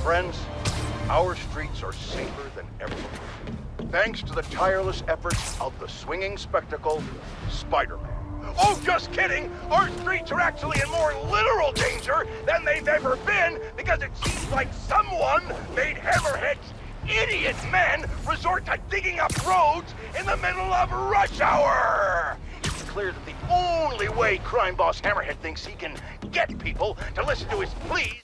Friends, our streets are safer than ever before, thanks to the tireless efforts of the swinging spectacle, Spider-Man. Oh, just kidding! Our streets are actually in more literal danger than they've ever been because it seems like someone made Hammerhead's idiot men resort to digging up roads in the middle of rush hour! It's clear that the only way crime boss Hammerhead thinks he can get people to listen to his pleas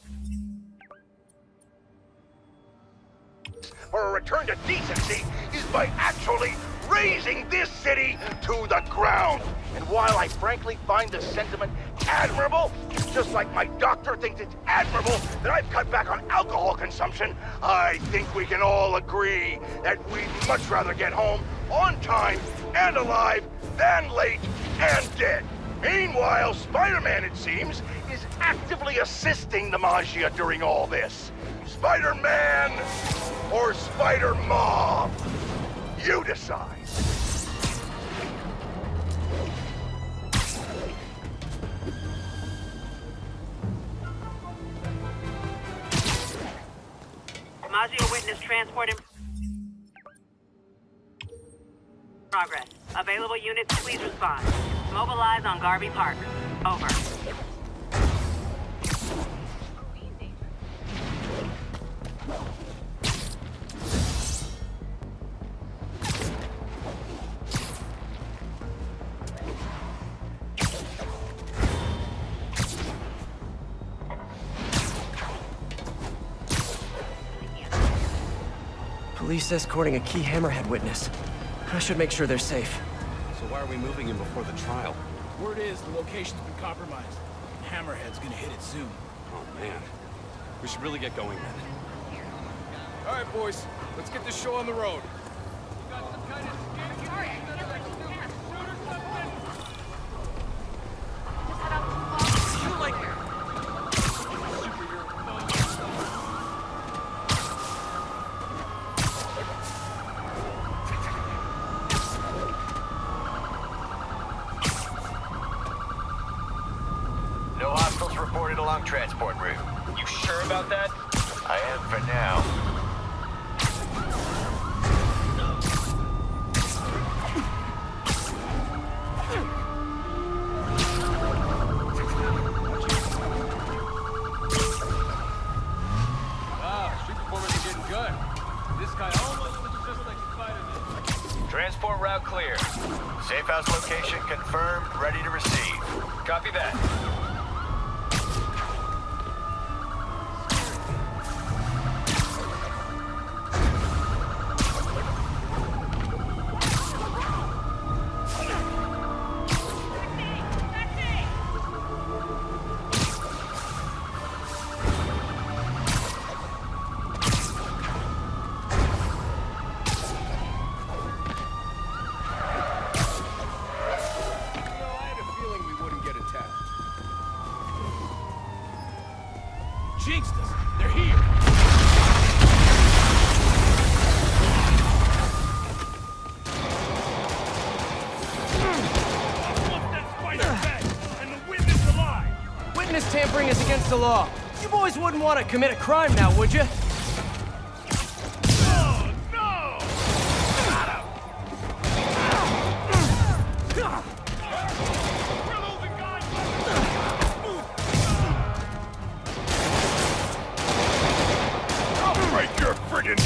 for a return to decency is by actually razing this city to the ground. And while I frankly find this sentiment admirable, just like my doctor thinks it's admirable that I've cut back on alcohol consumption, I think we can all agree that we'd much rather get home on time and alive than late and dead. Meanwhile, Spider-Man, it seems, is actively assisting the Magia during all this. Spider-Man or Spider-Mob? You decide. Magia witness transport in progress. Available units, please respond. Mobilize on Garvey Park. Over. Police escorting a key Hammerhead witness. I should make sure they're safe. So why are we moving him before the trial? Word is the location's been compromised. Hammerhead's gonna hit it soon. Oh man. We should really get going then. All right, boys. Let's get this show on the road. No hostiles reported along transport route. You sure about that? I am for now. Wow, street performers are getting good. This guy almost looks just like Spider-Man. Transport route clear. Safe house location confirmed, ready to receive. Copy that. Jinxed us! They're here! And the witness alive! Witness tampering is against the law. You boys wouldn't want to commit a crime now, would you? Oh, no! Got him! We're losing guys! I'll break your friggin'...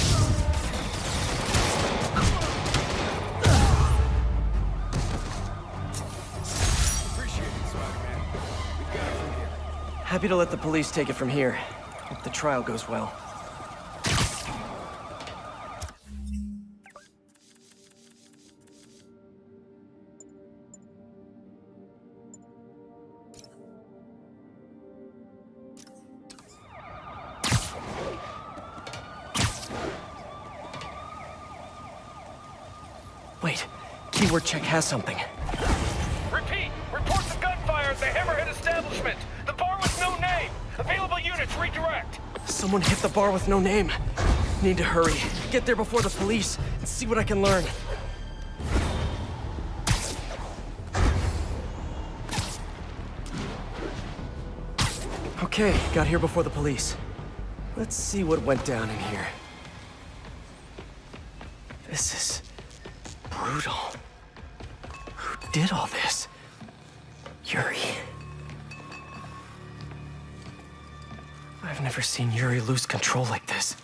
Appreciate it, Spider-Man. We got it from here. Happy to let the police take it from here. Hope the trial goes well. Wait, keyword check has something. Repeat! Reports of gunfire at the Hammerhead establishment! The bar with no name! Available units redirect! Someone hit the bar with no name. Need to hurry. Get there before the police and see what I can learn. Okay, got here before the police. Let's see what went down in here. This is brutal. Who did all this? Yuri. I've never seen Yuri lose control like this.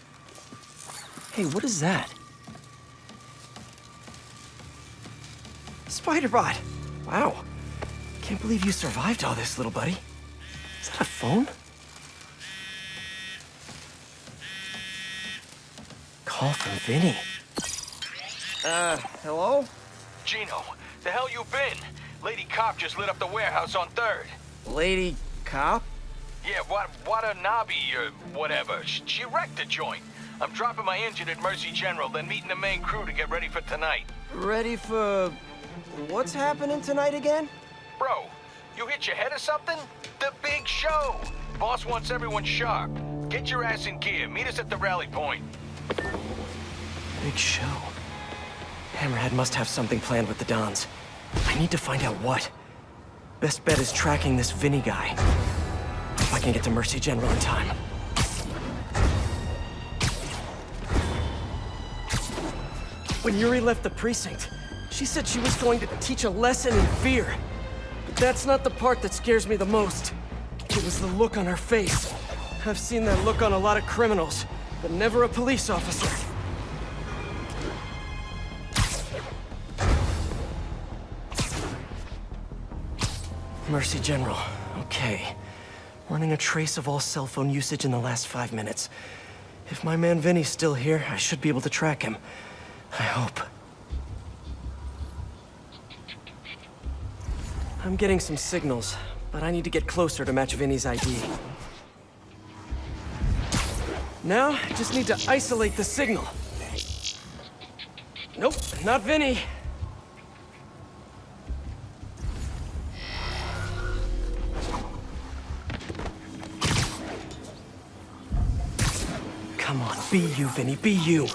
Hey, what is that? Spider-Bot! Wow. Can't believe you survived all this, little buddy. Is that a phone? Call from Vinny. Hello? Gino, the hell you been? Lady Cop just lit up the warehouse on 3rd. Lady Cop? Yeah, Watanabe or whatever. She wrecked the joint. I'm dropping my engine at Mercy General, then meeting the main crew to get ready for tonight. Ready for... what's happening tonight again? Bro, you hit your head or something? The big show! Boss wants everyone sharp. Get your ass in gear. Meet us at the rally point. Big show. Hammerhead must have something planned with the Dons. I need to find out what. Best bet is tracking this Vinny guy. If I can get to Mercy General in time. When Yuri left the precinct, she said she was going to teach a lesson in fear. But that's not the part that scares me the most. It was the look on her face. I've seen that look on a lot of criminals, but never a police officer. Mercy General. Okay. Running a trace of all cell phone usage in the last 5 minutes. If my man Vinny's still here, I should be able to track him. I hope. I'm getting some signals, but I need to get closer to match Vinny's ID. Now, I just need to isolate the signal. Nope, not Vinny. Come on, be you, Vinny, be you.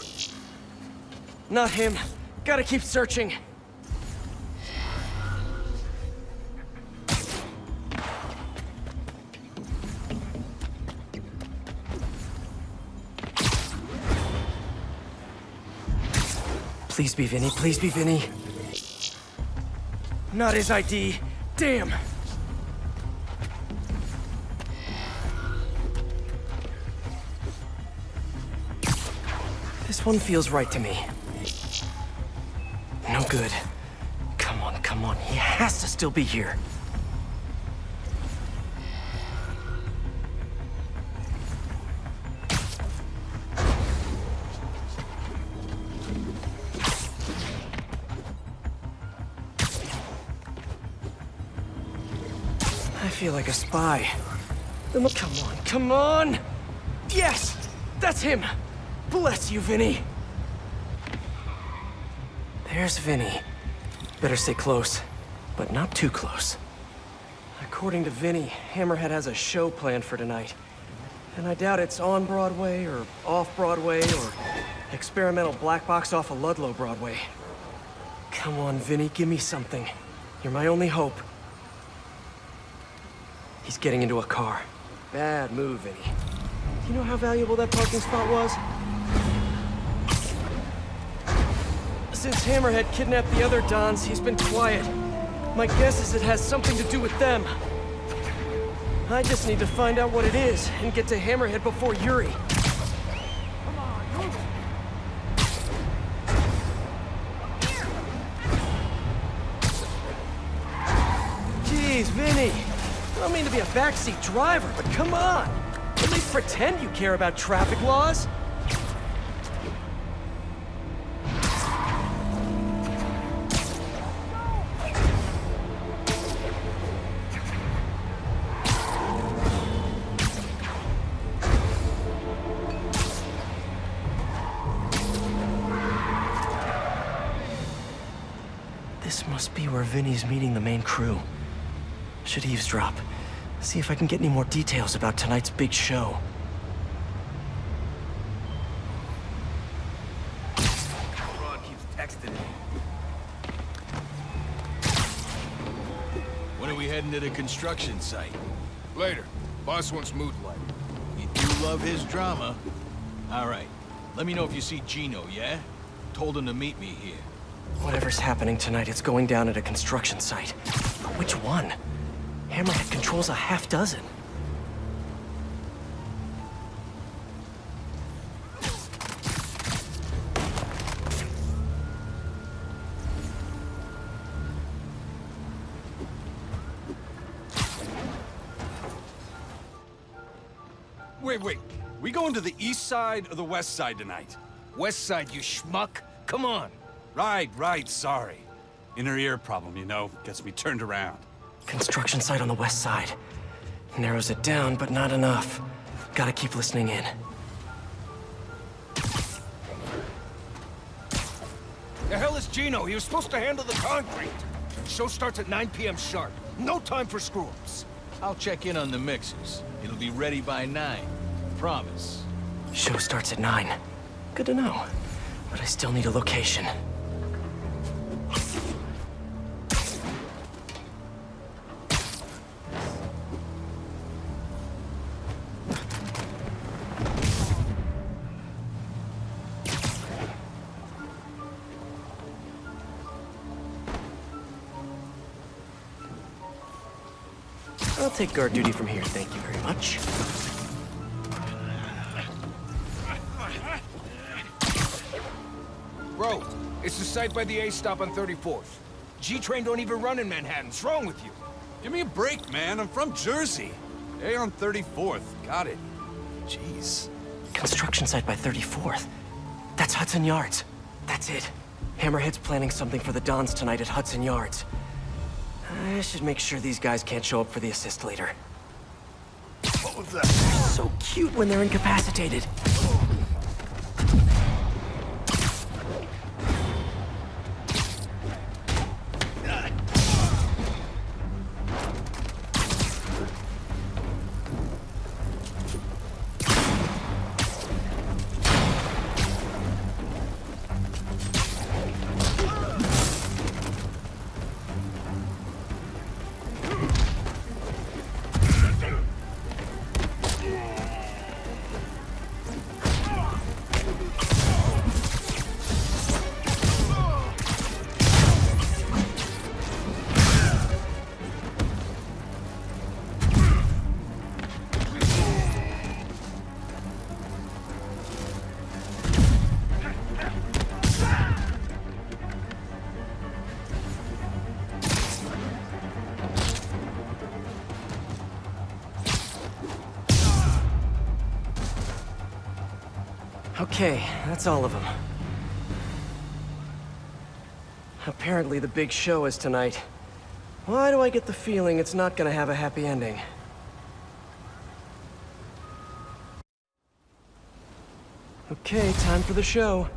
Not him. Gotta keep searching. Please be Vinny, please be Vinny. Not his ID. Damn. This one feels right to me. No good. Come on, come on. He has to still be here. I feel like a spy. Come on, come on! Yes! That's him! Bless you, Vinny! There's Vinny. Better stay close, but not too close. According to Vinny, Hammerhead has a show planned for tonight. And I doubt it's on Broadway, or off Broadway, or experimental black box off of Ludlow Broadway. Come on, Vinny, give me something. You're my only hope. He's getting into a car. Bad move, Vinny. Do you know how valuable that parking spot was? Since Hammerhead kidnapped the other Dons, he's been quiet. My guess is it has something to do with them. I just need to find out what it is and get to Hammerhead before Yuri. Jeez, Vinny. I don't mean to be a backseat driver, but come on! At least pretend you care about traffic laws! This must be where Vinny's meeting the main crew. Should eavesdrop. See if I can get any more details about tonight's big show. Ron keeps texting me. When are we heading to the construction site? Later. Boss wants mood light. You do love his drama. All right. Let me know if you see Gino, yeah? Told him to meet me here. Whatever's happening tonight, it's going down at a construction site. But which one? Hammerhead controls a half dozen. Wait. We going to the east side or the west side tonight? West side, you schmuck. Come on. Right, sorry. Inner ear problem, you know, gets me turned around. Construction site on the west side. Narrows it down, but not enough. Gotta keep listening in. The hell is Gino? He was supposed to handle the concrete. Show starts at 9 p.m. sharp. No time for screw-ups. I'll check in on the mixers. It'll be ready by 9. Promise. Show starts at 9. Good to know. But I still need a location. I'll take guard duty from here, thank you very much. Bro, it's the site by the A stop on 34th. G-Train don't even run in Manhattan. What's wrong with you? Give me a break, man. I'm from Jersey. A on 34th. Got it. Jeez. Construction site by 34th. That's Hudson Yards. That's it. Hammerhead's planning something for the Dons tonight at Hudson Yards. I should make sure these guys can't show up for the assist later. What was that? So cute when they're incapacitated. Okay, that's all of them. Apparently the big show is tonight. Why do I get the feeling it's not gonna have a happy ending? Okay, time for the show.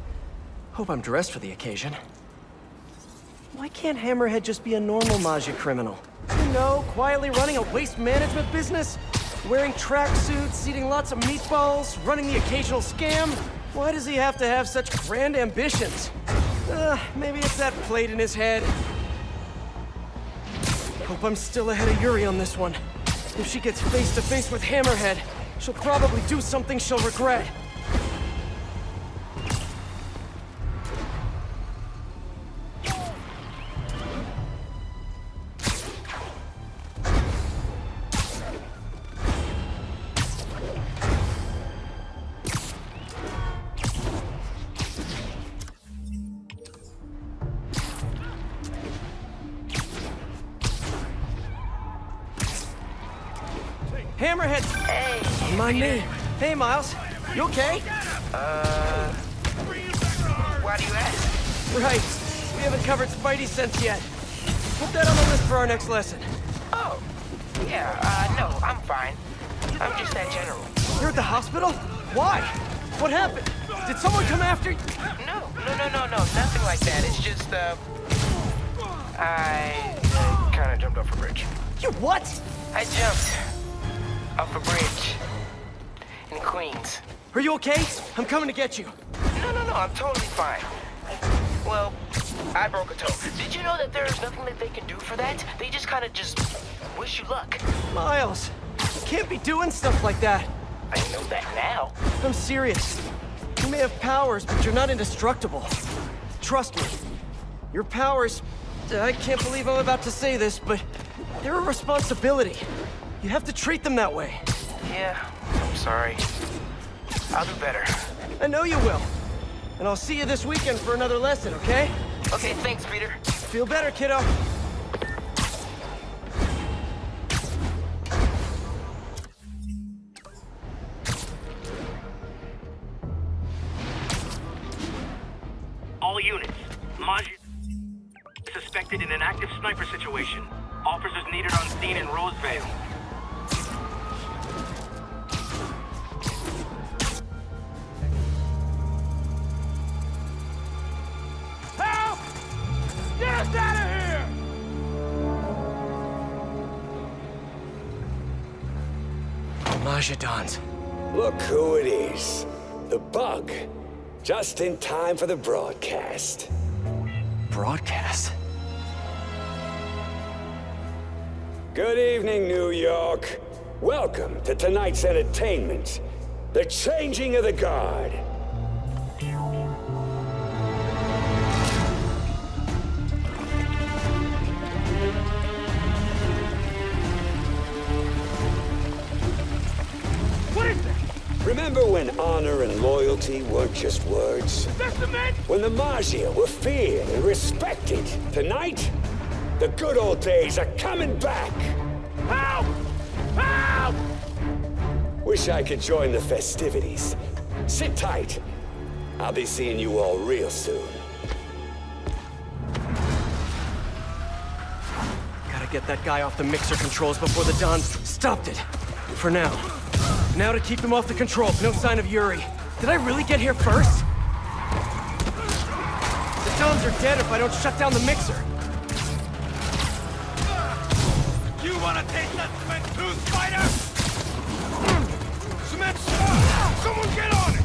Hope I'm dressed for the occasion. Why can't Hammerhead just be a normal Maggia criminal? You know, quietly running a waste management business? Wearing tracksuits, eating lots of meatballs, running the occasional scam? Why does he have to have such grand ambitions? Maybe it's that plate in his head. Hope I'm still ahead of Yuri on this one. If she gets face to face with Hammerhead, she'll probably do something she'll regret. Hammerhead! Hey! My name. Hey, Miles. You okay? Why do you ask? Right. We haven't covered Spidey sense yet. Put that on the list for our next lesson. Oh, yeah, no, I'm fine. I'm just that general. You're at the hospital? Why? What happened? Did someone come after you? No, nothing like that. It's just, I kinda jumped off a bridge. You what? I jumped off a bridge in Queens. Are you okay? I'm coming to get you. No, I'm totally fine. Well, I broke a toe. Did you know that there's nothing that they can do for that? They just kinda just wish you luck. Miles, you can't be doing stuff like that. I know that now. I'm serious. You may have powers, but you're not indestructible. Trust me. Your powers... I can't believe I'm about to say this, but they're a responsibility. You have to treat them that way. Yeah, I'm sorry. I'll do better. I know you will. And I'll see you this weekend for another lesson, okay? Okay, thanks, Peter. Feel better, kiddo. All units, Maj suspected in an active sniper situation. Officers needed on scene in Rosevale. Help! Get us out of here! Majidons. Look who it is. The Bug. Just in time for the broadcast. Broadcast? Good evening, New York. Welcome to tonight's entertainment. The Changing of the Guard. What is that? Remember when honor and loyalty weren't just words? That's the man! When the Maggia were feared and respected? Tonight, the good old days are coming back. Help! Help! Wish I could join the festivities. Sit tight. I'll be seeing you all real soon. Gotta get that guy off the mixer controls before the Dons stopped it. For now. Now to keep him off the controls, no sign of Yuri. Did I really get here first? The Dons are dead if I don't shut down the mixer. You wanna taste that cement too, Spider? Cement! Someone get on it!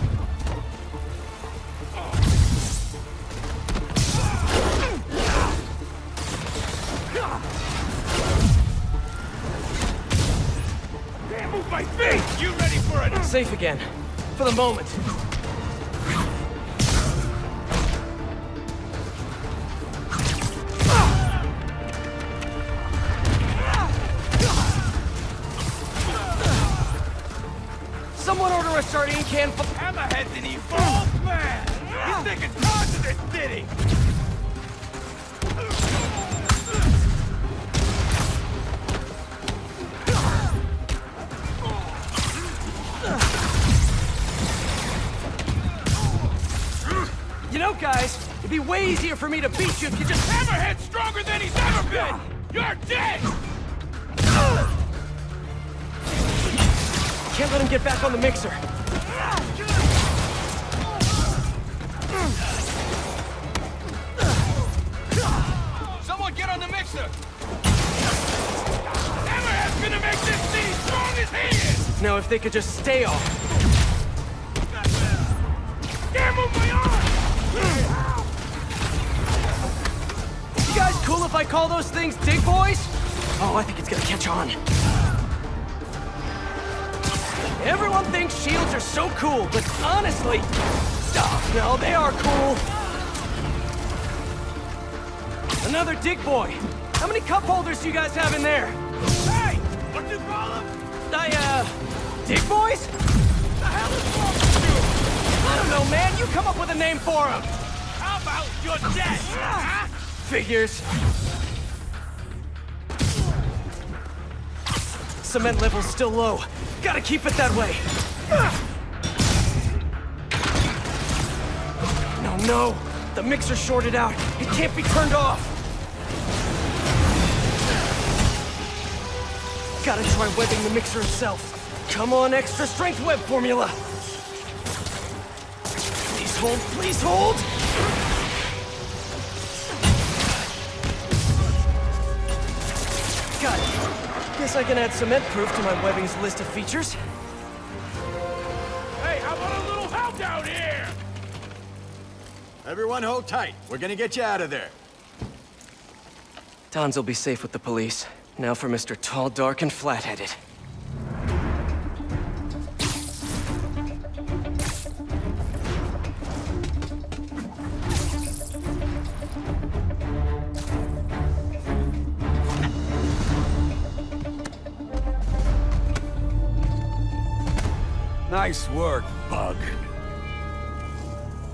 Can't move my feet! You ready for it? Safe again. For the moment. Someone order a sardine can for... Hammerhead's an evolved man! He's taking charge of this city! You know, guys, it'd be way easier for me to beat you if you just... Hammerhead's stronger than he's ever been! You're dead! Can't let him get back on the mixer. Someone get on the mixer! Hammerhead's gonna make this scene strong as he is! Now, if they could just stay off. Can't move my arm! You guys cool if I call those things dig boys? Oh, I think it's gonna catch on. Everyone thinks shields are so cool, but honestly, no, they are cool. Another dig boy. How many cup holders do you guys have in there? Hey! What you call them? Dig boys? The hell is wrong with you? I don't know, man. You come up with a name for them. How about you're dead? Huh? Figures. Cement level's still low. Gotta keep it that way. No. The mixer's shorted out. It can't be turned off. Gotta try webbing the mixer itself. Come on, extra strength web formula. Please hold, please hold. Got it. Guess I can add cement proof to my webbing's list of features. Hey, how about a little help down here? Everyone hold tight. We're gonna get you out of there. Dons will be safe with the police. Now for Mr. Tall, Dark, and Flat-Headed. Nice work, Bug.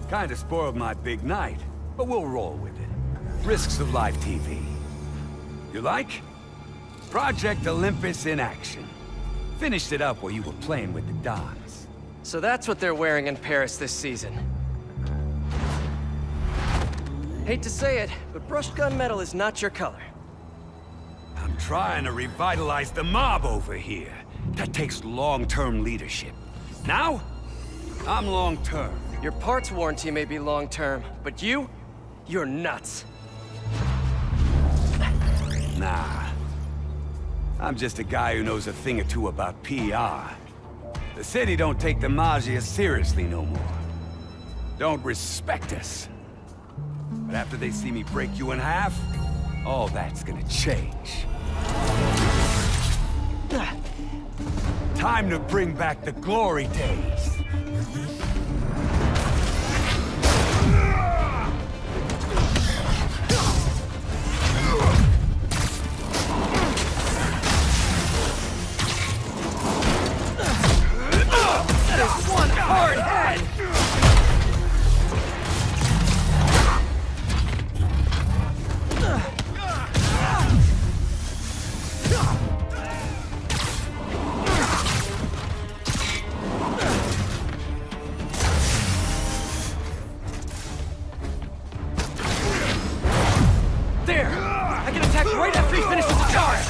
Kinda spoiled my big night, but we'll roll with it. Risks of live TV. You like? Project Olympus in action. Finished it up while you were playing with the Dons. So that's what they're wearing in Paris this season. Hate to say it, but brushed gunmetal is not your color. I'm trying to revitalize the mob over here. That takes long-term leadership. Now, I'm long-term. Your parts warranty may be long-term, but you're nuts. Nah. I'm just a guy who knows a thing or two about PR. The city don't take the Maggia seriously no more. Don't respect us. But after they see me break you in half, all that's gonna change. Time to bring back the glory days. There's one hard head! There! I can attack right after he finishes the charge!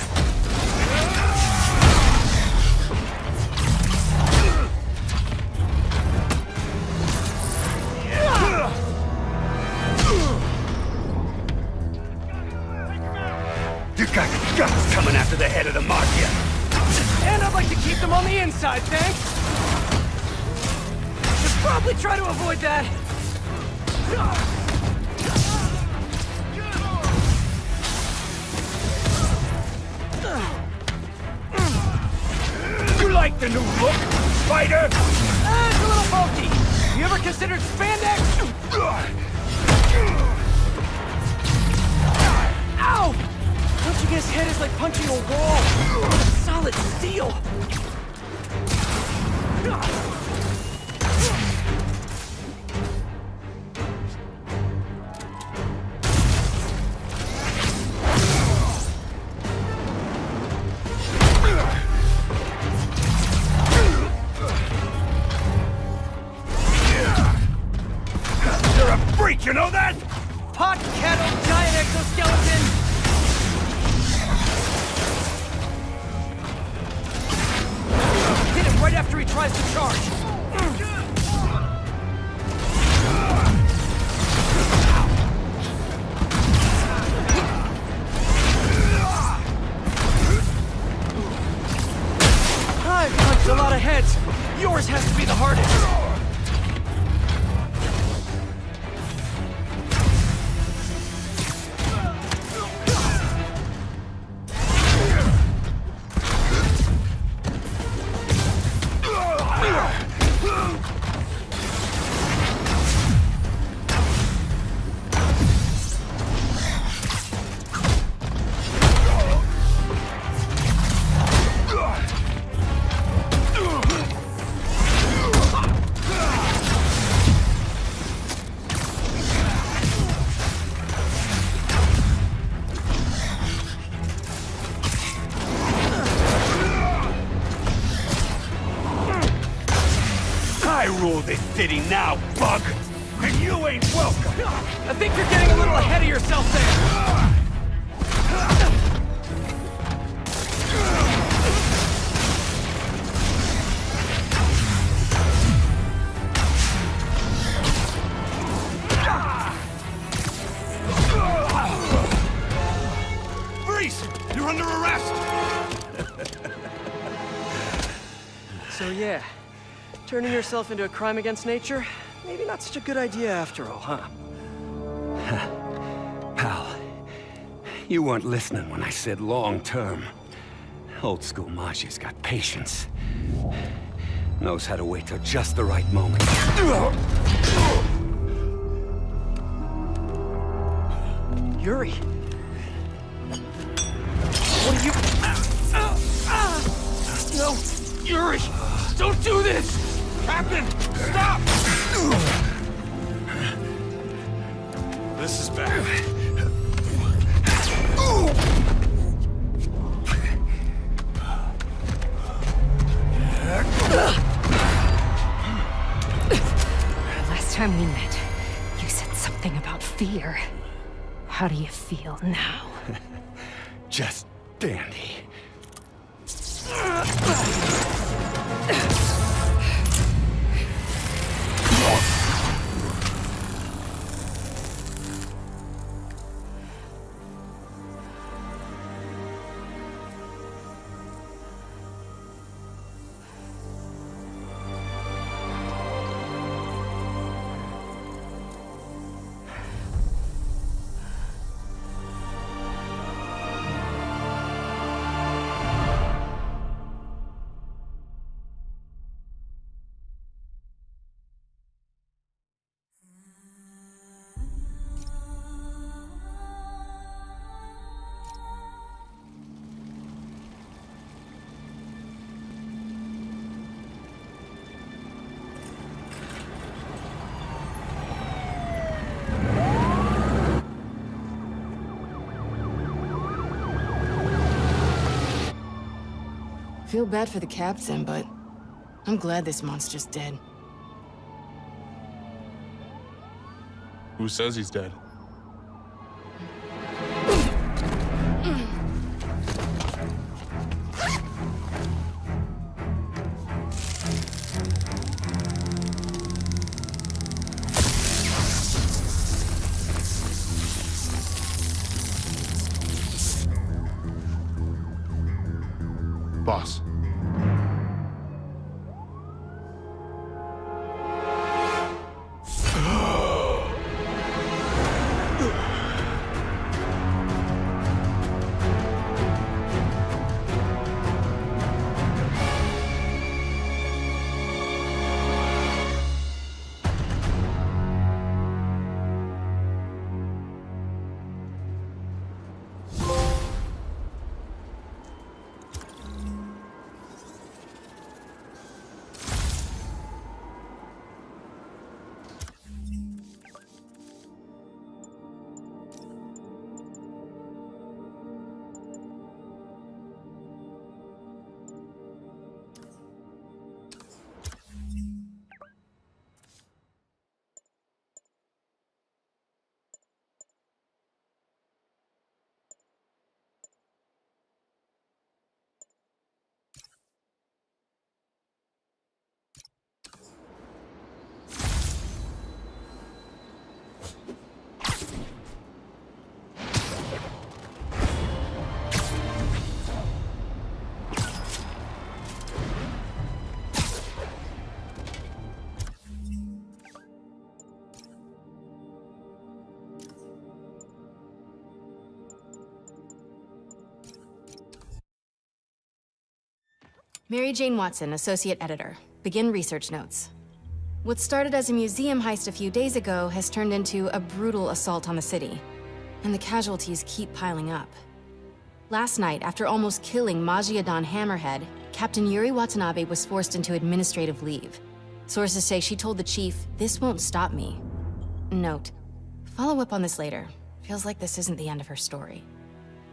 You got guts coming after the head of the Mafia. And I'd like to keep them on the inside, thanks! Should probably try to avoid that. You like the new look, Spider? It's a little bulky. You ever considered spandex? Ow! Don't you guess head is like punching a wall? Solid steel! You're a freak, you know that? Pot kettle giant exoskeleton! Hit him right after he tries to charge! I've punched a lot of heads. Yours has to be the hardest. I rule this city now, Bug! And you ain't welcome! I think you're getting a little ahead of yourself there. Freeze! You're under arrest! So yeah, turning yourself into a crime against nature, maybe not such a good idea after all, huh? Pal, you weren't listening when I said long-term. Old school Maggia's got patience. Knows how to wait till just the right moment. Yuri. What are you... No! Yuri! Don't do this! Captain! Stop! This is bad. Last time we met, you said something about fear. How do you feel now? Just dandy. Feel bad for the captain, but I'm glad this monster's dead. Who says he's dead? Boss. Mary Jane Watson, Associate Editor. Begin research notes. What started as a museum heist a few days ago has turned into a brutal assault on the city, and the casualties keep piling up. Last night, after almost killing Majidon Hammerhead, Captain Yuri Watanabe was forced into administrative leave. Sources say she told the chief, "This won't stop me." Note, follow up on this later. Feels like this isn't the end of her story.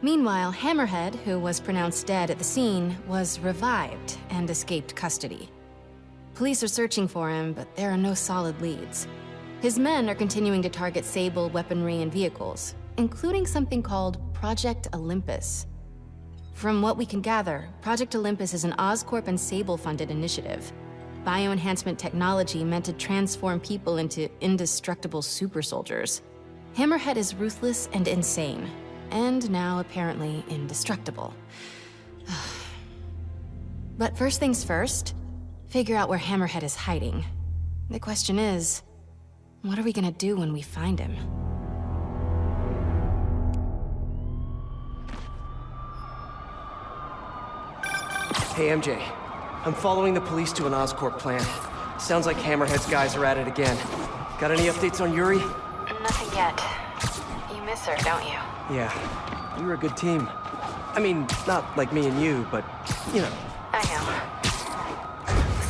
Meanwhile, Hammerhead, who was pronounced dead at the scene, was revived and escaped custody. Police are searching for him, but there are no solid leads. His men are continuing to target Sable weaponry and vehicles, including something called Project Olympus. From what we can gather, Project Olympus is an Oscorp and Sable-funded initiative. Bioenhancement technology meant to transform people into indestructible super soldiers. Hammerhead is ruthless and insane, and now apparently indestructible. But first things first, figure out where Hammerhead is hiding. The question is, what are we gonna do when we find him? Hey, MJ. I'm following the police to an Oscorp plant. Sounds like Hammerhead's guys are at it again. Got any updates on Yuri? Nothing yet. You miss her, don't you? Yeah, we were a good team. I mean, not like me and you, but, you know. I know.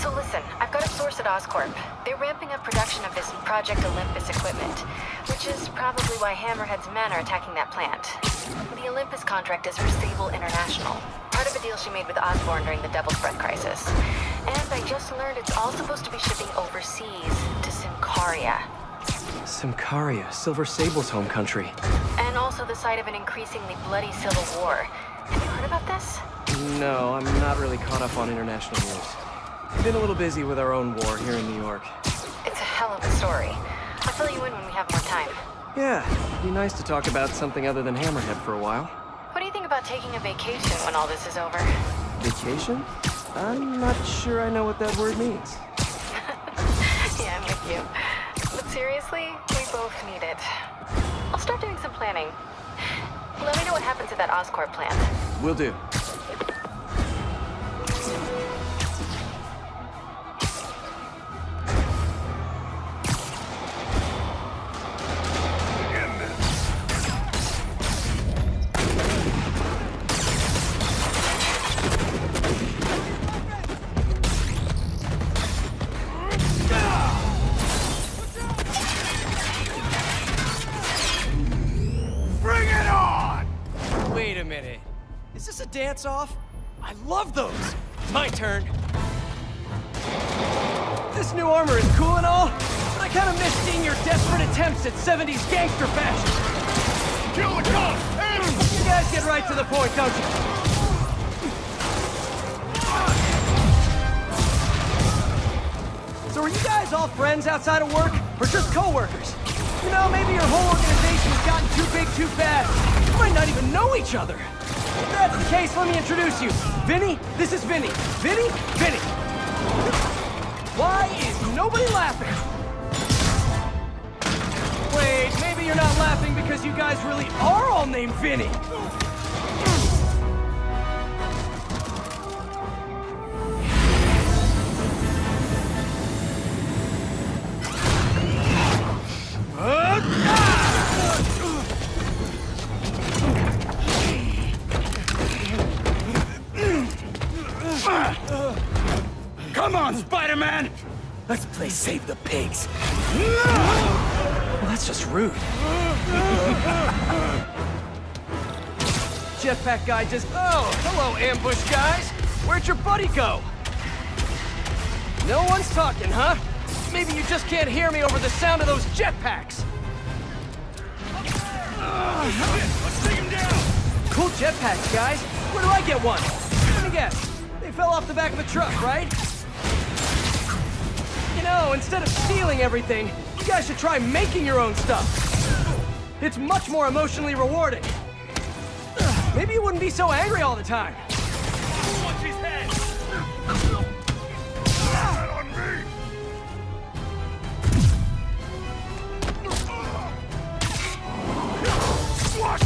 So listen, I've got a source at Oscorp. They're ramping up production of this Project Olympus equipment, which is probably why Hammerhead's men are attacking that plant. The Olympus contract is for Sable International, part of a deal she made with Osborn during the Devil's Breath crisis. And I just learned it's all supposed to be shipping overseas to Symkaria. Symkaria, Silver Sable's home country. And also the site of an increasingly bloody civil war. Have you heard about this? No, I'm not really caught up on international news. Been a little busy with our own war here in New York. It's a hell of a story. I'll fill you in when we have more time. Yeah, it'd be nice to talk about something other than Hammerhead for a while. What do you think about taking a vacation when all this is over? Vacation? I'm not sure I know what that word means. Yeah, I'm with you. But seriously, we both need it. I'll start doing some planning. Let me know what happens at that Oscorp plant. Will do. Wait a minute. Is this a dance-off? I love those! My turn. This new armor is cool and all, but I kinda miss seeing your desperate attempts at 70s gangster fashion. Kill the cop! You guys get right to the point, don't you? So are you guys all friends outside of work, or just co-workers? You know, maybe your whole organization has gotten too big too fast. You might not even know each other. If that's the case, let me introduce you. Vinny, this is Vinny. Vinny, Vinny. Why is nobody laughing? Wait, maybe you're not laughing because you guys really are all named Vinny. Come on, Spider-Man! Let's play Save the Pigs. Well, that's just rude. Jetpack guy just... Oh, hello, ambush guys. Where'd your buddy go? No one's talking, huh? Maybe you just can't hear me over the sound of those jetpacks. Let's take him down! Cool jetpacks, guys. Where do I get one? Let me guess. They fell off the back of the truck, right? You know, instead of stealing everything, you guys should try making your own stuff. It's much more emotionally rewarding. Maybe you wouldn't be so angry all the time. Watch his head! Not on me! What?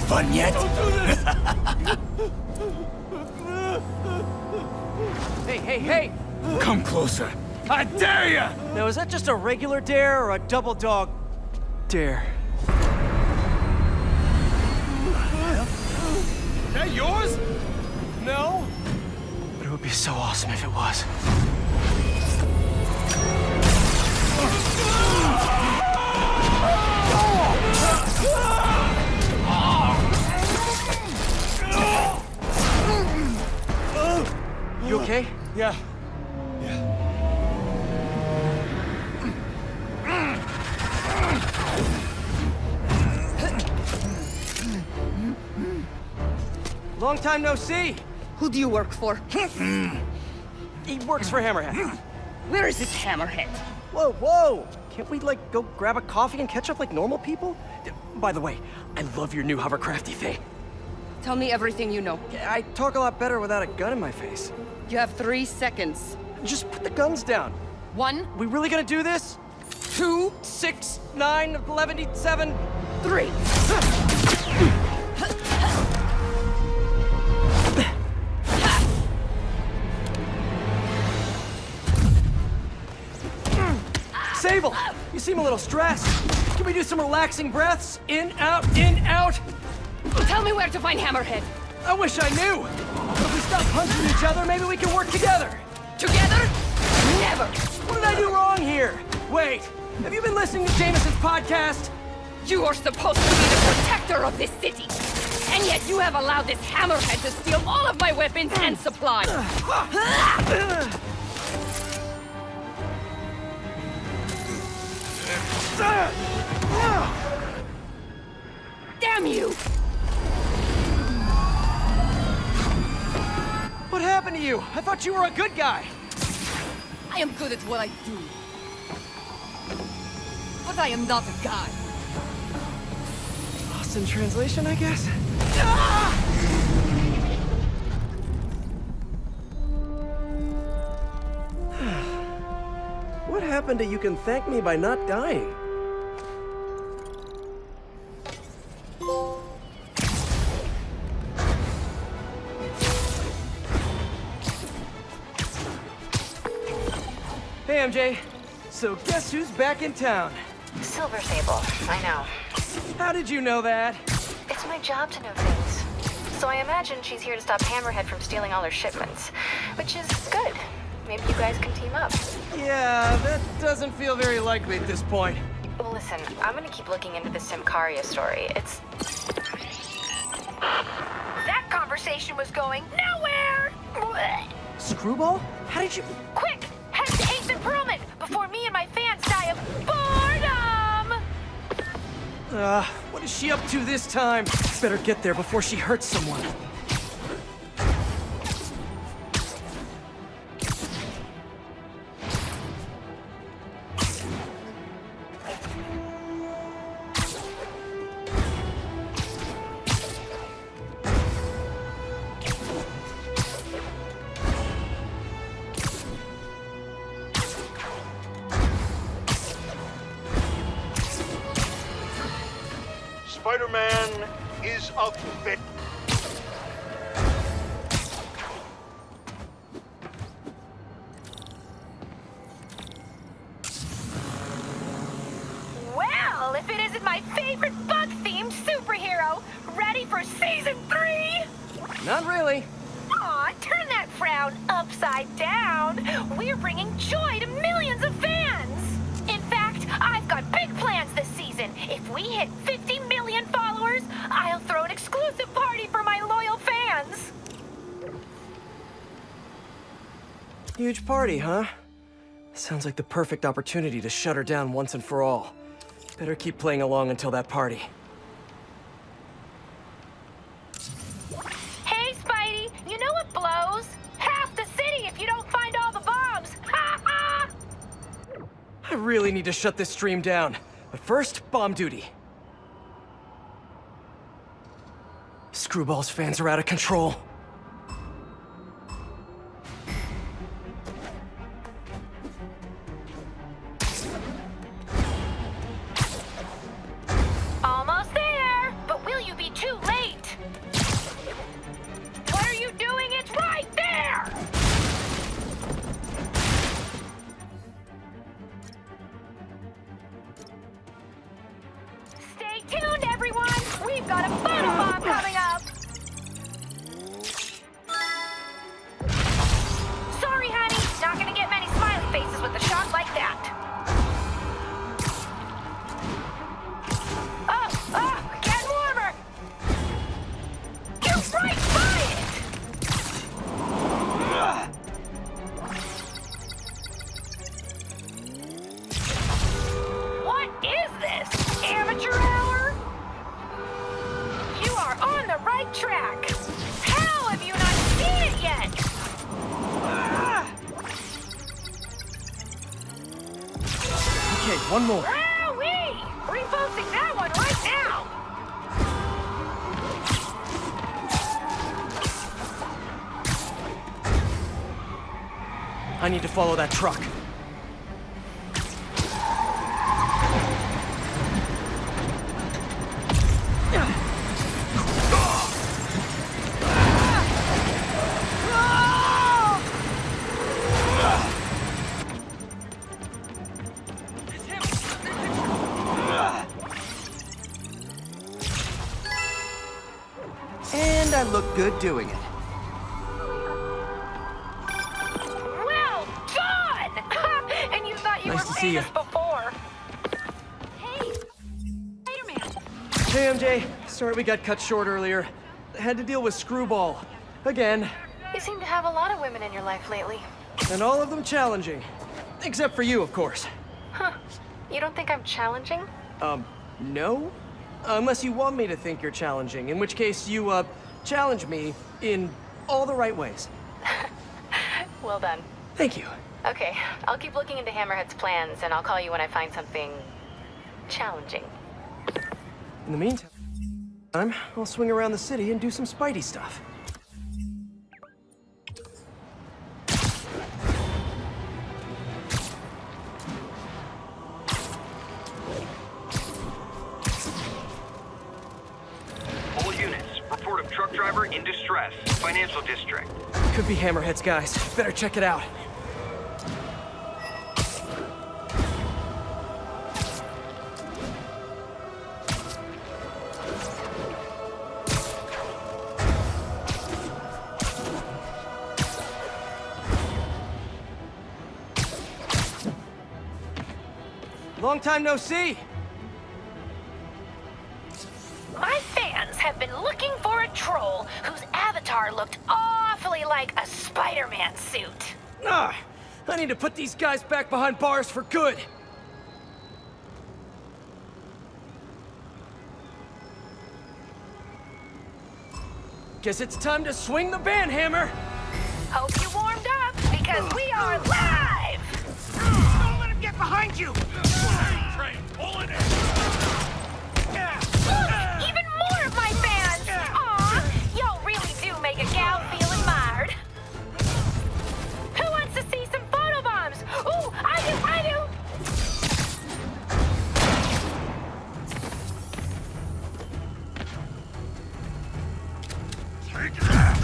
Fun yet? Hey! Come closer. I dare ya! Now, is that just a regular dare or a double dog dare? Is that yours? No? But it would be so awesome if it was. You okay? Yeah. Long time no see. Who do you work for? He works for Hammerhead. Where is this Hammerhead? Whoa! Can't we, like, go grab a coffee and catch up like normal people? By the way, I love your new hovercrafty thing. Tell me everything you know. I talk a lot better without a gun in my face. You have 3 seconds. Just put the guns down. 1, We really gonna do this? 2, 6, 9, 11, 7, 3. Sable, you seem a little stressed. Can we do some relaxing breaths? In, out, in, out? Tell me where to find Hammerhead. I wish I knew! If we stop punching each other, maybe we can work together! Together? Never! What did I do wrong here? Wait, have you been listening to Jameson's podcast? You are supposed to be the protector of this city! And yet you have allowed this Hammerhead to steal all of my weapons and supplies! Damn you! What happened to you? I thought you were a good guy! I am good at what I do. But I am not a guy. Lost in translation, I guess? What happened to you can thank me by not dying? Hey, MJ. So guess who's back in town? Silver Sable, I know. How did you know that? It's my job to know things. So I imagine she's here to stop Hammerhead from stealing all her shipments. Which is good. Maybe you guys can team up. Yeah, that doesn't feel very likely at this point. Well, listen, I'm gonna keep looking into the Simcaria story. It's... That conversation was going nowhere! Screwball? How did you... Quick! Head to 8th and Perlman before me and my fans die of boredom! What is she up to this time? Better get there before she hurts someone. Spider-Man is a fit. Well, if it isn't my favorite bug-themed superhero, ready for Season 3? Not really. Aw, turn that frown upside down. We're bringing joy to millions of fans. In fact, I've got big plans this season. If we hit 50 million followers, I'll throw an exclusive party for my loyal fans. Huge party, huh? Sounds like the perfect opportunity to shut her down once and for all. Better keep playing along until that party. Hey, Spidey, you know what blows? Half the city if you don't find all the bombs. Ha ha! I really need to shut this stream down. But first, bomb duty. Screwball's fans are out of control. Almost there, but will you be too late? What are you doing? It's right there! Stay tuned, everyone! We've got a photobomb coming up! Sorry, honey. Not gonna get many smiley faces with a shot like that. Oh, getting warmer! Get right by it! What is this? Amateur hour? You are on the right track. How have you not seen it yet? Okay, one more. Wowee! Reposting that one right now! I need to follow that truck. look good doing it. Well done! And you thought you Nice were to see famous ya. before. Hey, Spider-Man. Hey, MJ. Sorry we got cut short earlier. Had to deal with Screwball. Again. You seem to have a lot of women in your life lately. And all of them challenging. Except for you, of course. Huh. You don't think I'm challenging? No? Unless you want me to think you're challenging, in which case you, challenge me in all the right ways. Well done. Thank you. Okay, I'll keep looking into Hammerhead's plans, and I'll call you when I find something... challenging. In the meantime, I'll swing around the city and do some Spidey stuff. All units, report of truck driver in distress. Financial district. Could be Hammerhead's guys. Better check it out. Long time no see. My fans have been looking for a troll whose avatar looked awfully like a Spider-Man suit. Ah, I need to put these guys back behind bars for good. Guess it's time to swing the band hammer. Hope you warmed up, because we are live! Don't let him get behind you! Train, pull it in! Even more of my fans! Aw, y'all really do make a gal feel admired. Who wants to see some photobombs? Ooh, I do! Take that!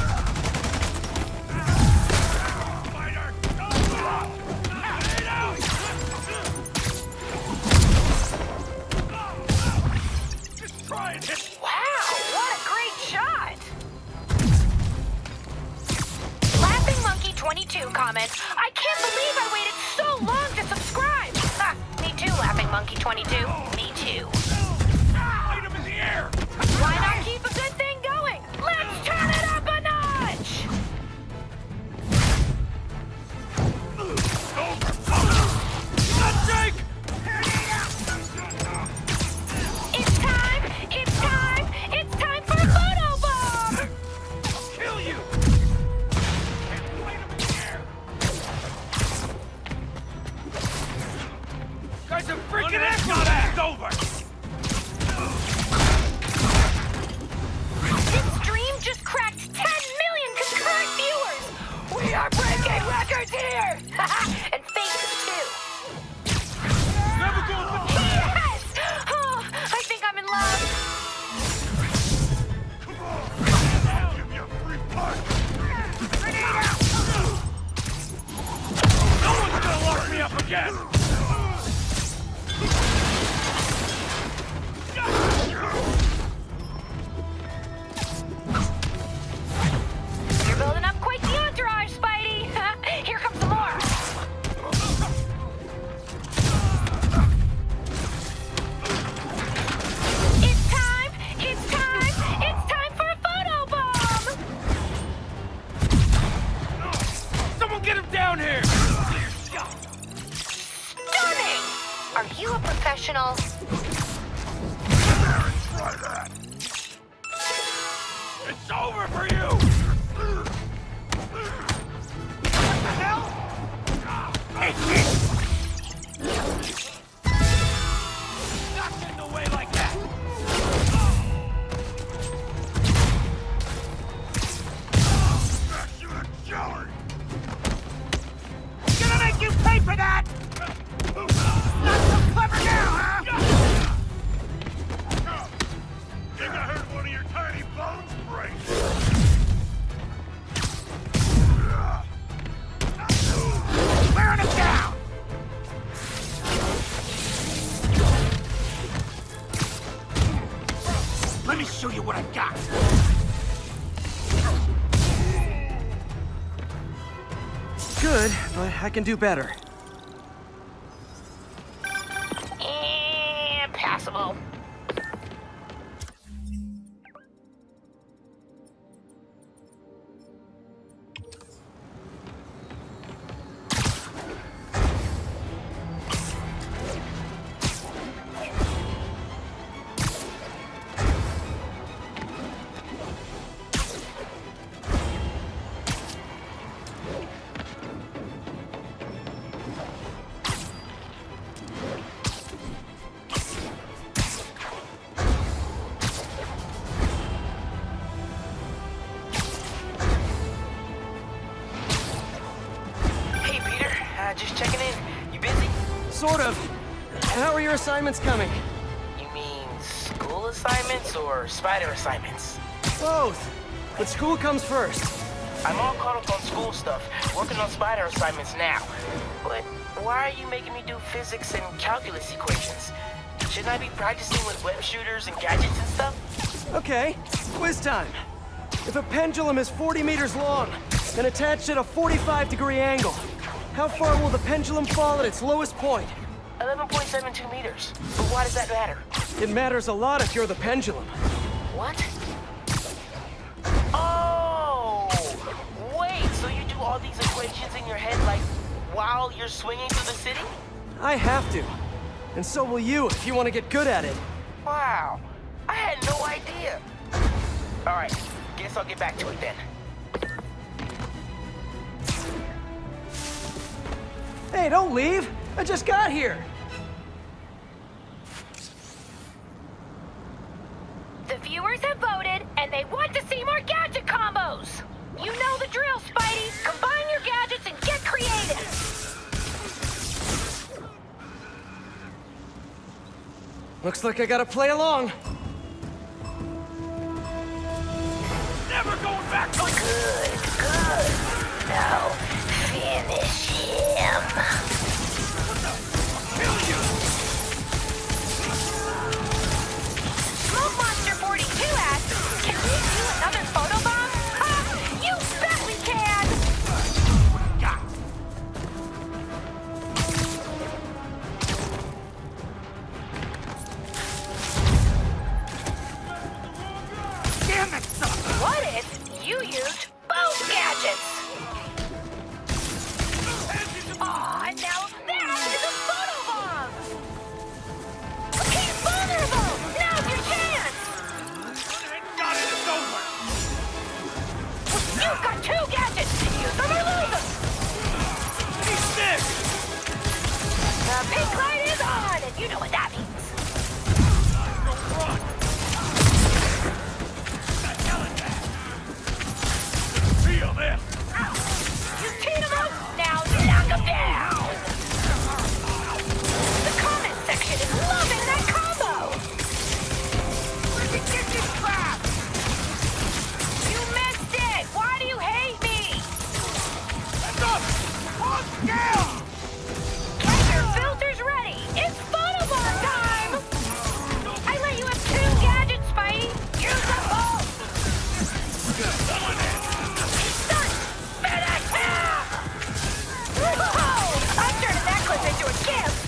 Wow, what a great shot! Laughing Monkey 22 comments, I can't believe I waited so long to subscribe! Ha, me too, Laughing Monkey 22. Me too. Light him in the air! Why not keep a good thing going? Let's turn it up a notch! Jake! It's time for a photobomb! I'll kill you! And light him in the air! Guys are freaking out! It's over! This stream just cracked 10 million concurrent viewers! We are breaking records here! And faces too! Never go with the Yes! Oh, I think I'm in love! I'll give you a free punch! No one's gonna lock me up again! You're building up quite the entourage, Spidey! Here comes some more! It's time for a photobomb! Someone get him down here! Stunning! Are you a professional? Try that! It's over for you! What the hell? Not getting away like that! You a coward! Gonna make you pay for that! Not so clever now, huh? Think I heard one of your tiny bones break? Wearing it down! Let me show you what I got! good, but I can do better. Passable. Just checking in. You busy? Sort of. How are your assignments coming? You mean school assignments or spider assignments? Both. But school comes first. I'm all caught up on school stuff, working on spider assignments now. But why are you making me do physics and calculus equations? Shouldn't I be practicing with web shooters and gadgets and stuff? Okay, quiz time. If a pendulum is 40 meters long and attached at a 45-degree angle, how far will the pendulum fall at its lowest point? 11.72 meters. But why does that matter? It matters a lot if you're the pendulum. What? Oh! Wait, so you do all these equations in your head, like, while you're swinging through the city? I have to. And so will you if you want to get good at it. Wow. I had no idea. All right, guess I'll get back to it then. Hey, don't leave! I just got here! The viewers have voted, and they want to see more gadget combos! You know the drill, Spidey! Combine your gadgets and get creative! Looks like I gotta play along. Never going back to Good. Now, finish him. kill you! Smoke Monster 42 asks, can we do another photobomb? Ha! You bet we can! Damn it, son! What if you used both gadgets? Aw, now that is a photobomb! He's vulnerable! Now's your chance! Got it, it's over! You've got two gadgets! Use them or lose them! He's sick! The pink light is on, and you know what that means. Run! Feel this! You teed him up, now knock him down! The comment section is loving that combo! Freaking get this crap! You missed it! Why do you hate me? That's up! On scale! Get your filters ready! It's photobomb time! I let you have two gadgets, Spidey! Use them both! Done! Finish him! Whoa! I'm turning that clip into a gift!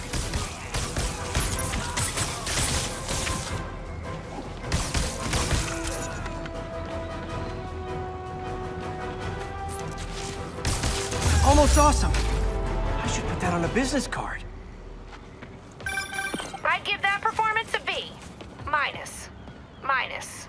Almost awesome. I should put that on a business card. I'd give that performance a B. Minus. Minus.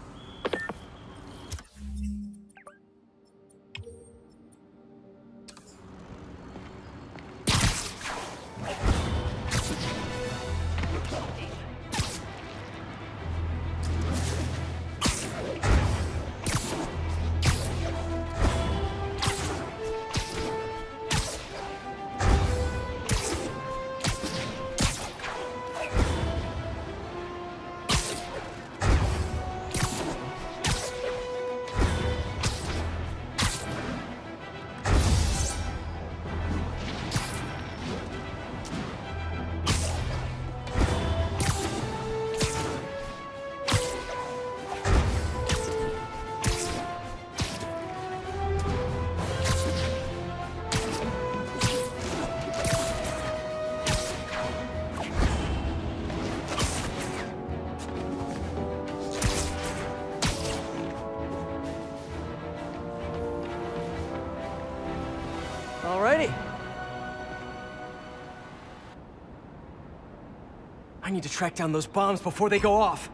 I need to track down those bombs before they go off.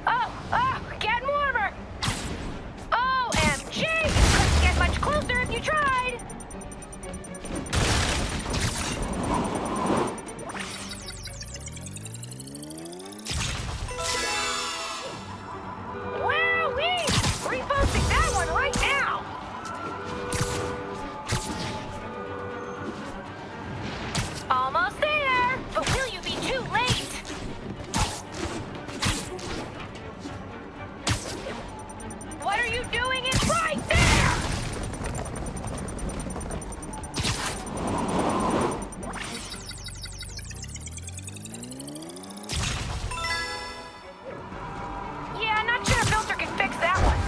Oh, getting warmer. OMG! Couldn't get much closer if you tried. Wowee! Reposting that one right now. Almost there, but will you be too late? What are you doing? It's right there! Yeah, not sure a filter can fix that one.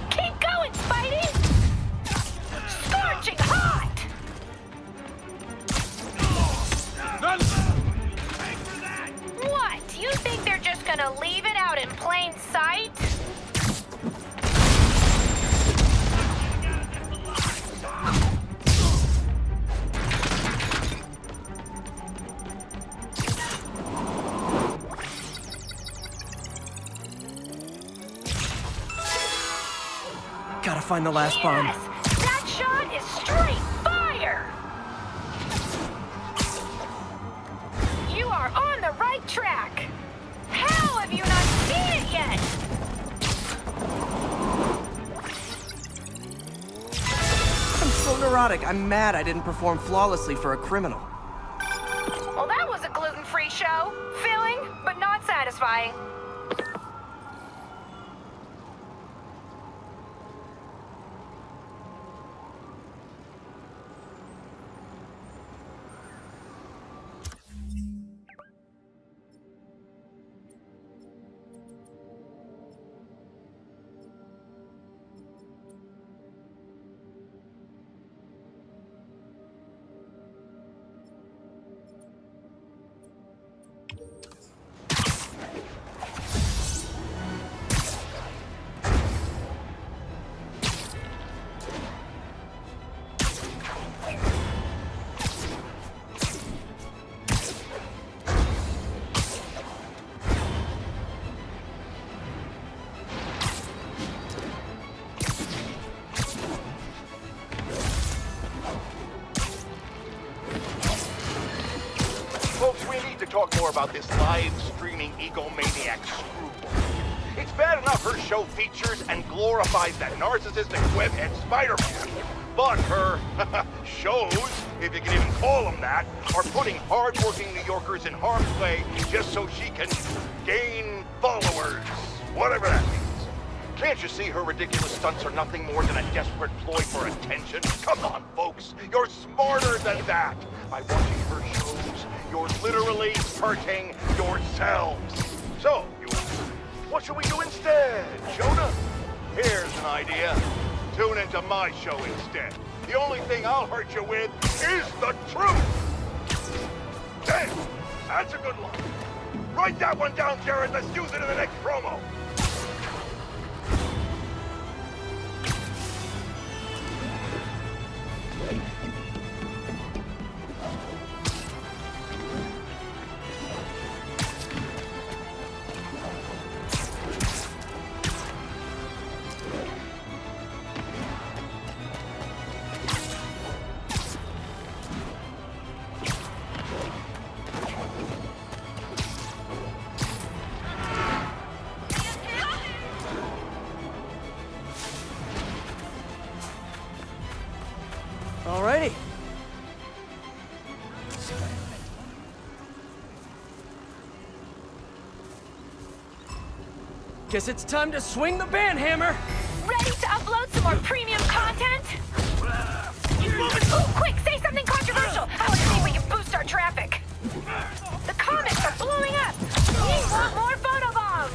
Keep going, Spidey! Scorching hot! What? You think they're just gonna leave it out in plain sight? Gotta find the last bomb. Yes! That shot is straight fire! You are on the right track! How have you not seen it yet? I'm so neurotic. I'm mad I didn't perform flawlessly for a criminal. Well, that was a gluten-free show. Filling, but not satisfying. Folks, we need to talk more about this live streaming egomaniac screwball. It's bad enough her show features and glorifies that narcissistic webhead Spider-Man, but her shows, if you can even call them that, are putting hard-working New Yorkers in harm's way just so she can gain followers, whatever that means. Can't you see her ridiculous stunts are nothing more than a desperate ploy for attention? Come on, folks, you're smarter than that. By watching her shows, you're literally hurting yourselves. So, you ask, what should we do instead, Jonah? Here's an idea. Tune into my show instead. The only thing I'll hurt you with is the truth. Damn, that's a good line. Write that one down, Jared. Let's use it in the next promo. Alrighty. Guess it's time to swing the banhammer. Ready to upload some more premium content? Ooh, quick, say something controversial. I want to see if we can boost our traffic. The comments are blowing up. We want more photobombs.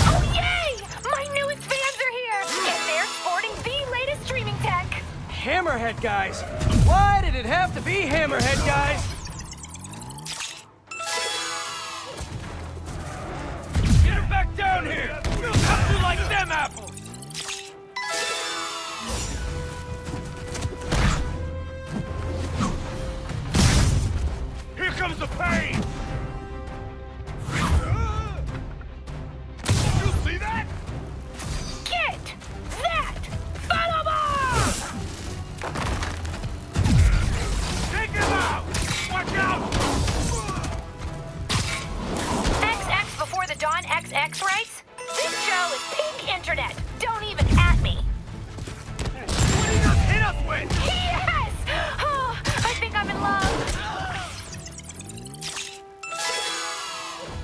Oh, yay! My newest fans are here, and they're sporting the latest streaming tech. Hammerhead guys. Why did it have to be Hammerhead guys? Get her back down! X rights? This show is peak internet. Don't even at me. What are you gonna hit us with? Yes! Oh, I think I'm in love.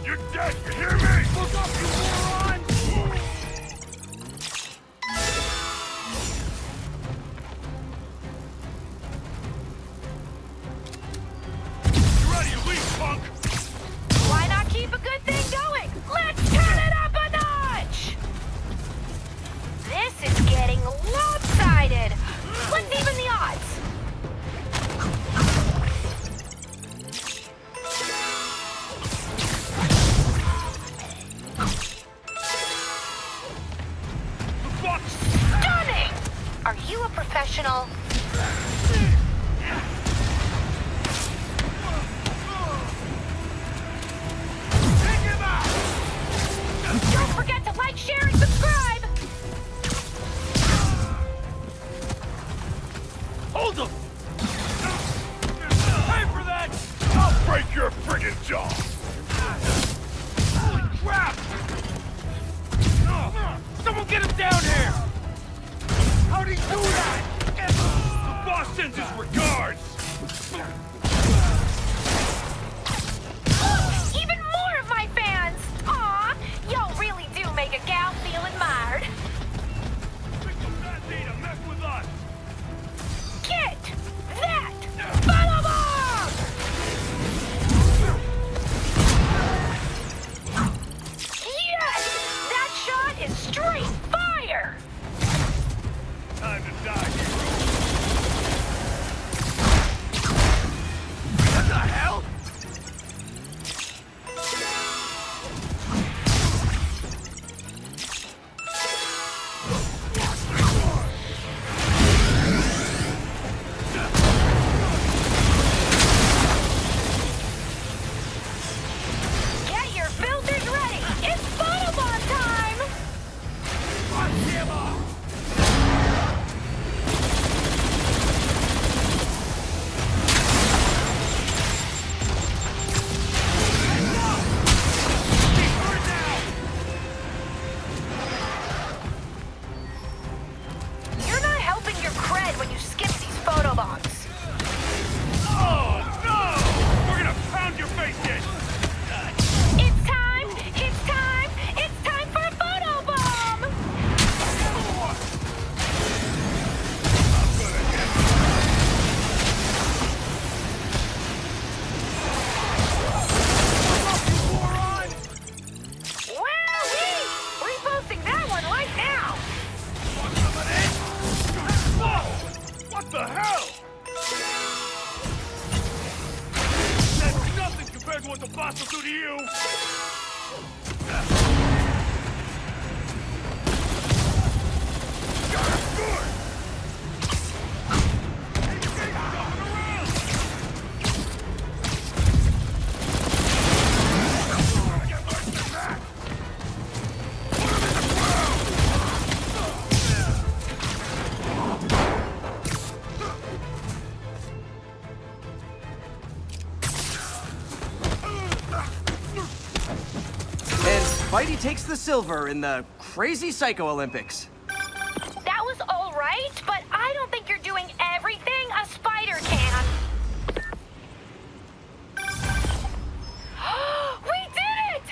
You're dead, you hear me? Look up, you moron! You ready to leave, punk? Why not keep a good thing going? Let's turn it up a notch! This is getting lopsided. Let's even the odds. Stunning! Are you a professional? Don't forget to like, share, and subscribe! Hold them! Pay for that! I'll break your friggin' jaw! Holy crap! Someone get him down here! How'd he do that? The boss sends his regards! Even more of my fans! Aw, y'all really do make a gal feel admired. Think of that need to mess with us! Get that follow bomb! Yes! That shot is straight fire! Time to die, hero! What the hell? Get your filters ready! It's photo bomb time! You're not helping your cred when you skip these photo bombs. Oh, no! We're gonna pound your face in! It's time! It's time! It's time for a photo bomb! Wowee! Reposting that one right now! Whoa! What the hell? That's nothing compared to what the boss will do to you! Got him good! And Spidey takes the silver in the Crazy Psycho Olympics. That was all right, but I don't think you're doing everything a spider can. We did it!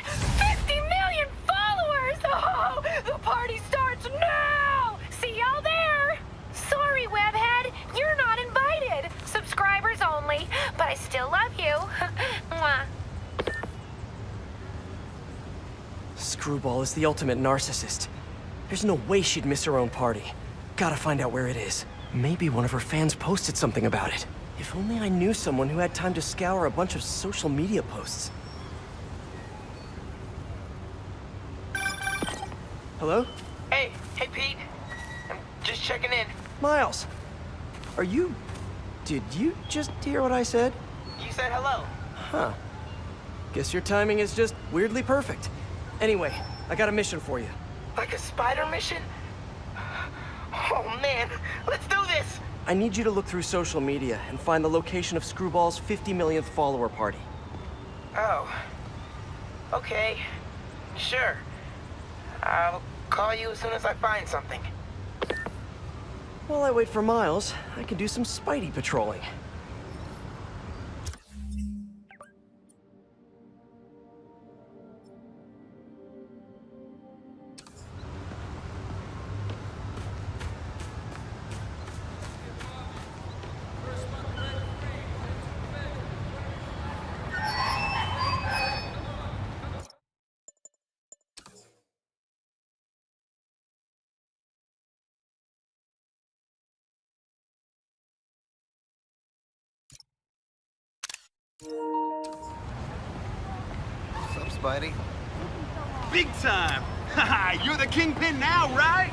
50 million followers! Oh, the party starts now! See y'all there! Sorry, Webhead, you're not invited. Subscribers only, but I still love you. Mwah. Screwball is the ultimate narcissist. There's no way she'd miss her own party. Gotta find out where it is. Maybe one of her fans posted something about it. If only I knew someone who had time to scour a bunch of social media posts. Hello? Hey Pete. I'm just checking in. Miles! Are you... Did you just hear what I said? You said hello. Huh. Guess your timing is just weirdly perfect. Anyway, I got a mission for you. Like a spider mission? Oh man, let's do this! I need you to look through social media and find the location of Screwball's 50 millionth follower party. Oh. Okay. Sure. I'll call you as soon as I find something. While I wait for Miles, I can do some Spidey patrolling. What's up, Spidey? Big time! Haha, you're the kingpin now, right?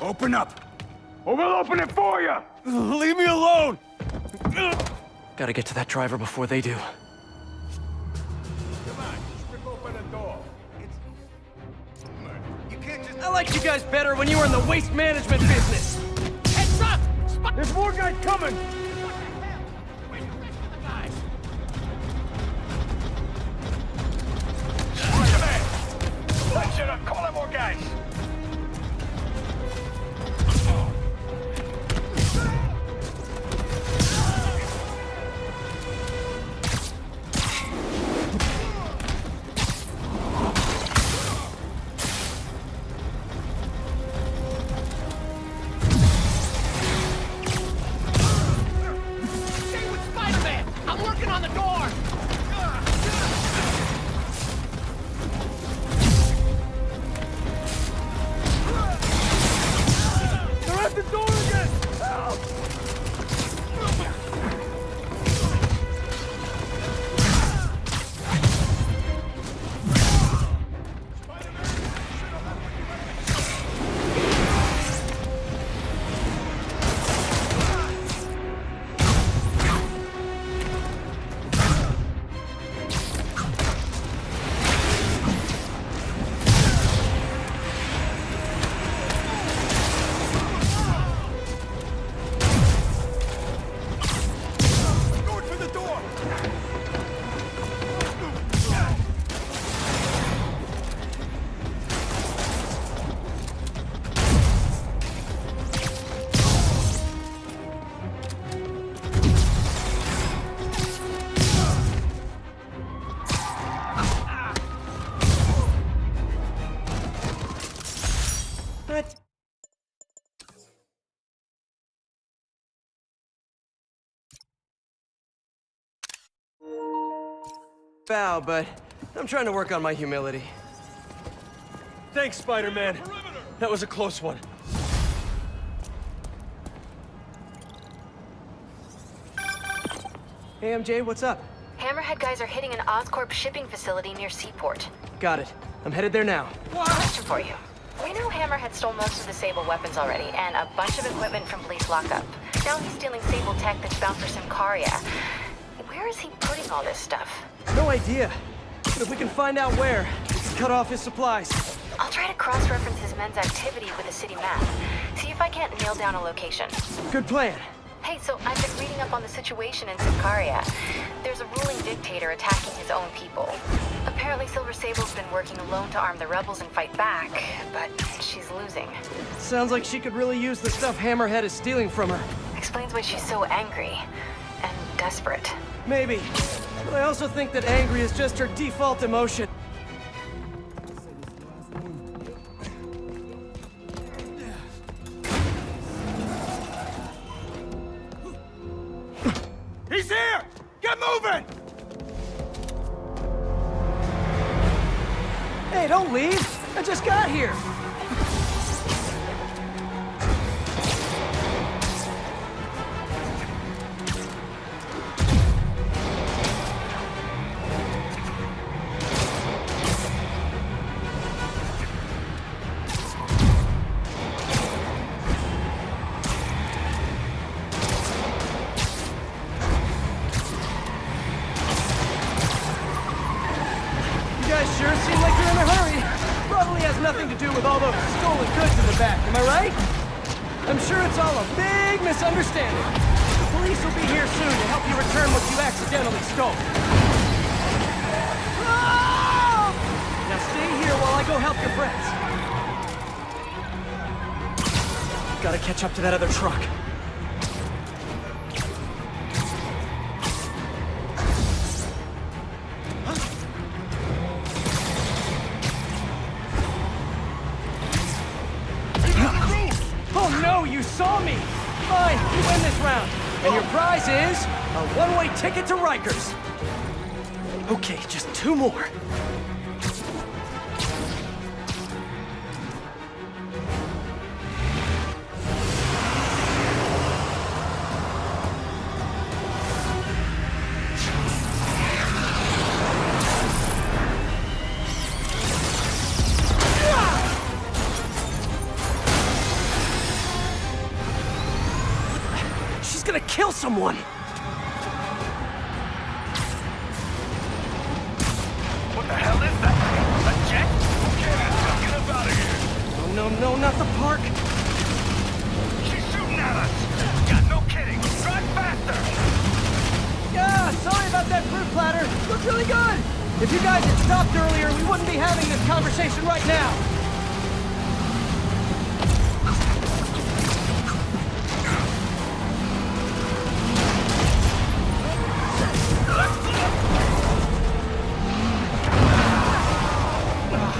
Open up, or we'll open it for you! Leave me alone! Gotta get to that driver before they do. Come on, just rip open the door. You can't just... I liked you guys better when you were in the waste management business! Heads up! There's more guys coming! Spider-Man! Shut up, call in more guys! Bow, but I'm trying to work on my humility. Thanks, Spider-Man. That was a close one. Hey, MJ, what's up? Hammerhead guys are hitting an Oscorp shipping facility near Seaport. Got it. I'm headed there now. Question for you. We know Hammerhead stole most of the Sable weapons already, and a bunch of equipment from police lockup. Now he's stealing Sable tech that's bound for Symkaria. Where is he putting all this stuff? No idea. But if we can find out where, we can cut off his supplies. I'll try to cross-reference his men's activity with the city map. See if I can't nail down a location. Good plan. Hey, so I've been reading up on the situation in Symkaria. There's a ruling dictator attacking his own people. Apparently Silver Sable's been working alone to arm the rebels and fight back, but she's losing. Sounds like she could really use the stuff Hammerhead is stealing from her. Explains why she's so angry and desperate. Maybe. But I also think that angry is just her default emotion. He's here! Get moving! Hey, don't leave! I just got here! You guys sure seem like you're in a hurry. Probably has nothing to do with all those stolen goods in the back, am I right? I'm sure it's all a big misunderstanding. The police will be here soon to help you return what you accidentally stole. Ah! Now stay here while I go help your friends. Gotta catch up to that other truck. Oh no, you saw me! Fine, you win this round. And your prize is a one-way ticket to Rikers. Okay, just 2 more. She's gonna kill someone! What the hell is that? A jet? Get up out of here! Oh, no, not the park! She's shooting at us! Yeah, no kidding! Drive faster! Yeah, sorry about that fruit platter. Looks really good! If you guys had stopped earlier, we wouldn't be having this conversation right now.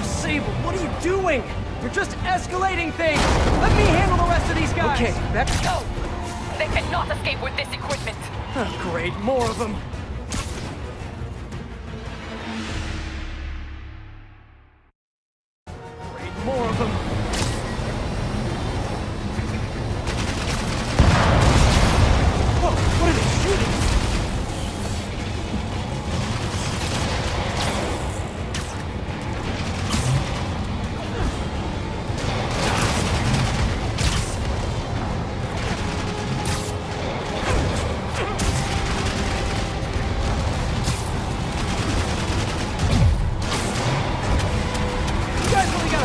Sable, what are you doing? You're just escalating things! Let me handle the rest of these guys! Okay, let's go! They cannot escape with this equipment. Oh, great, more of them. Great, more of them. Whoa, what are they shooting?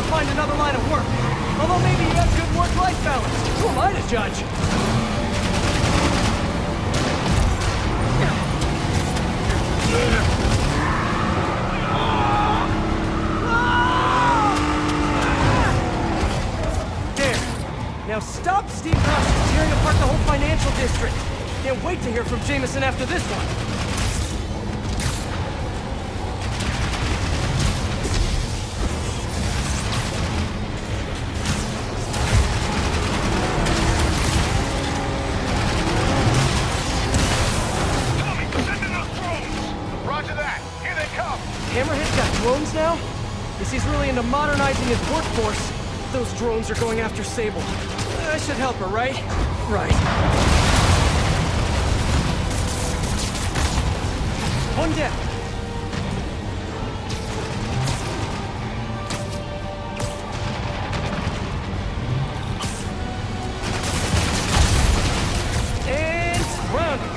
Find another line of work. Although maybe you have good work-life balance. Who am I to judge? There. Now stop Steve Ross tearing apart the whole financial district. Can't wait to hear from Jameson after this one. Hammerhead's got drones now? Guess he's really into modernizing his workforce. Those drones are going after Sable. I should help her, right? Right. On deck. And grounded.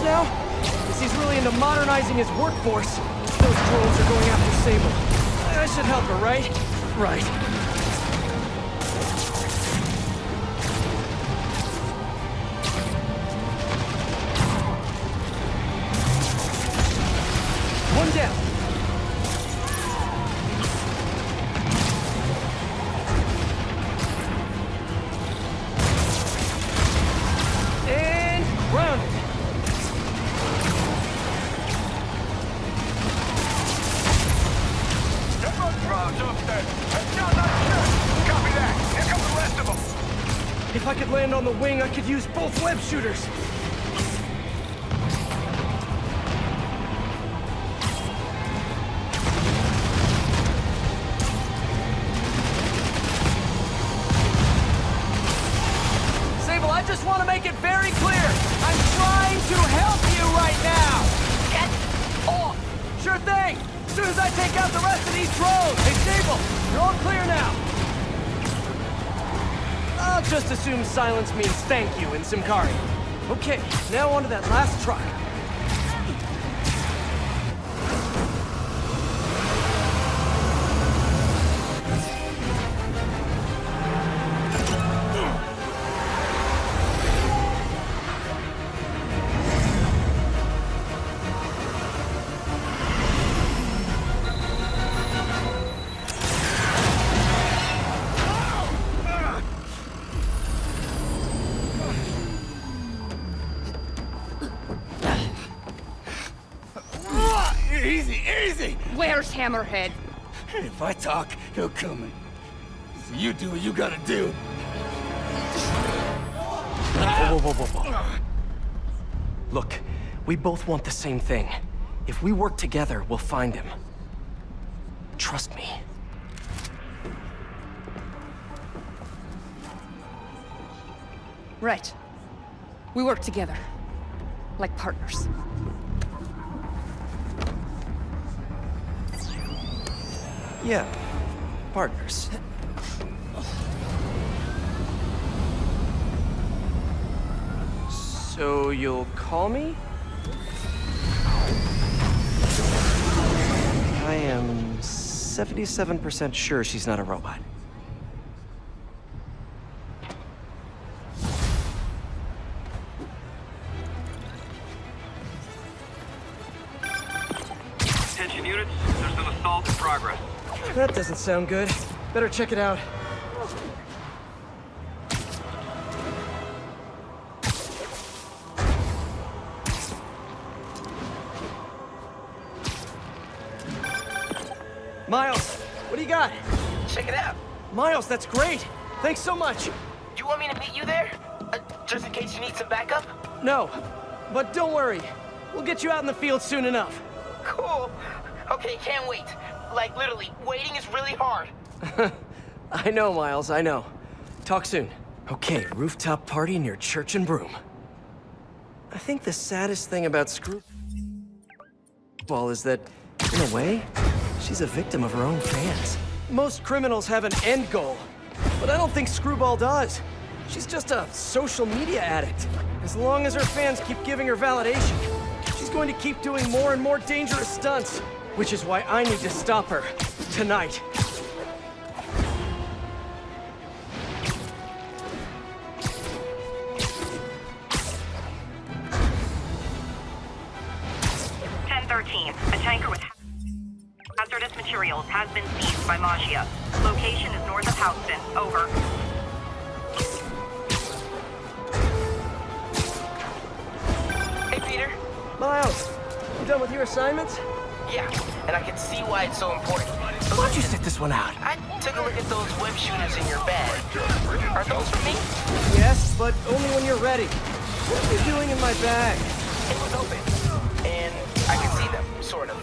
now? Because he's really into modernizing his workforce. Those drones are going after Sable. I should help her, right? Right. One down. And grounded. If I could land on the wing, I could use both web shooters. Sable, I just want to make it very clear. I'm trying to help you right now. Get off! Sure thing. As soon as I take out the rest of these drones. Hey, Sable, you're all clear now. I'll just assume silence means thank you in Symkaria. Okay, now on to that last truck. Easy, easy! Where's Hammerhead? If I talk, he'll come in. So you do what you gotta do. Whoa. Look, we both want the same thing. If we work together, we'll find him. Trust me. Right. We work together. Like partners. Yeah, partners. So you'll call me? I am 77% sure she's not a robot. Attention units, there's an assault in progress. That doesn't sound good. Better check it out. Miles, what do you got? Check it out. Miles, that's great. Thanks so much. You want me to meet you there? Just in case you need some backup? No, but don't worry. We'll get you out in the field soon enough. Cool. Okay, can't wait. Like, literally, waiting is really hard. I know, Miles, I know. Talk soon. Okay, rooftop party near Church and Broom. I think the saddest thing about Screwball is that, in a way, she's a victim of her own fans. Most criminals have an end goal, but I don't think Screwball does. She's just a social media addict. As long as her fans keep giving her validation, she's going to keep doing more and more dangerous stunts. Which is why I need to stop her. Tonight. A tanker with hazardous materials has been seized by Magia. Location is north of Houston. Over. Hey, Peter. Miles, you done with your assignments? Yeah, and I can see why it's so important. Why don't you sit this one out? I took a look at those web shooters in your bag. Are those for me? Yes, but only when you're ready. What are you doing in my bag? It was open, and I can see them, sort of.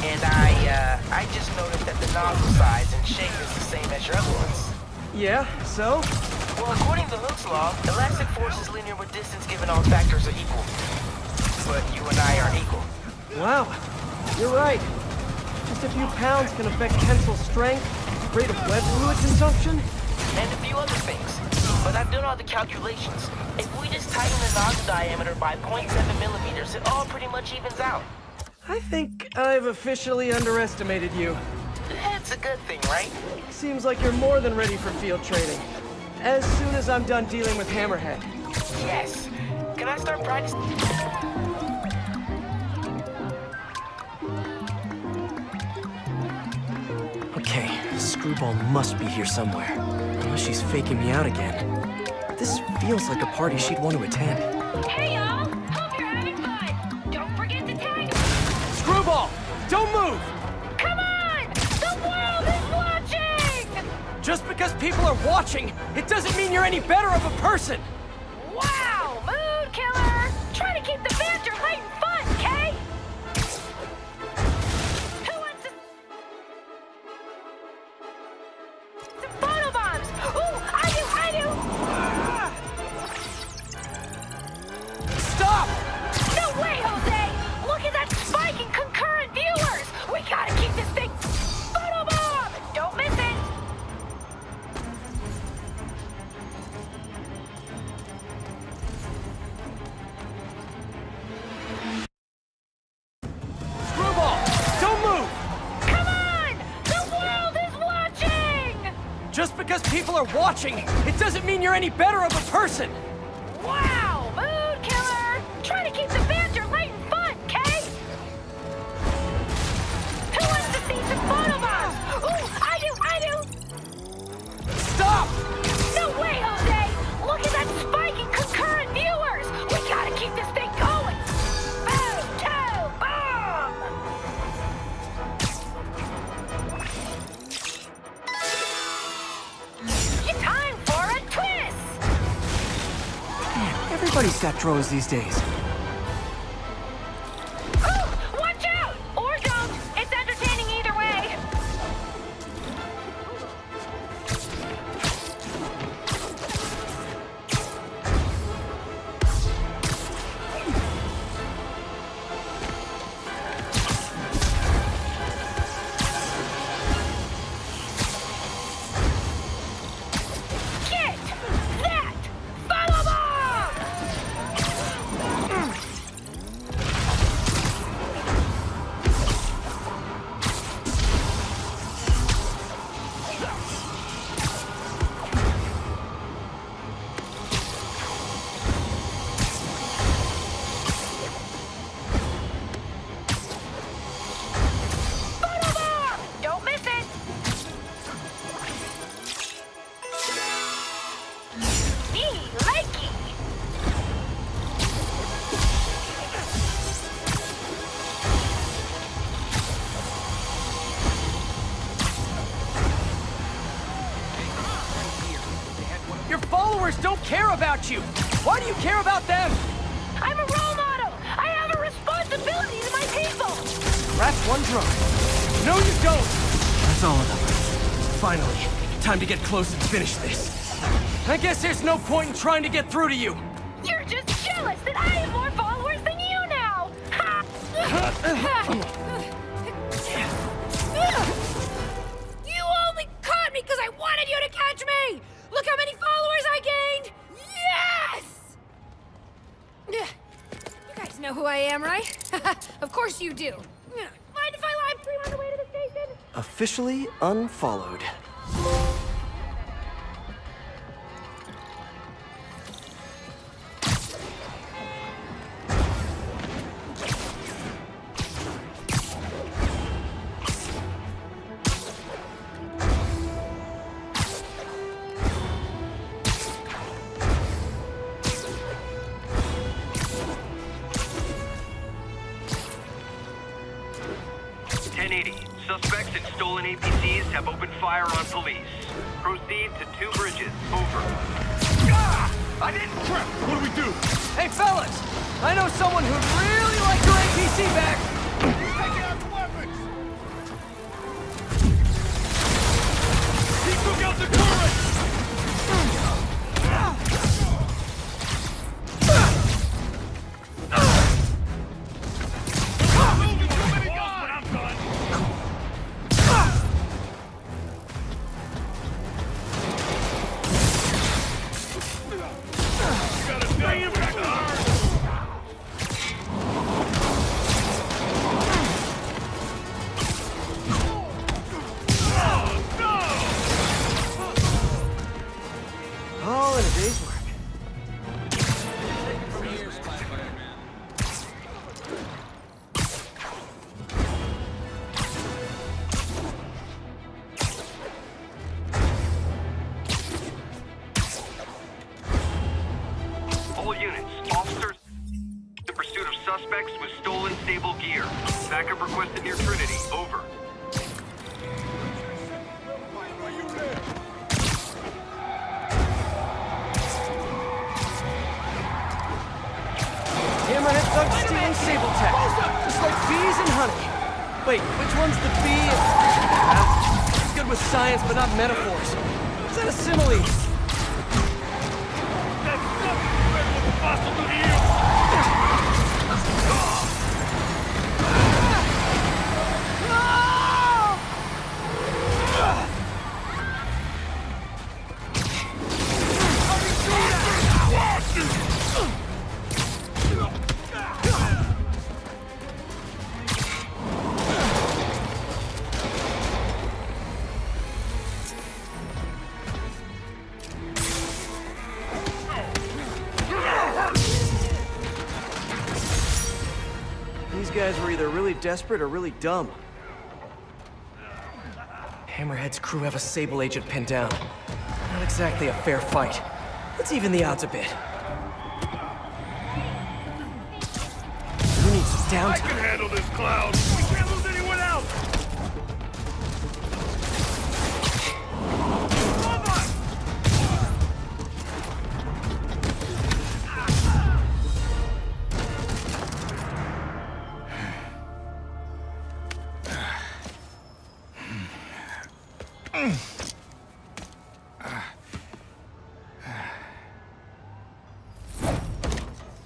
And I just noticed that the nozzle size and shape is the same as your other ones. Yeah, so? Well, according to Hooke's law, elastic force is linear with distance given all factors are equal. But you and I are equal. Wow, you're right. Just a few pounds can affect tensile strength, rate of web fluid consumption, and a few other things. but I've done all the calculations. If we just tighten the nozzle diameter by 0.7 millimeters, it all pretty much evens out. I think I've officially underestimated you. That's a good thing, right? Seems like you're more than ready for field training. As soon as I'm done dealing with Hammerhead. Yes. Can I start practicing? Okay, Screwball must be here somewhere. Unless she's faking me out again. This feels like a party she'd want to attend. Hey, y'all! Hope you're having fun! Don't forget to tag... Screwball! Don't move! Come on! The world is watching! Just because people are watching, it doesn't mean you're any better of a person! Wow! Mood killer! Try to keep the banter light and fun, Kay? Who wants to... some photo bombs? Ooh, I do! Stop! No way, Jose! Look at that spike in concurrent viewers! We gotta keep this thing... photo bomb! Don't miss it! Screwball! Don't move! Come on! The world is watching! Just because people are watching, it doesn't mean you're any better of a person! Wow! Mood killer! Try to keep the banter light and fun, Kay? Who wants to see some photo bombs? Ooh, I do! Stop! No way, Jose! Look at that spike in concurrent viewers! We gotta keep this thing going! Boom! Two! Boom! It's time for a twist! Man, everybody's got drones these days. Ooh! Watch out! Or don't! It's entertaining either way! Get that photo bomb! Photo bomb! Don't miss it! Me likey! Your followers don't care about you! Why do you care about them? I'm a role model! I have a responsibility to my people! Scratch one drone. No, you don't! That's all of them. Finally, time to get close and finish this. I guess there's no point in trying to get through to you. You're just jealous that I have more followers than you now! Ha! You only caught me because I wanted you to catch me! Look how many followers I gained! Yes! You guys know who I am, right? Of course you do. Mind if I live stream on the way to the station? Officially unfollowed. Suspects in stolen APCs have opened fire on police. Proceed to 2 bridges. Over. I didn't trip! What do we do? Hey, fellas! I know someone who'd really like your APC back! Take out the weapons! He took out the turret! Moving too many guys! I'm done! pursuit of suspects with stolen stable gear. Backup requested near Trinity. Over. Hammerhead thugs stealing sable tech. Just like bees and honey. Wait, which one's the bee? It's good with science, but not metaphors. Is that a simile? That's nothing compared to what the boss will do to you! These guys were either really desperate or really dumb. Hammerhead's crew have a Sable agent pinned down. Not exactly a fair fight. Let's even the odds a bit. Who needs some downtime? I can handle this, Cloud! We can't lose anyone else!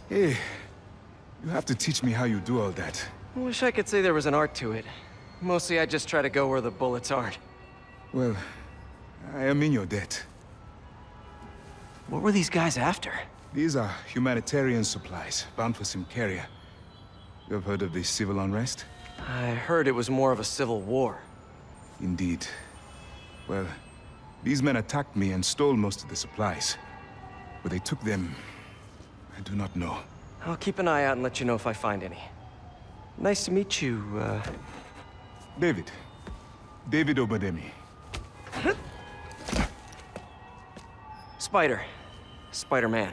Hey, you have to teach me how you do all that. I wish I could say there was an art to it. Mostly I just try to go where the bullets aren't. Well, I am in your debt. What were these guys after? These are humanitarian supplies, bound for Symkaria. You have heard of the civil unrest? I heard it was more of a civil war. Indeed. Well, these men attacked me and stole most of the supplies. Where they took them, I do not know. I'll keep an eye out and let you know if I find any. Nice to meet you, David. David Obademi. Spider. Spider-Man.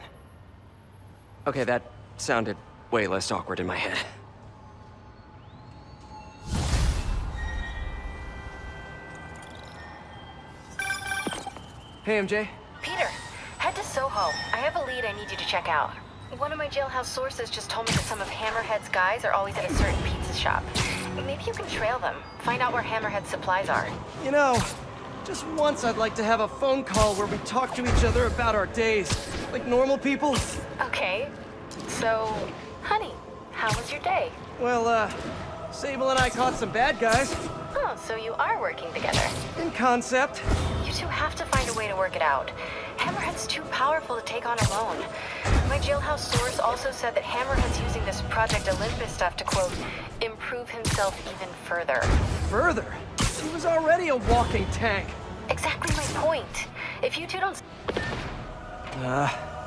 Okay, that sounded way less awkward in my head. Hey, MJ. Peter, head to Soho. I have a lead I need you to check out. One of my jailhouse sources just told me that some of Hammerhead's guys are always at a certain pizza shop. Maybe you can trail them. Find out where Hammerhead's supplies are. You know, just once I'd like to have a phone call where we talk to each other about our days, like normal people. Okay. So, honey, how was your day? Well, Sable and I caught some bad guys. Oh, so you are working together. In concept. You two have to find a way to work it out. Hammerhead's too powerful to take on alone. My jailhouse source also said that Hammerhead's using this Project Olympus stuff to, quote, improve himself even further. Further? He was already a walking tank. Exactly my point. If you two don't...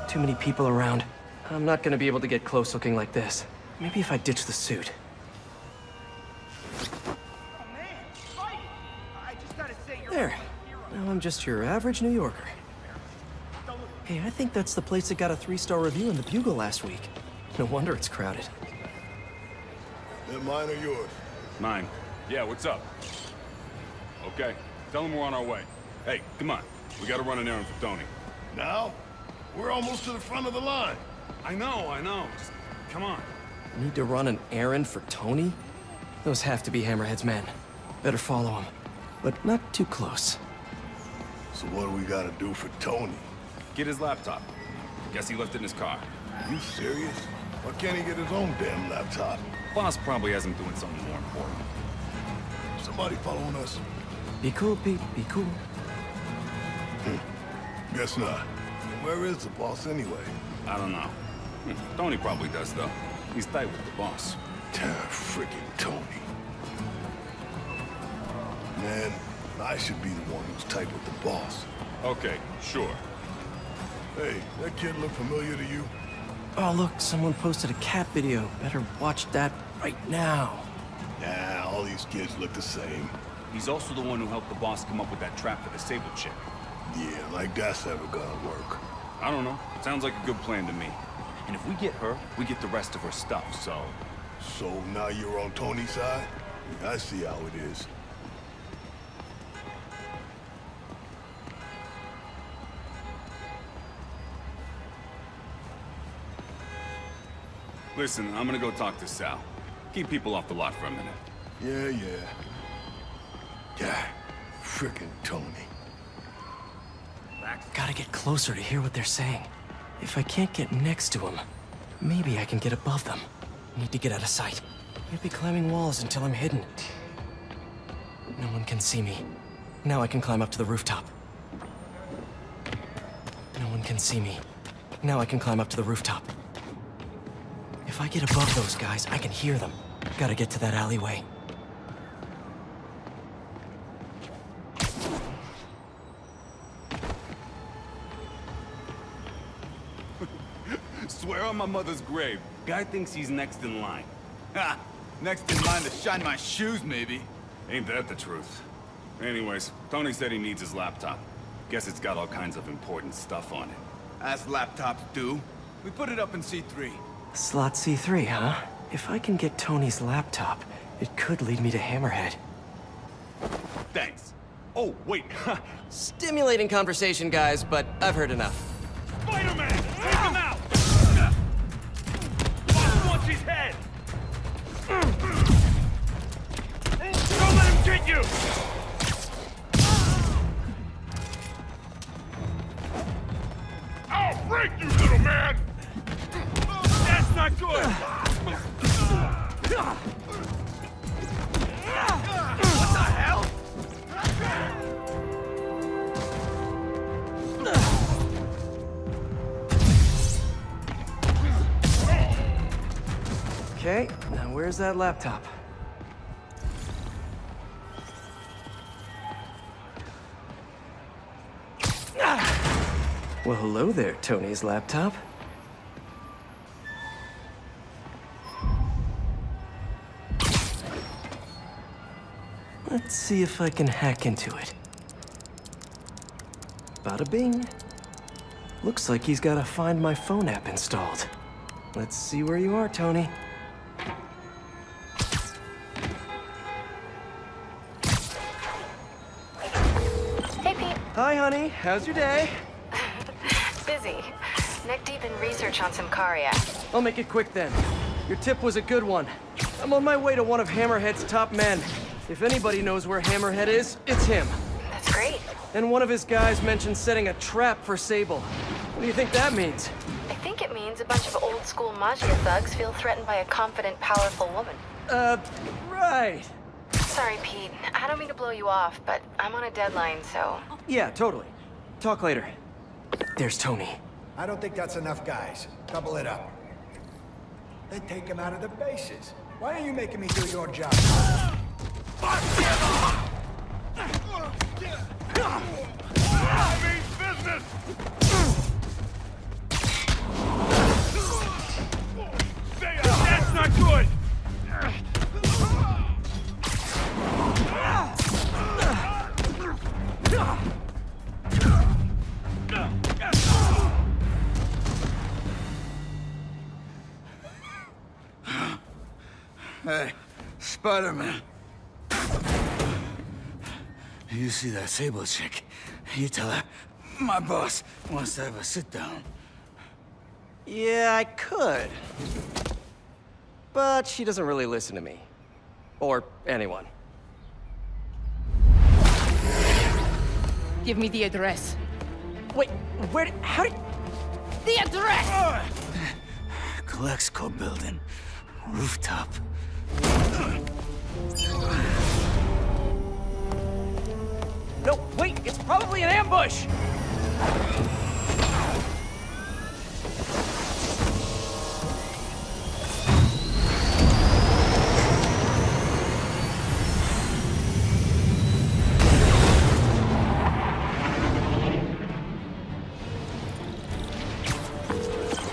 Too many people around. I'm not gonna be able to get close looking like this. Maybe if I ditch the suit. There. Now I'm just your average New Yorker. Hey, I think that's the place that got a 3-star review in the Bugle last week. No wonder it's crowded. They're mine or yours? Mine. Yeah, what's up? Okay, tell him we're on our way. Hey, come on. We gotta run an errand for Tony. Now? We're almost to the front of the line. I know. Just come on. Need to run an errand for Tony? Those have to be Hammerhead's men. Better follow him. But not too close. So what do we gotta do for Tony? Get his laptop. Guess he left it in his car. Are you serious? Why can't he get his own damn laptop? Boss probably has him doing something more important. Somebody following us? Be cool, Pete. Be cool. Guess not. Where is the boss anyway? I don't know. Tony probably does, though. He's tight with the boss. Freaking Tony. Man, I should be the one who's tight with the boss. Okay, sure. Hey, that kid look familiar to you? Oh, look, someone posted a cat video. Better watch that right now. Nah, all these kids look the same. He's also the one who helped the boss come up with that trap for the Sable chick. Yeah, like that's ever gonna work. I don't know. Sounds like a good plan to me. And if we get her, we get the rest of her stuff, so... So now you're on Tony's side? I see how it is. Listen, I'm gonna go talk to Sal. Keep people off the lot for a minute. Yeah. God, frickin' Tony. Gotta get closer to hear what they're saying. If I can't get next to them, maybe I can get above them. Need to get out of sight. Can't be climbing walls until I'm hidden. No one can see me. Now I can climb up to the rooftop. No one can see me. Now I can climb up to the rooftop. If I get above those guys, I can hear them. Gotta get to that alleyway. Swear on my mother's grave, guy thinks he's next in line. Ha! Next in line to shine my shoes, maybe. Ain't that the truth? Anyways, Tony said he needs his laptop. Guess it's got all kinds of important stuff on it. As laptops do. We put it up in C3. Slot C3, huh? If I can get Tony's laptop, it could lead me to Hammerhead. Thanks. Oh, wait. Stimulating conversation, guys, but I've heard enough. Spider-Man! Take him out! Boss wants his head! Don't let him get you! I'll break you, little man! That's not good! What the hell? Okay, now where's that laptop? Well, hello there, Tony's laptop. Let's see if I can hack into it. Bada bing. Looks like he's got a Find My Phone app installed. Let's see where you are, Tony. Hey, Pete. Hi, honey. How's your day? Busy. Neck deep in research on Symkaria. I'll make it quick then. Your tip was a good one. I'm on my way to one of Hammerhead's top men. If anybody knows where Hammerhead is, it's him. That's great. And one of his guys mentioned setting a trap for Sable. What do you think that means? I think it means a bunch of old-school Magia thugs feel threatened by a confident, powerful woman. Right. Sorry, Pete. I don't mean to blow you off, but I'm on a deadline, so... Yeah, totally. Talk later. There's Tony. I don't think that's enough, guys. Double it up. Then take him out of the bases. Why are you making me do your job? I mean business! That's not good! Hey, Spider-Man. You see that Sable chick? You tell her, my boss wants to have a sit-down. Yeah, I could. But she doesn't really listen to me. Or anyone. Give me the address. Wait, where... how did... The address! Colexco building. Rooftop. No, wait, it's probably an ambush!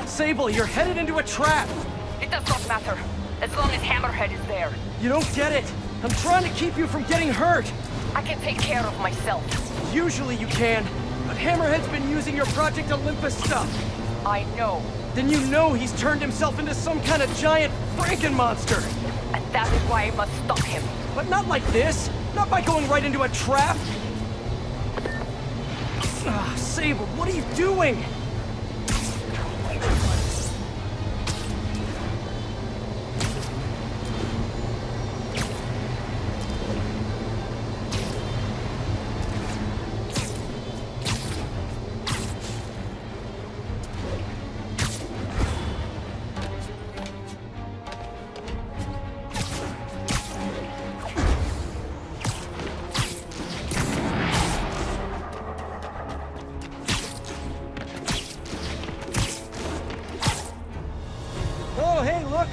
Sable, you're headed into a trap! It does not matter, as long as Hammerhead is there. You don't get it! I'm trying to keep you from getting hurt! I can take care of myself. Usually you can, but Hammerhead's been using your Project Olympus stuff. I know. then you know he's turned himself into some kind of giant Franken-monster. And that is why I must stop him. But not like this. Not by going right into a trap. Ah, Sable, what are you doing?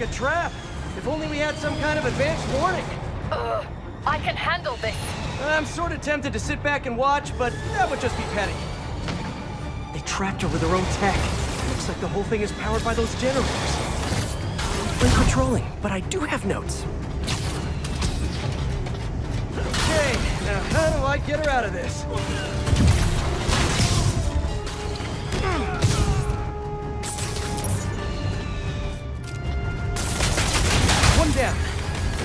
A trap. If only we had some kind of advanced warning. I can handle this. I'm sort of tempted to sit back and watch, but that would just be petty. They trapped her with their own tech. Looks like the whole thing is powered by those generators. I'm patrolling, but I do have notes. Okay, now how do I get her out of this? One down.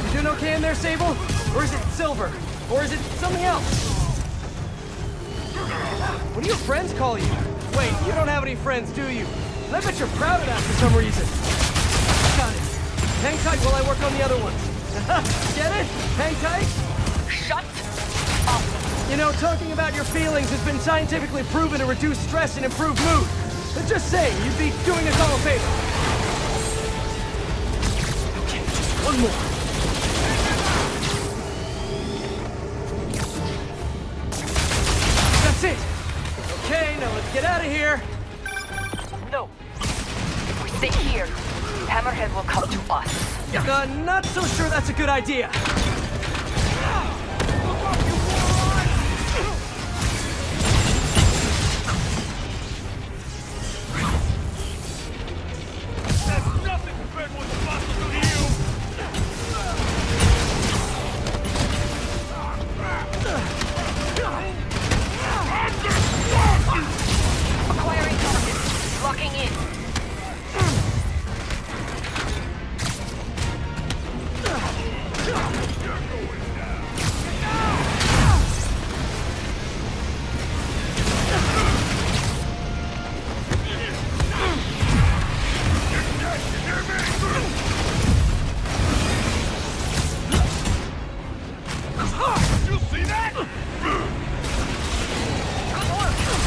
You doing okay in there, Sable? Or is it Silver? Or is it something else? What do your friends call you? Wait, you don't have any friends, do you? I bet you're proud of that for some reason. Got it. Hang tight while I work on the other ones. Get it? Hang tight? Shut up. You know, talking about your feelings has been scientifically proven to reduce stress and improve mood. But just saying, you'd be doing us all a favor. Okay, just one more. That's it. Okay, now let's get out of here. No. If we stay here, Hammerhead will come to us. Not so sure that's a good idea. Acquiring target. Locking in.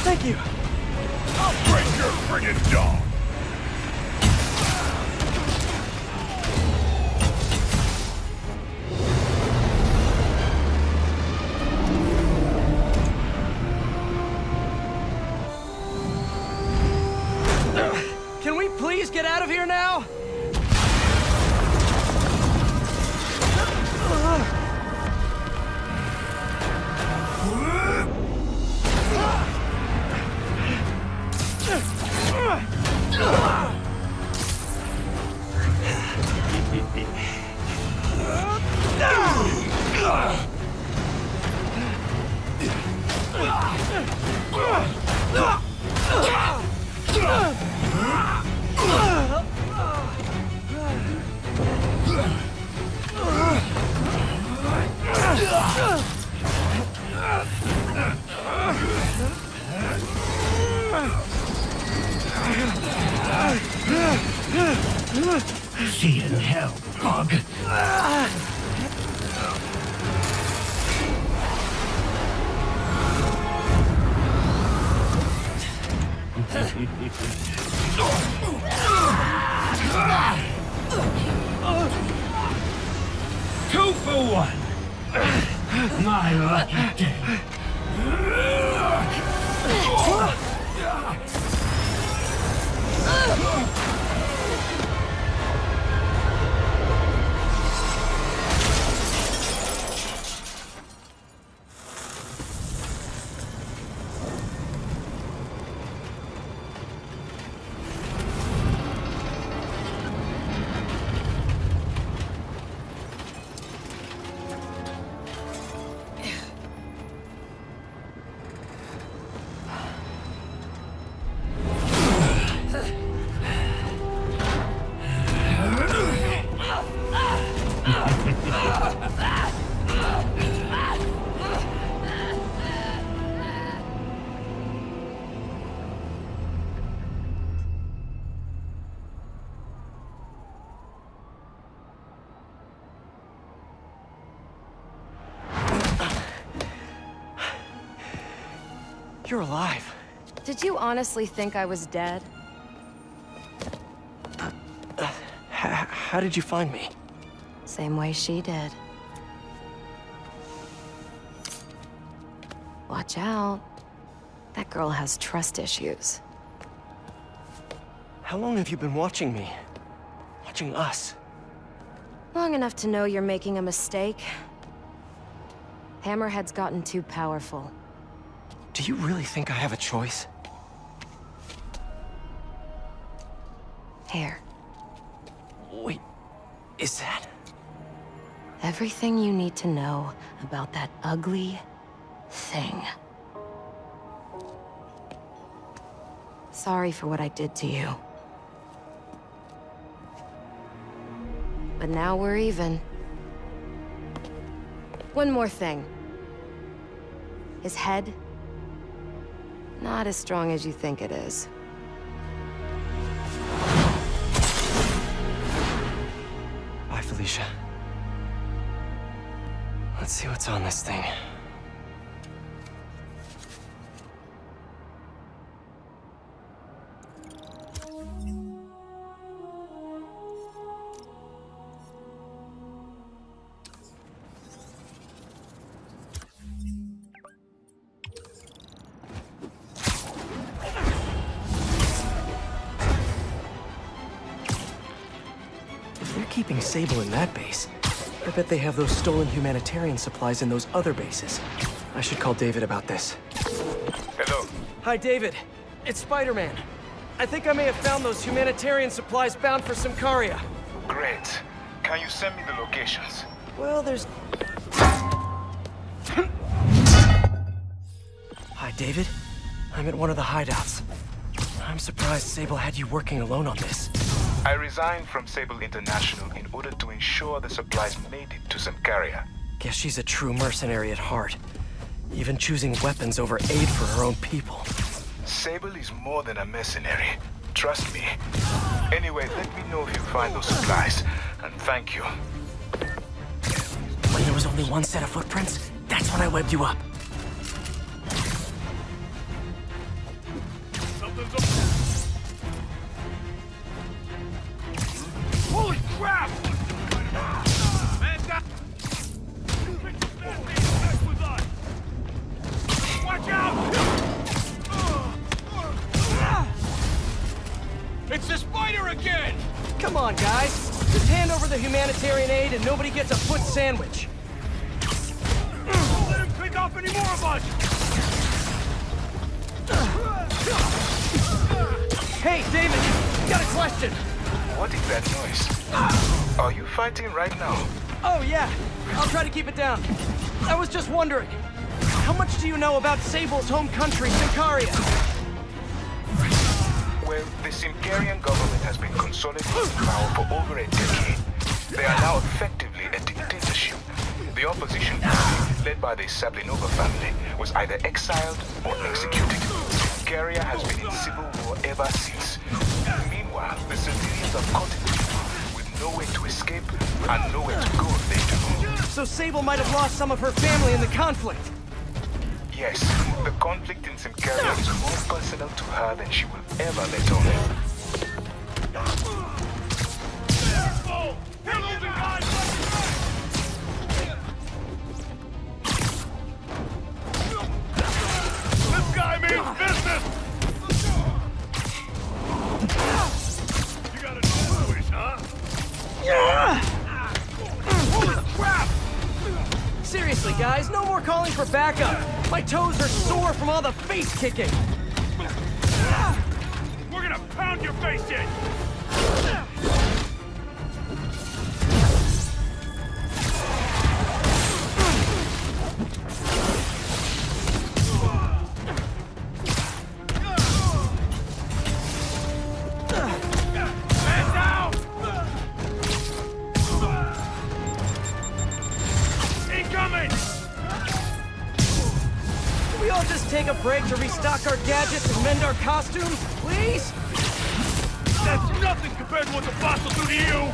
Thank you. I'll break your friggin' dog. Can we please get out of here now? See you in hell, bug. Two for one. My lucky day. You're alive. Did you honestly think I was dead? How did you find me? Same way she did. Watch out. That girl has trust issues. How long have you been watching me? Watching us? Long enough to know you're making a mistake. Hammerhead's gotten too powerful. Do you really think I have a choice? Here. Wait, is that? Everything you need to know about that ugly thing. Sorry for what I did to you. But now we're even. One more thing. His head, not as strong as you think it is. Bye, Felicia. Let's see what's on this thing. If they're keeping Sable in that base, I bet they have those stolen humanitarian supplies in those other bases. I should call David about this. Hello. Hi, David. It's Spider-Man. I think I may have found those humanitarian supplies bound for Symkaria. Great. Can you send me the locations? Well, there's... Hi, David. I'm at one of the hideouts. I'm surprised Sable had you working alone on this. I resigned from Sable International in order to ensure the supplies made it to Symkaria. Guess she's a true mercenary at heart. Even choosing weapons over aid for her own people. Sable is more than a mercenary. Trust me. Anyway, let me know if you find those supplies. And thank you. When there was only one set of footprints, that's when I webbed you up. Holy crap! Man down! Watch out! It's the spider again! Come on, guys. Just hand over the humanitarian aid and nobody gets a foot sandwich. Don't let him pick off any more of us! Hey, David! Got a question! What is that noise? Are you fighting right now? Oh, yeah. I'll try to keep it down. I was just wondering, how much do you know about Sable's home country, Symkaria? Well, the Symkarian government has been consolidating power for over a decade. They are now effectively a dictatorship. The opposition party, led by the Sablinova family, was either exiled or executed. Symkaria has been in civil war ever since. Meanwhile, the civilians are caught in the war with nowhere to escape and nowhere to go if they do. So Sable might have lost some of her family in the conflict. Yes, the conflict in Symkaria is more personal to her than she will ever let on. Oh, we're losing guys! This guy means business! You got a choice, huh? Holy crap! Seriously, guys, no more calling for backup. My toes are sore from all the face kicking. We're gonna pound your face in! Man down! moving! Can we all just take a break to restock our gadgets and mend our costumes, please? That's nothing compared to what the boss will do to you!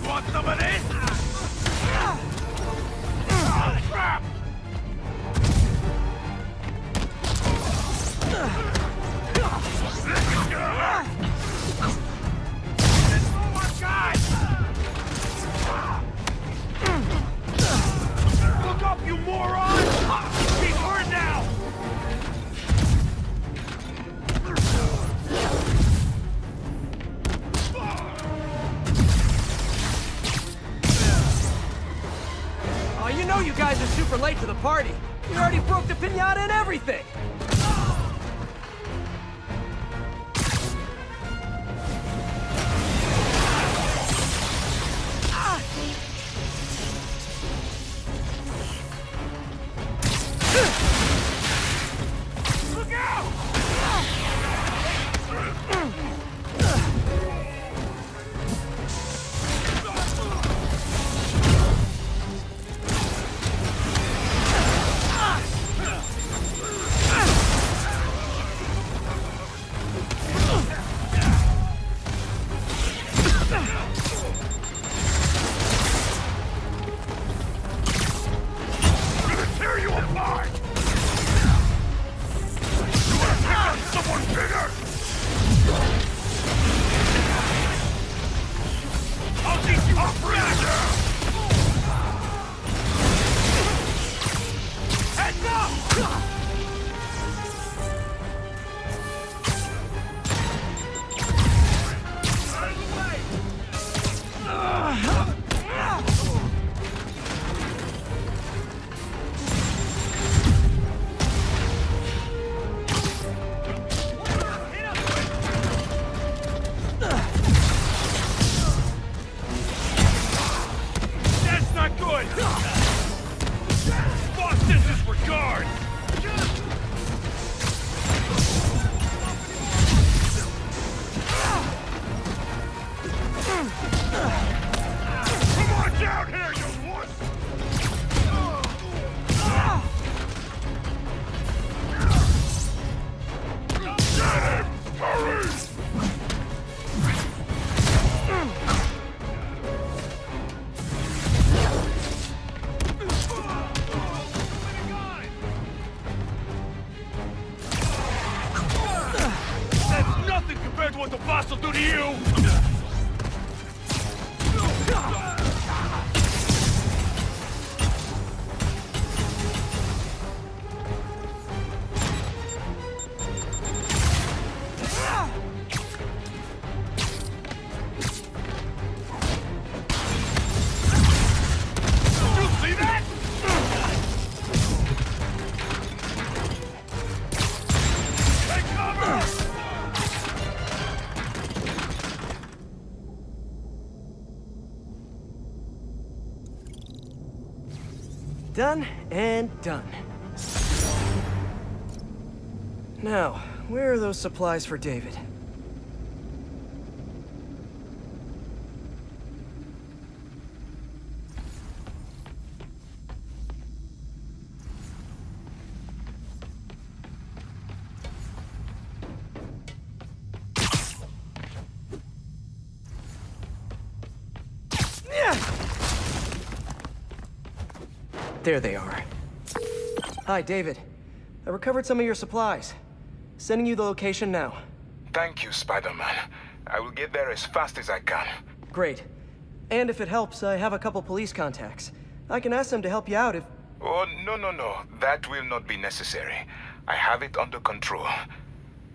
Want some of this? Crap! Look up, you moron! He's hurt now! Oh, you know you guys are super late to the party. You already broke the piñata and everything. Look out! Tear you apart! You wanna pick on someone bigger? I'll teach you how to breathe now! Heads up! That's not good! Boston disregard! Come on down here, you wuss! Get him! Hurry! That's nothing compared to what the boss will do to you! Did you see that? Take cover! Done and done. Now, where are those supplies for David? There they are. Hi, David. I recovered some of your supplies. Sending you the location now. Thank you, Spider-Man. I will get there as fast as I can. Great. And if it helps, I have a couple police contacts. I can ask them to help you out if... Oh, no. That will not be necessary. I have it under control.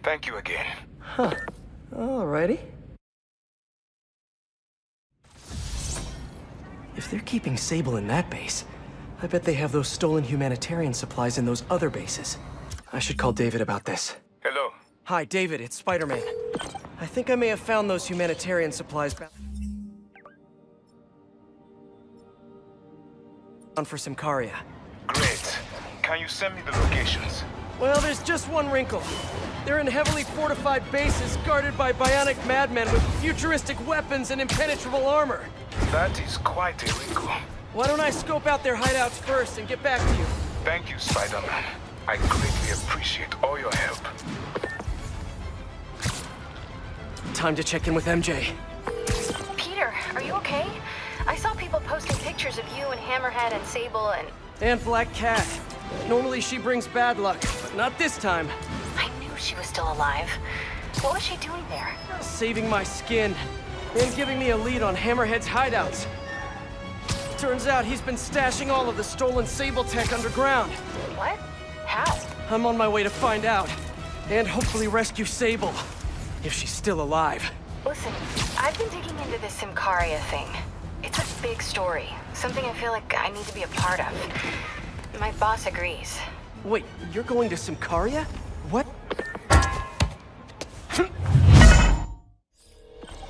Thank you again. Huh. Alrighty. If they're keeping Sable in that base, I bet they have those stolen humanitarian supplies in those other bases. I should call David about this. Hello. Hi, David, it's Spider-Man. I think I may have found those humanitarian supplies bound for Symkaria. Great. Can you send me the locations? Well, there's just one wrinkle. They're in heavily fortified bases guarded by bionic madmen with futuristic weapons and impenetrable armor. That is quite a wrinkle. Why don't I scope out their hideouts first and get back to you? Thank you, Spider-Man. I greatly appreciate all your help. Time to check in with MJ. Peter, are you okay? I saw people posting pictures of you and Hammerhead and Sable and... And Black Cat. Normally she brings bad luck, but not this time. I knew she was still alive. What was she doing there? Saving my skin, and giving me a lead on Hammerhead's hideouts. Turns out he's been stashing all of the stolen Sable tech underground. What? How? I'm on my way to find out, and hopefully rescue Sable, if she's still alive. Listen, I've been digging into this Symkaria thing. It's a big story, something I feel like I need to be a part of. My boss agrees. Wait, you're going to Symkaria? What?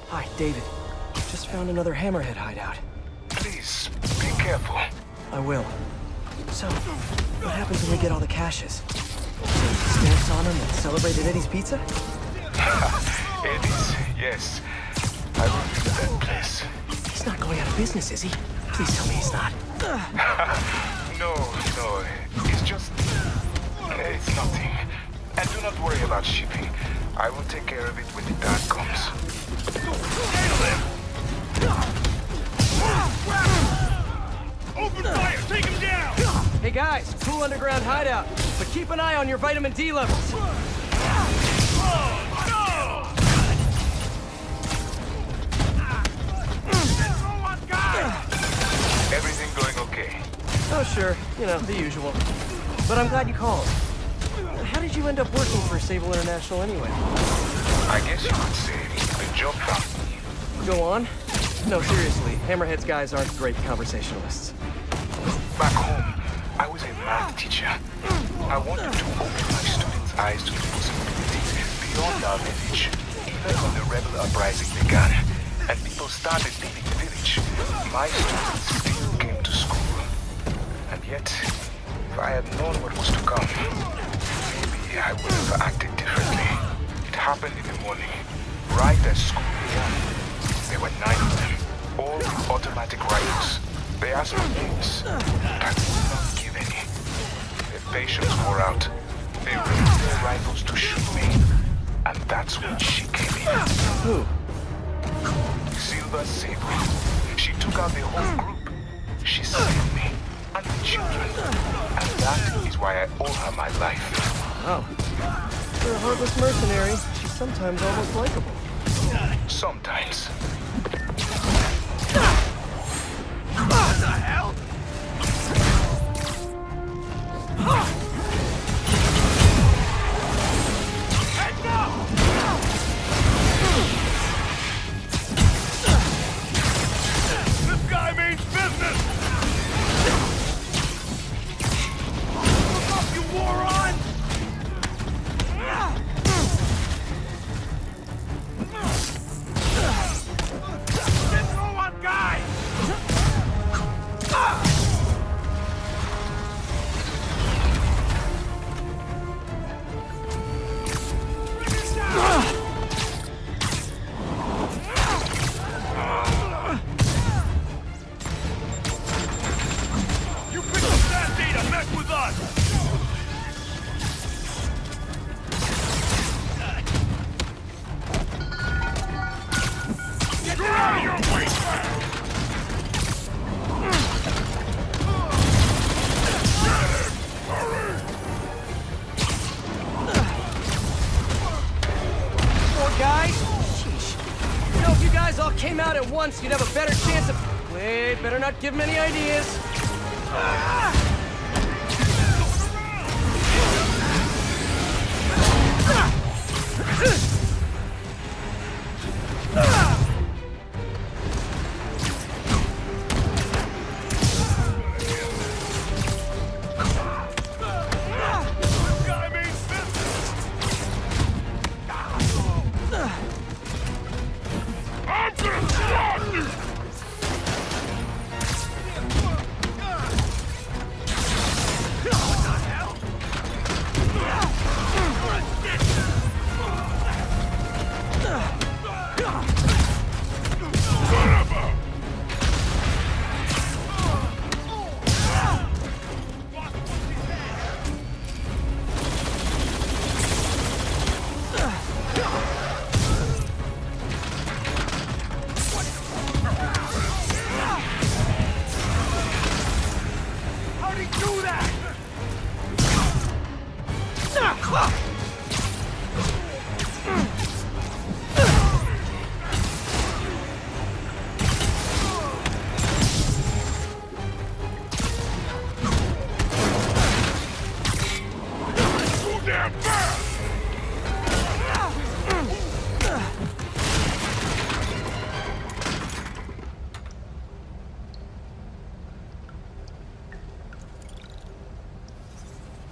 Hi, David. Just found another Hammerhead hideout. Please, be careful. I will. So, what happens when we get all the caches? Stamps on them and celebrate at Eddie's Pizza? Eddie's, yes. I will visit that place. He's not going out of business, is he? Please tell me he's not. No, it's just... it's nothing. And do not worry about shipping. I will take care of it when the time comes. Open fire! Take him down! Hey guys, cool underground hideout, but keep an eye on your vitamin D levels. Everything going okay? Oh sure, you know, the usual. But I'm glad you called. How did you end up working for Sable International anyway? I guess you could say the job found me. Go on. No, seriously, Hammerhead's guys aren't great conversationalists. Back home, I was a math teacher. I wanted to open my students' eyes to the possibilities beyond our village. Even when the rebel uprising began, and people started leaving the village, my students still came to school. And yet, if I had known what was to come, maybe I would have acted differently. It happened in the morning, right as school began. There were 9 of them, all with automatic rifles. They asked me names, but I would not give any. Their patience wore out. They raised their rifles to shoot me, and that's when she came in. Who? Silver Sable. She took out the whole group. She saved me, and the children. And that is why I owe her my life. Oh. For a heartless mercenary, she's sometimes almost likable. Sometimes. What the hell? Heads up! This guy means business! Look up, you moron! Get low on guy! You picked up that data, mess with us! Get out of your way! Poor guys? Sheesh. You know, if you guys all came out at once, you'd have a better chance of... Wait, better not give him any ideas.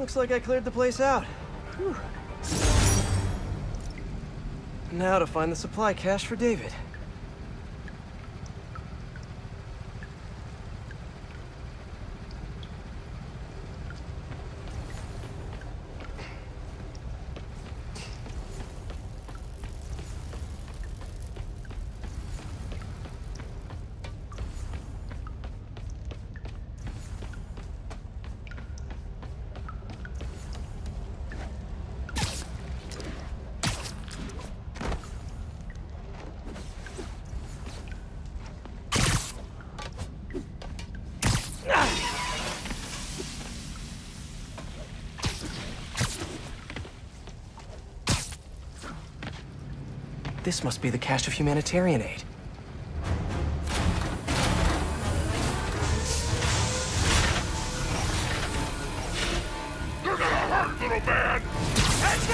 Looks like I cleared the place out. Whew. Now to find the supply cache for David. This must be the cache of humanitarian aid. You're gonna hurt, little man! Let's go!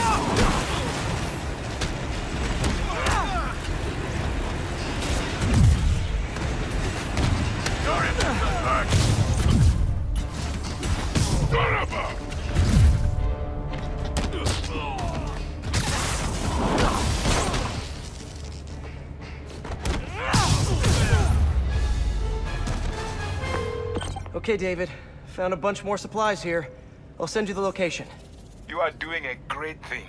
You're in the back! Son of a... Okay, David. Found a bunch more supplies here. I'll send you the location. You are doing a great thing.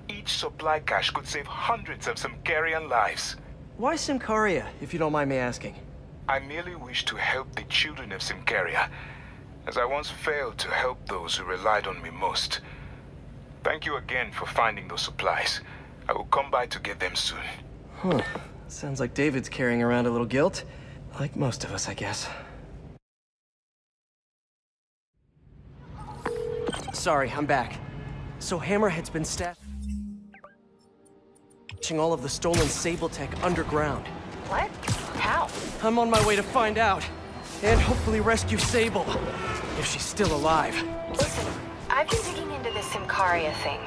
Each supply cache could save hundreds of Simkarian lives. Why Simkaria, if you don't mind me asking? I merely wish to help the children of Simkaria, as I once failed to help those who relied on me most. Thank you again for finding those supplies. I will come by to get them soon. Huh. Sounds like David's carrying around a little guilt. Like most of us, I guess. Sorry, I'm back. So Hammerhead's been stashing all of the stolen Sable tech underground. What? How? I'm on my way to find out. And hopefully rescue Sable. If she's still alive. Listen, I've been digging into this Simkaria thing.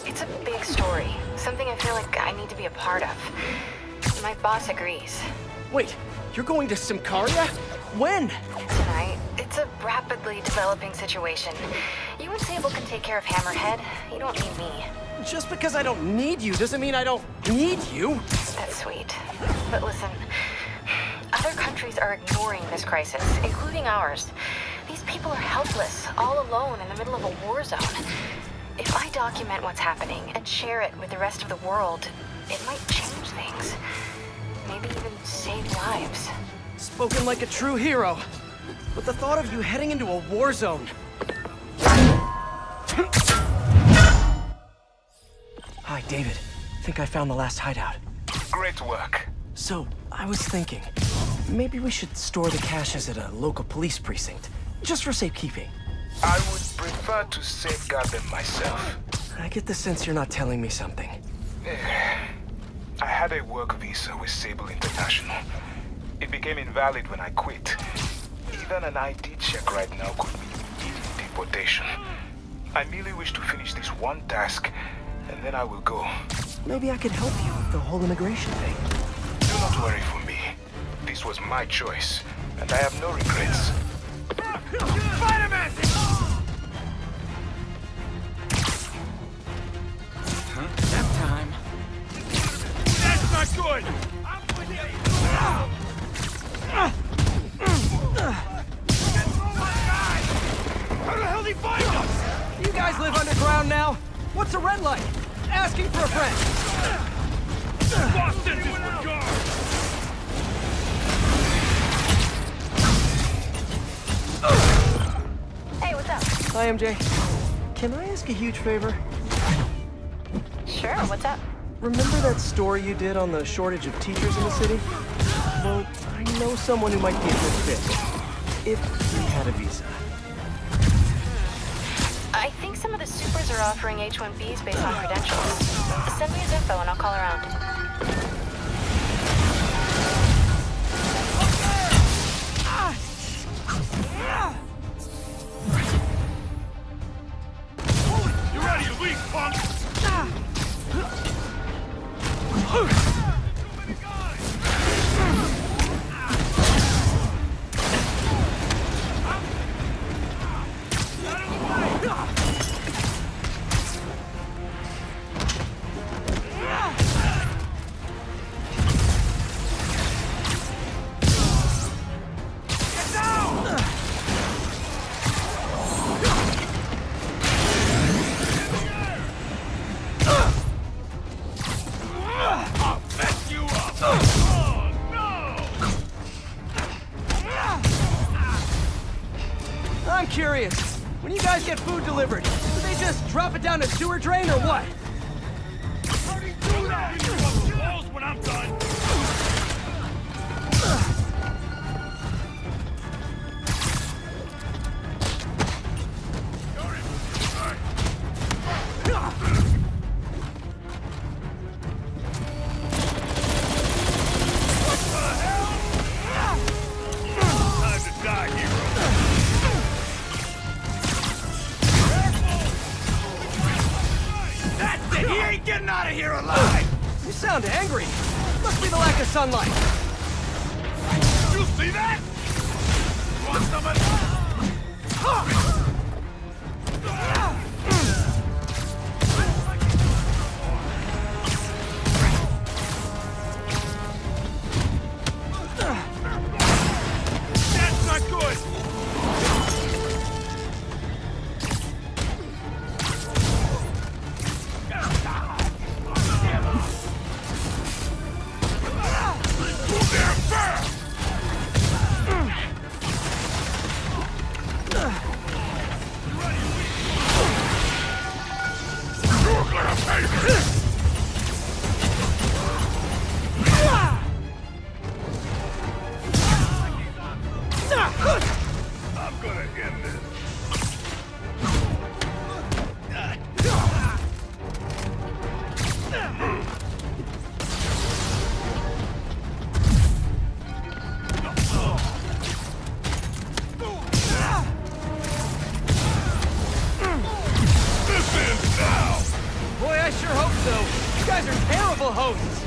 It's a big story. Something I feel like I need to be a part of. My boss agrees. Wait, you're going to Simkaria? When? Tonight. It's a rapidly developing situation. You and Sable can take care of Hammerhead. You don't need me. Just because I don't need you doesn't mean I don't need you. That's sweet. But listen, other countries are ignoring this crisis, including ours. These people are helpless, all alone in the middle of a war zone. If I document what's happening and share it with the rest of the world, it might change things. Maybe even save lives. Spoken like a true hero. But the thought of you heading into a war zone... Hi, David. Think I found the last hideout. Great work. So, I was thinking, maybe we should store the caches at a local police precinct, just for safekeeping. I would prefer to safeguard them myself. I get the sense you're not telling me something. I had a work visa with Sable International. It became invalid when I quit. Even an ID check right now could mean immediate deportation. I merely wish to finish this one task, and then I will go. Maybe I could help you with the whole immigration thing. Do not worry for me. This was my choice, and I have no regrets. Spider-Man! Nap time. That's not good! How the hell did he find us? You guys live underground now? What's a red light? Asking for a friend. Boss sends his regard! Hey, what's up? Hi, MJ. Can I ask a huge favor? Sure, what's up? Remember that story you did on the shortage of teachers in the city? Well, I know someone who might be a good fit. If he had a visa. I think some of the supers are offering H-1Bs based on credentials. Send me his info and I'll call around. You ready to leave, punk? curious. When you guys get food delivered, do they just drop it down a sewer drain or what? Do that! Give me one of the walls when I'm done! Getting out of here alive! You sound angry. Must be the lack of sunlight. You see that? Want some of that? That's not good! I'm gonna end this. This ends now! Boy, I sure hope so. You guys are terrible hosts.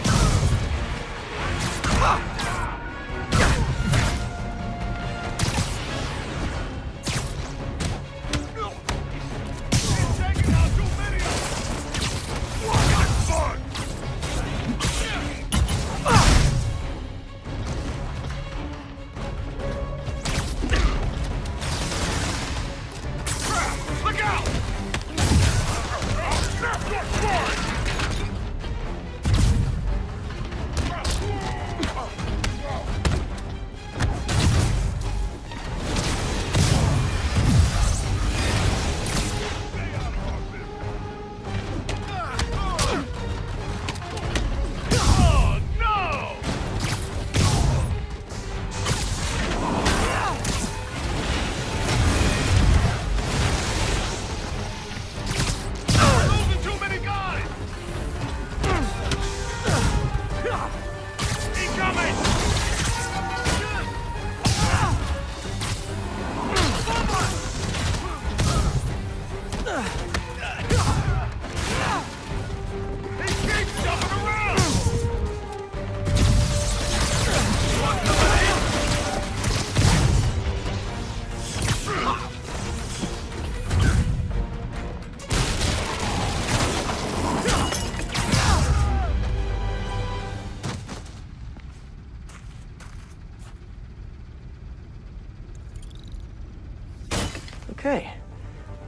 Okay.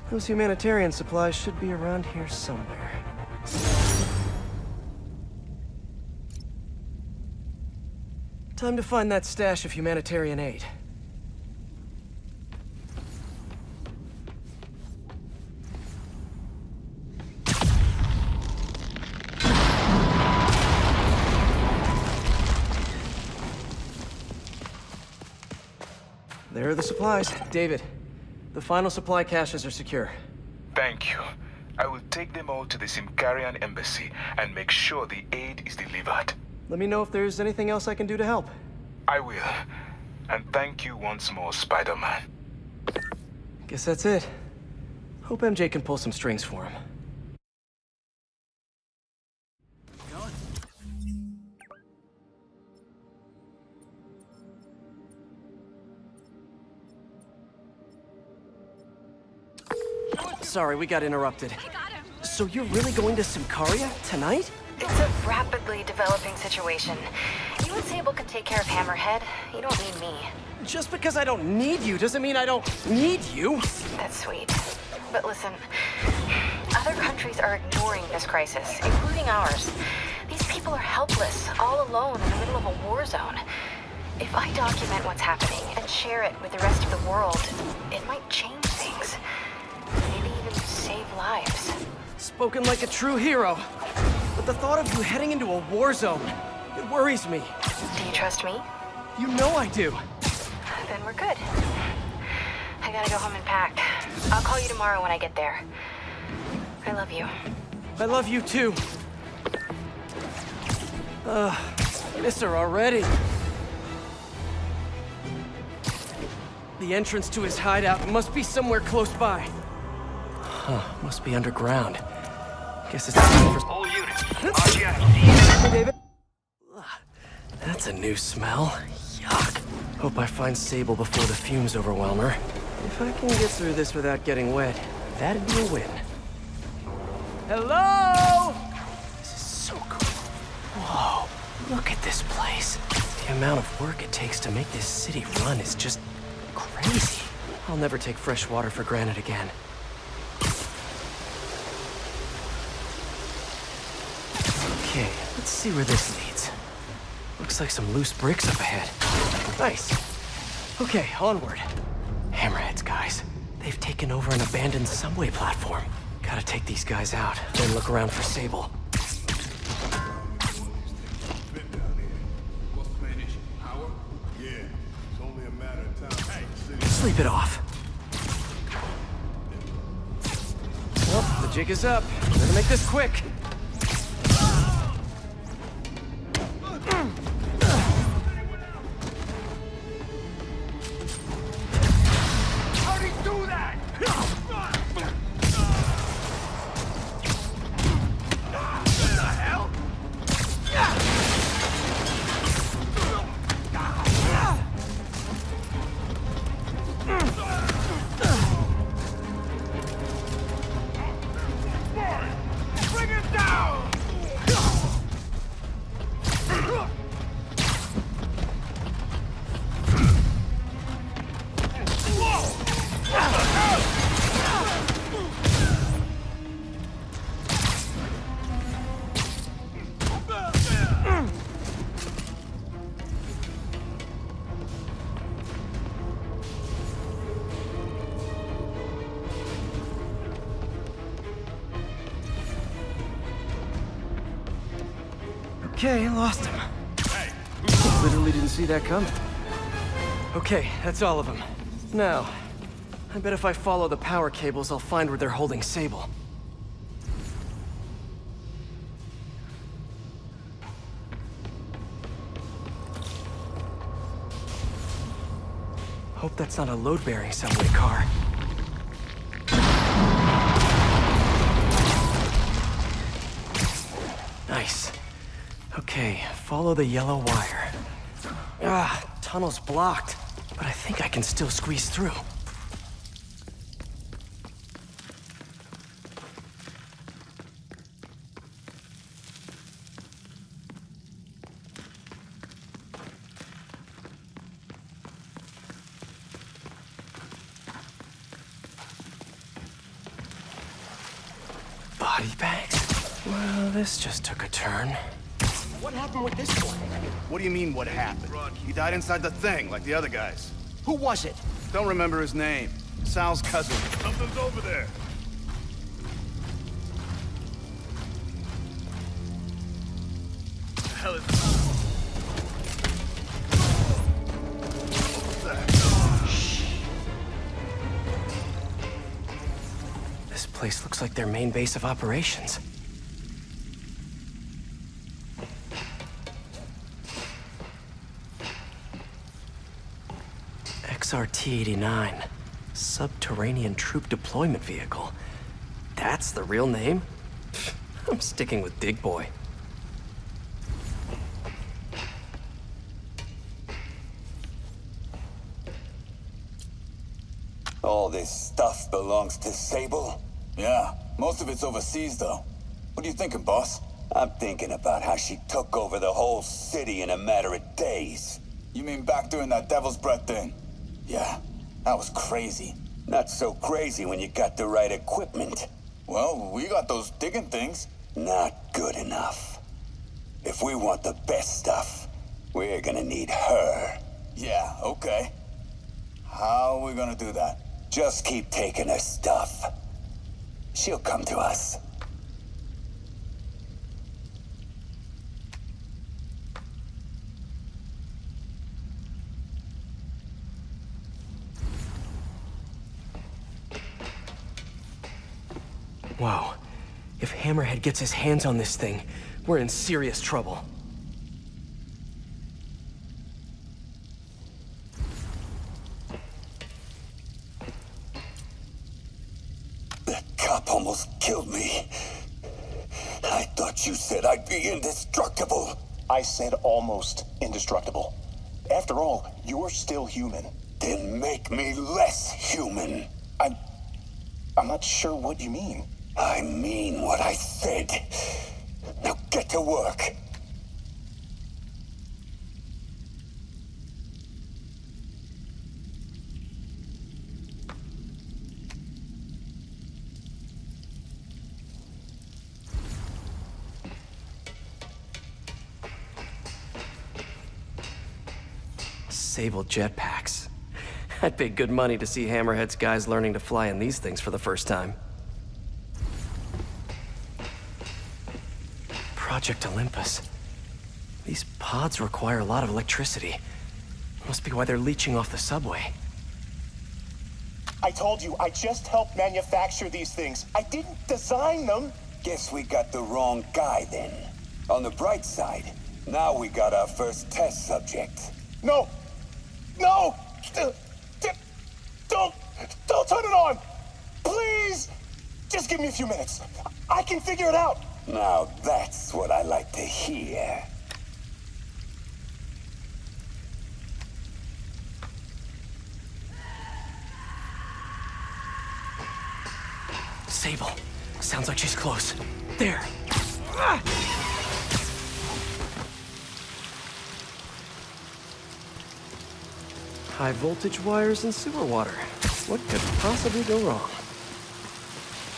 Those humanitarian supplies should be around here somewhere. Time to find that stash of humanitarian aid. There are the supplies. David, the final supply caches are secure. Thank you. I will take them all to the Symkarian embassy and make sure the aid is delivered. Let me know if there's anything else I can do to help. I will. And thank you once more, Spider-Man. Guess that's it. Hope MJ can pull some strings for him. Sorry, we got interrupted. So you're really going to Symkaria tonight? It's a rapidly developing situation. You and Sable can take care of Hammerhead. You don't need me. Just because I don't need you doesn't mean I don't need you. That's sweet. But listen, other countries are ignoring this crisis, including ours. These people are helpless, all alone in the middle of a war zone. If I document what's happening and share it with the rest of the world, it might change things. lives. Spoken like a true hero. But the thought of you heading into a war zone, it worries me. Do you trust me? You know I do. Then we're good. I gotta go home and pack. I'll call you tomorrow when I get there. I love you. I love you too. Miss her already. The entrance to his hideout must be somewhere close by. Huh, must be underground. Guess it's time for... All units. RGF. David? That's a new smell. Yuck. Hope I find Sable before the fumes overwhelm her. If I can get through this without getting wet, that'd be a win. Hello? This is so cool. Whoa, look at this place. The amount of work it takes to make this city run is just crazy. I'll never take fresh water for granted again. Okay, let's see where this leads. Looks like some loose bricks up ahead. Nice. Okay, onward. Hammerheads, guys. They've taken over an abandoned subway platform. Gotta take these guys out, then look around for Sable. Sleep it off. Well, the jig is up. Better make this quick. How'd he do that? What the hell? Bring him down! Okay, lost him. Hey, Literally didn't see that coming. Okay, that's all of them. Now, I bet if I follow the power cables, I'll find where they're holding Sable. Hope that's not a load-bearing subway car. Nice. Okay, follow the yellow wire. Tunnel's blocked, but I think I can still squeeze through. Body bags? Well, this just took a turn. What happened with this one? What do you mean, what happened? He died inside the thing, like the other guys. Who was it? Don't remember his name. Sal's cousin. Something's over there. The hell is This place looks like their main base of operations. XRT-89. Subterranean Troop Deployment Vehicle. That's the real name? I'm sticking with Dig Boy. All this stuff belongs to Sable? Yeah, most of it's overseas, though. What are you thinking, boss? I'm thinking about how she took over the whole city in a matter of days. You mean back during that Devil's Breath thing? Yeah, that was crazy. Not so crazy when you got the right equipment. Well, we got those digging things. Not good enough. If we want the best stuff, we're gonna need her. Yeah, okay. How are we gonna do that? Just keep taking her stuff. She'll come to us. Wow. If Hammerhead gets his hands on this thing, we're in serious trouble. That cop almost killed me. I thought you said I'd be indestructible. I said almost indestructible. After all, you're still human. Then make me less human. I'm not sure what you mean. I mean what I said. Now get to work. Sable jetpacks. I'd pay good money to see Hammerhead's guys learning to fly in these things for the first time. Project Olympus. These pods require a lot of electricity. Must be why they're leeching off the subway. I told you, I just helped manufacture these things. I didn't design them. Guess we got the wrong guy then. On the bright side, now we got our first test subject. No! No! Don't turn it on! Please! Just give me a few minutes. I can figure it out. Now that's what I like to hear. Sable. Sounds like she's close. There. High voltage wires and sewer water. What could possibly go wrong?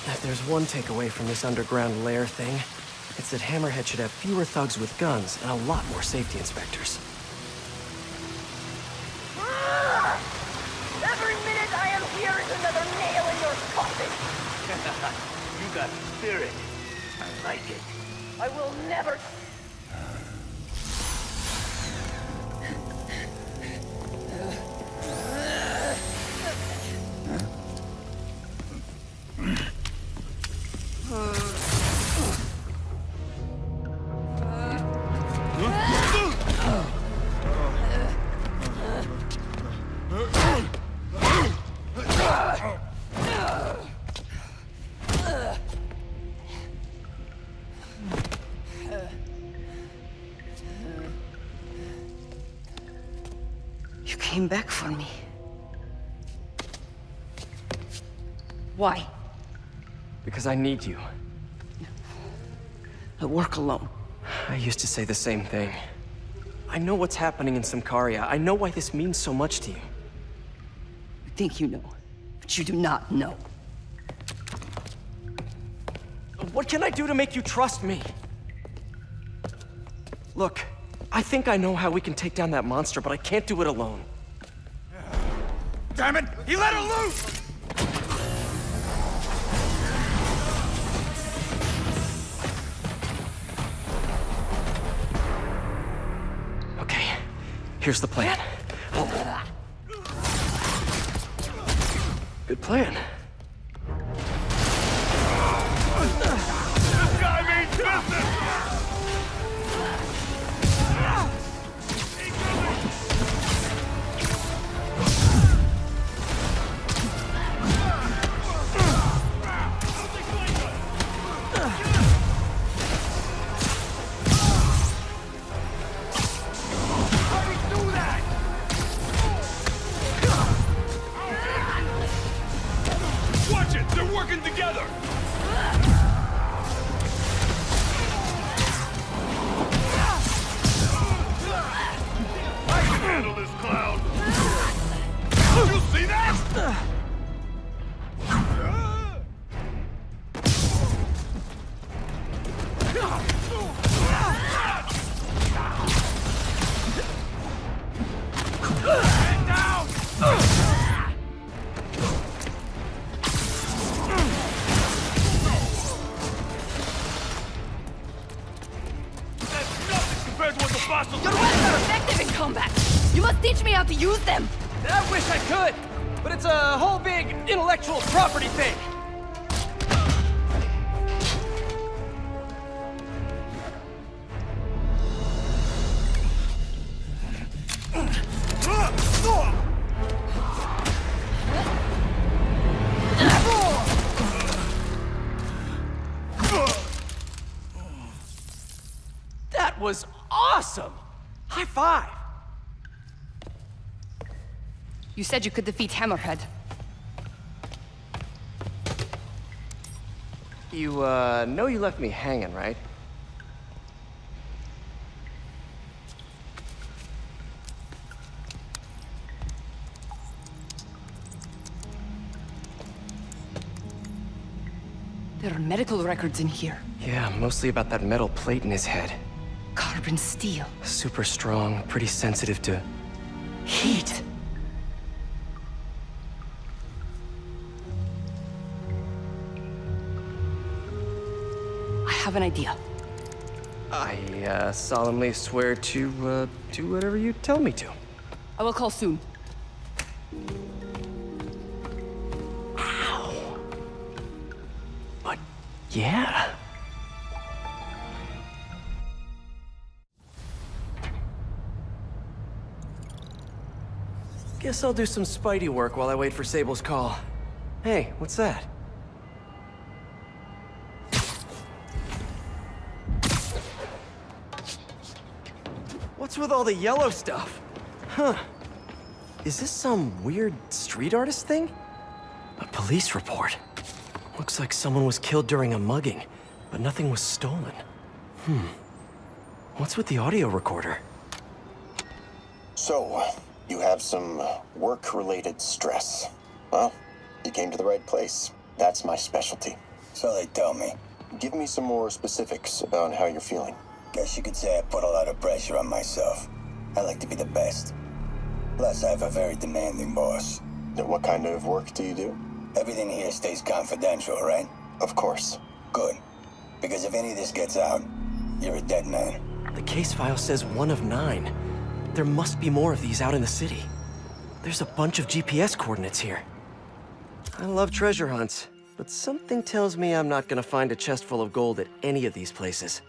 If there's one takeaway from this underground lair thing, it's that Hammerhead should have fewer thugs with guns and a lot more safety inspectors. Every minute I am here is another nail in your coffin. You got spirit. I like it. I will never... You came back for me. Why? Because I need you. I work alone. I used to say the same thing. I know what's happening in Symkaria. I know why this means so much to you. You think you know, but you do not know. What can I do to make you trust me? Look, I think I know how we can take down that monster, but I can't do it alone. Damn it! He let her loose! Okay, here's the plan. Good plan. This guy means business! Watch it! They're working together! I can handle this clown! You see that? Man down! combat. You must teach me how to use them. I wish I could, but it's a whole big intellectual property thing. That was awesome! High five! You said you could defeat Hammerhead. You, know you left me hanging, right? There are medical records in here. Yeah, mostly about that metal plate in his head. Carbon steel. Super strong, pretty sensitive to heat. I have an idea. I, solemnly swear to, do whatever you tell me to. I will call soon. Ow. But, yeah. Guess I'll do some Spidey work while I wait for Sable's call. Hey, what's that? What's with all the yellow stuff? Huh. Is this some weird street artist thing? A police report. Looks like someone was killed during a mugging, but nothing was stolen. What's with the audio recorder? So, you have some work-related stress. Well, you came to the right place. That's my specialty. So they tell me. Give me some more specifics about how you're feeling. Guess you could say I put a lot of pressure on myself. I like to be the best. Plus, I have a very demanding boss. What kind of work do you do? Everything here stays confidential, right? Of course. Good. Because if any of this gets out, you're a dead man. The case file says 1 of 9. There must be more of these out in the city. There's a bunch of GPS coordinates here. I love treasure hunts, but something tells me I'm not gonna find a chest full of gold at any of these places.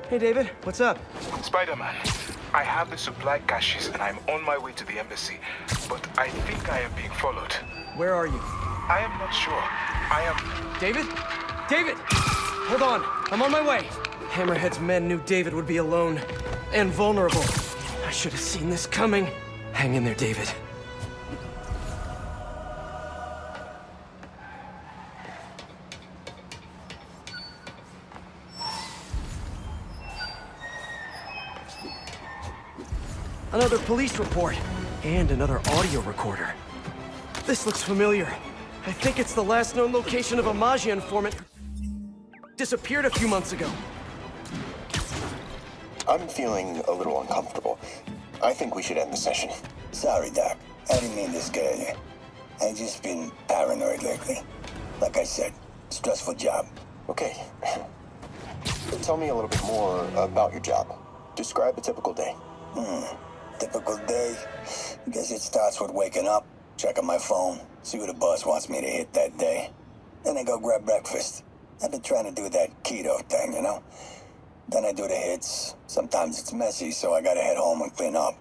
Hey, David, what's up? Spider-Man, I have the supply caches and I'm on my way to the embassy, but I think I am being followed. Where are you? I am not sure. I am... David? David! Hold on, I'm on my way. Hammerhead's men knew David would be alone and vulnerable. I should have seen this coming. Hang in there, David. Another police report, and another audio recorder. This looks familiar. I think it's the last known location of a Maggia informant who disappeared a few months ago. I'm feeling a little uncomfortable. I think we should end the session. Sorry, Doc. I didn't mean to scare you. I've just been paranoid lately. Like I said, stressful job. Okay. Tell me a little bit more about your job. Describe a typical day. Typical day? Guess it starts with waking up, checking my phone, see who the boss wants me to hit that day. Then I go grab breakfast. I've been trying to do that keto thing, you know? Then I do the hits. Sometimes it's messy, so I gotta head home and clean up.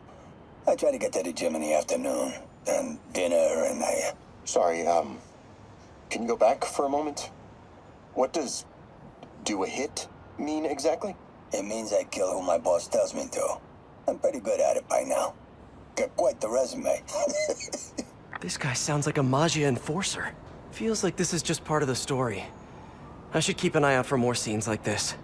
I try to get to the gym in the afternoon, then dinner, and I... Sorry, can you go back for a moment? What does do a hit mean exactly? It means I kill who my boss tells me to. I'm pretty good at it by now. Got quite the resume. This guy sounds like a Maggia enforcer. Feels like this is just part of the story. I should keep an eye out for more scenes like this.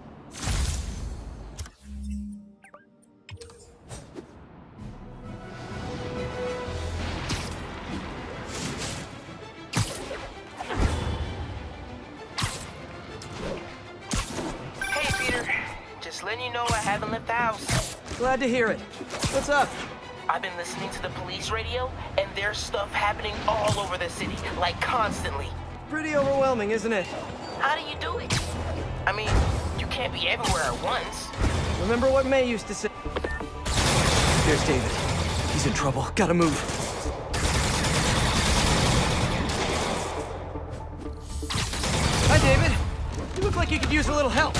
Hey, Peter. Just letting you know I haven't left the house. Glad to hear it. What's up? I've been listening to the police radio, and there's stuff happening all over the city, like constantly. Pretty overwhelming, isn't it? How do you do it? I mean, you can't be everywhere at once. Remember what May used to say? There's David. He's in trouble. Gotta move. Hi, David. You look like you could use a little help.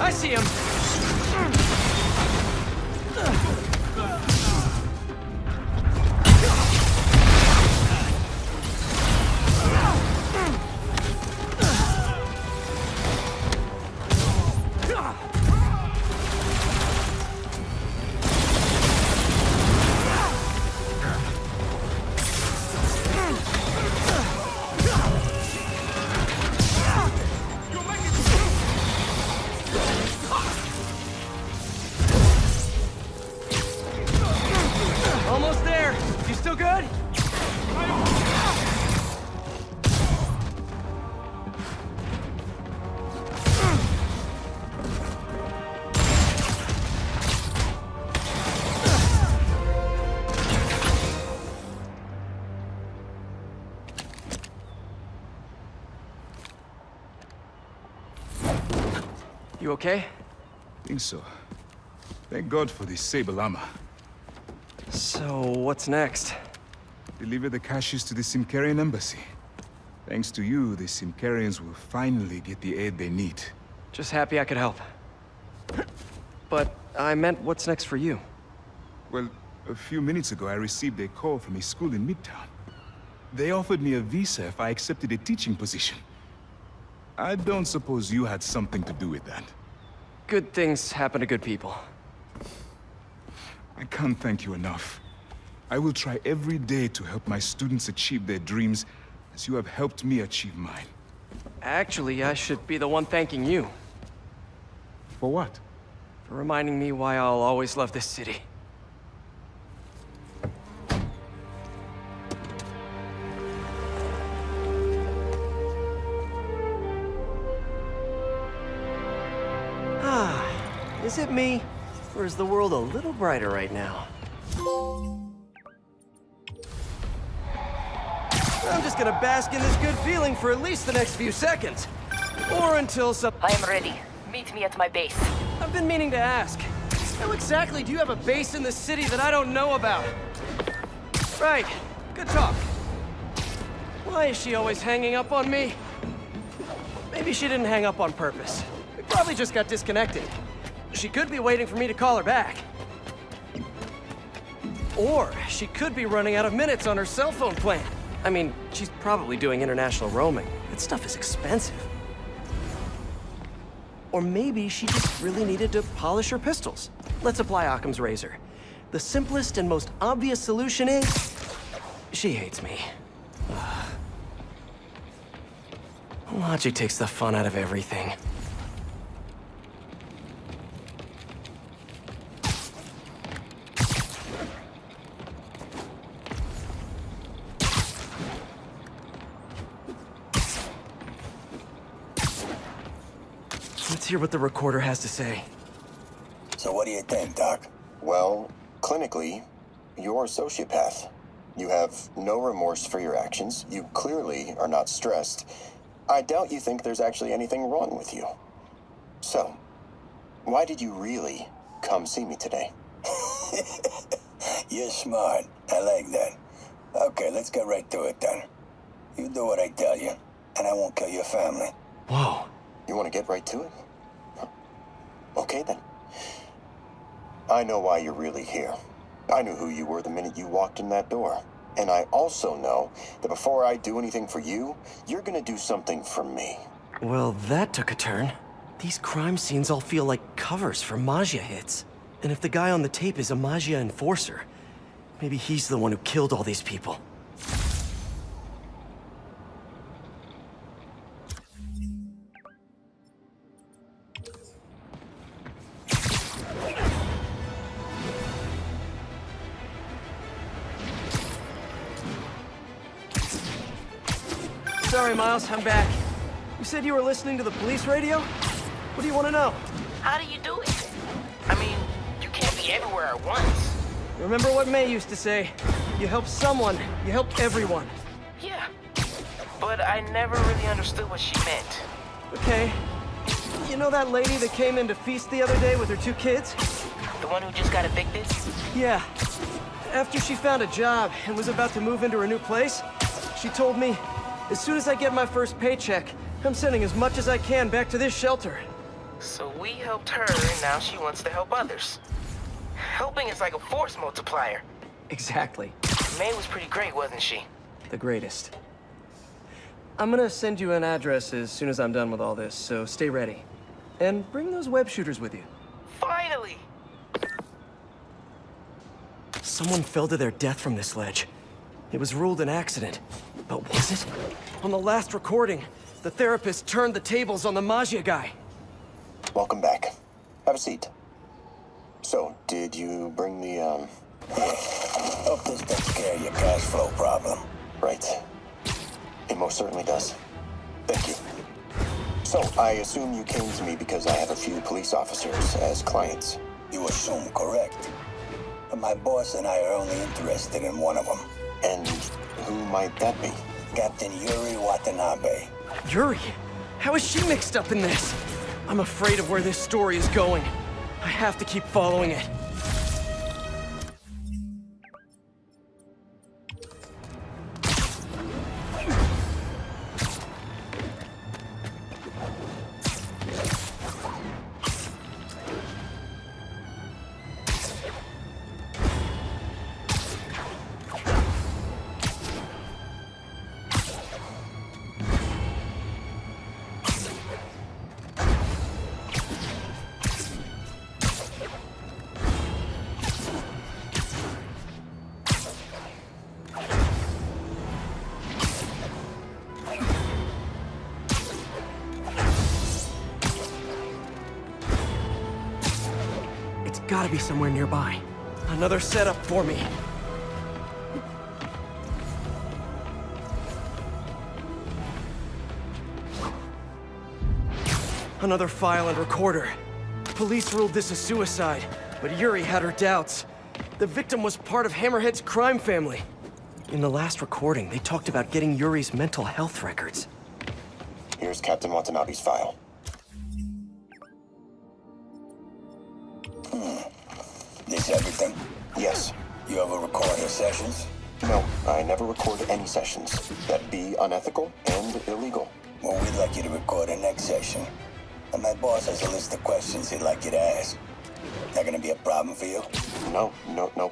I see him. Almost there. You still good? You okay? Think so. Thank God for the sable armor. So, what's next? Deliver the caches to the Simkarian embassy. Thanks to you, the Simkarians will finally get the aid they need. Just happy I could help. But I meant what's next for you? Well, a few minutes ago I received a call from a school in Midtown. They offered me a visa if I accepted a teaching position. I don't suppose you had something to do with that. Good things happen to good people. I can't thank you enough. I will try every day to help my students achieve their dreams as you have helped me achieve mine. Actually, I should be the one thanking you. For what? For reminding me why I'll always love this city. Is it me? Or is the world a little brighter right now? I'm just gonna bask in this good feeling for at least the next few seconds. Or until some... I am ready. Meet me at my base. I've been meaning to ask. How exactly do you have a base in the city that I don't know about? Right. Good talk. Why is she always hanging up on me? Maybe she didn't hang up on purpose. We probably just got disconnected. She could be waiting for me to call her back. Or she could be running out of minutes on her cell phone plan. I mean, she's probably doing international roaming. That stuff is expensive. Or maybe she just really needed to polish her pistols. Let's apply Occam's razor. The simplest and most obvious solution is... she hates me. Logic takes the fun out of everything. Let's hear what the recorder has to say. So what do you think, Doc? Well, clinically, you're a sociopath. You have no remorse for your actions. You clearly are not stressed. I doubt you think there's actually anything wrong with you. So, why did you really come see me today? You're smart. I like that. Okay, let's get right to it then. You do what I tell you, and I won't kill your family. Whoa. You want to get right to it? Okay, then. I know why you're really here. I knew who you were the minute you walked in that door. And I also know that before I do anything for you, you're gonna do something for me. Well, that took a turn. These crime scenes all feel like covers for Maggia hits. And if the guy on the tape is a Maggia enforcer, maybe he's the one who killed all these people. Sorry, Miles, I'm back. You said you were listening to the police radio? What do you want to know? How do you do it? I mean, you can't be everywhere at once. Remember what May used to say? You help someone, you help everyone. Yeah. But I never really understood what she meant. Okay. You know that lady that came in to feast the other day with her 2 kids? The one who just got evicted? Yeah. After she found a job and was about to move into her new place, she told me, as soon as I get my first paycheck, I'm sending as much as I can back to this shelter. So we helped her, and now she wants to help others. Helping is like a force multiplier. Exactly. May was pretty great, wasn't she? The greatest. I'm gonna send you an address as soon as I'm done with all this, so stay ready. And bring those web shooters with you. Finally! Someone fell to their death from this ledge. It was ruled an accident. But was it? On the last recording, the therapist turned the tables on the Maggia guy. Welcome back. Have a seat. So, did you bring the, Yeah. Hope this takes care of your cash flow problem. Right. It most certainly does. Thank you. So, I assume you came to me because I have a few police officers as clients. You assume correct. But my boss and I are only interested in one of them. And who might that be? Captain Yuri Watanabe. Yuri? How is she mixed up in this? I'm afraid of where this story is going. I have to keep following it. Gotta be somewhere nearby. Another setup for me. Another file and recorder. Police ruled this a suicide, but Yuri had her doubts. The victim was part of Hammerhead's crime family. In the last recording, they talked about getting Yuri's mental health records. Here's Captain Watanabe's file. This everything? Yes. You ever record her sessions? No, I never record any sessions. That'd be unethical and illegal. Well, we'd like you to record her next session. And my boss has a list of questions he'd like you to ask. That gonna be a problem for you? No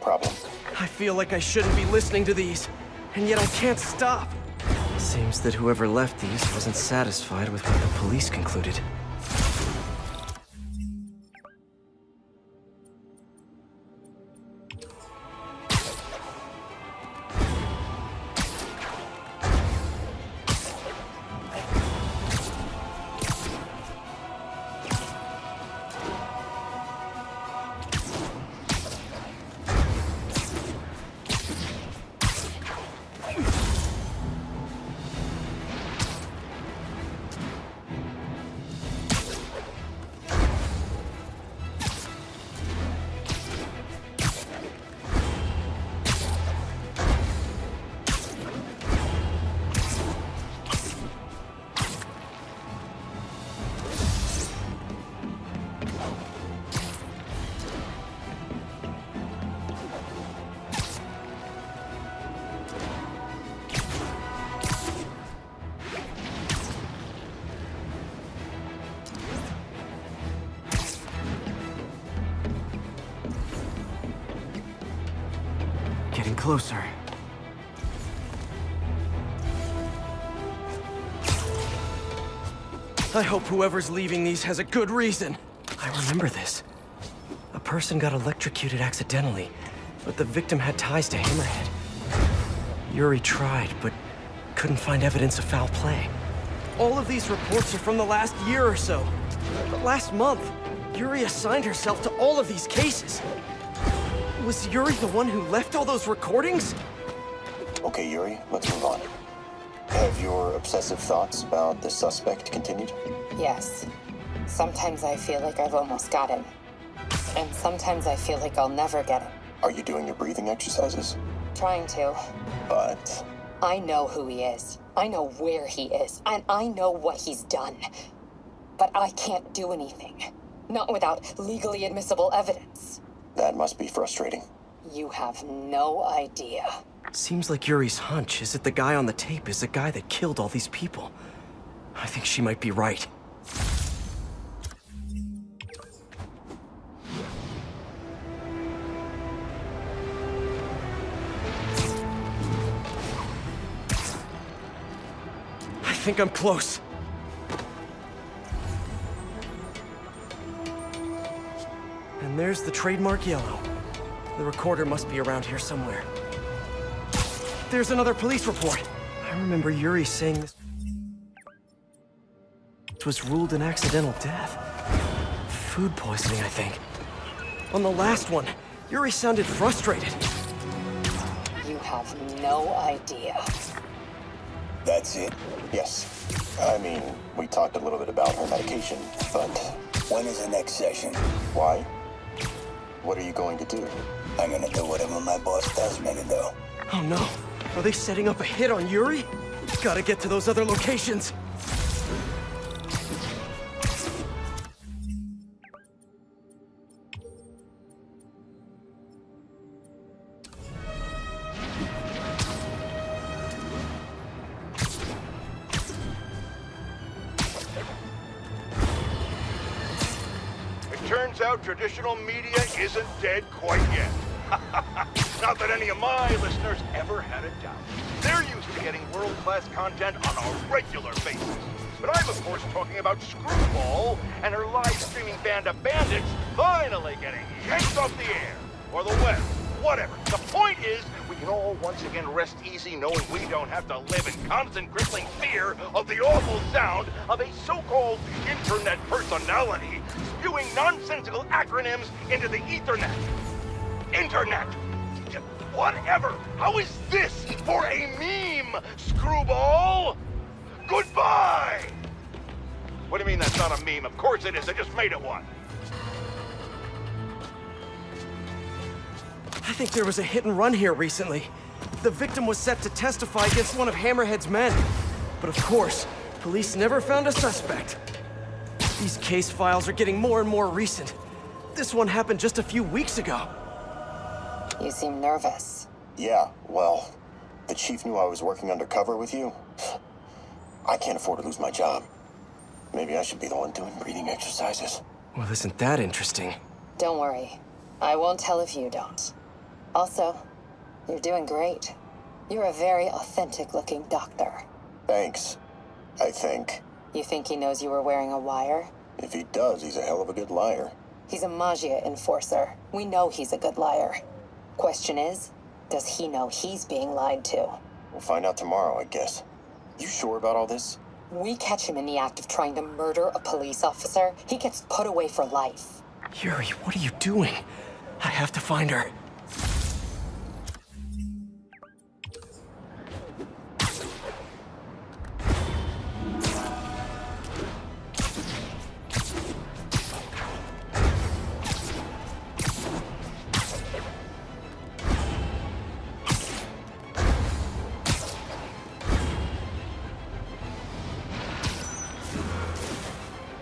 problem. I feel like I shouldn't be listening to these, and yet I can't stop. Seems that whoever left these wasn't satisfied with what the police concluded. Getting closer. I hope whoever's leaving these has a good reason. I remember this. A person got electrocuted accidentally, but the victim had ties to Hammerhead. Yuri tried, but couldn't find evidence of foul play. All of these reports are from the last year or so. But last month, Yuri assigned herself to all of these cases. Was Yuri the one who left all those recordings? Okay, Yuri, let's move on. Have your obsessive thoughts about the suspect continued? Yes. Sometimes I feel like I've almost got him. And sometimes I feel like I'll never get him. Are you doing your breathing exercises? Trying to. But... I know who he is. I know where he is. And I know what he's done. But I can't do anything. Not without legally admissible evidence. That must be frustrating. You have no idea. Seems like Yuri's hunch is that the guy on the tape is the guy that killed all these people. I think she might be right. I think I'm close. And there's the trademark yellow. The recorder must be around here somewhere. There's another police report. I remember Yuri saying this was ruled an accidental death. Food poisoning, I think. On the last one, Yuri sounded frustrated. You have no idea. That's it? Yes. I mean, we talked a little bit about her medication, but... When is the next session? Why? What are you going to do? I'm gonna do whatever my boss tells me to do. Oh no. Are they setting up a hit on Yuri? Gotta get to those other locations. Turns out traditional media isn't dead quite yet. Not that any of my listeners ever had a doubt. They're used to getting world-class content on a regular basis. But I'm, of course, talking about Screwball and her live-streaming band of bandits finally getting yanked off the air. Or the web. Whatever. The point is, we can all once again rest easy knowing we don't have to live in constant crippling fear of the awful sound of a so-called internet personality spewing nonsensical acronyms into the Ethernet. Internet. Whatever. How is this for a meme, Screwball? Goodbye! What do you mean that's not a meme? Of course it is. I just made it one. I think there was a hit and run here recently. The victim was set to testify against one of Hammerhead's men. But of course, police never found a suspect. These case files are getting more and more recent. This one happened just a few weeks ago. You seem nervous. Yeah, well, the chief knew I was working undercover with you. I can't afford to lose my job. Maybe I should be the one doing breathing exercises. Well, isn't that interesting? Don't worry. I won't tell if you don't. Also, you're doing great. You're a very authentic-looking doctor. Thanks. I think. You think he knows you were wearing a wire? If he does, he's a hell of a good liar. He's a Magia enforcer. We know he's a good liar. Question is, does he know he's being lied to? We'll find out tomorrow, I guess. You sure about all this? We catch him in the act of trying to murder a police officer, he gets put away for life. Yuri, what are you doing? I have to find her.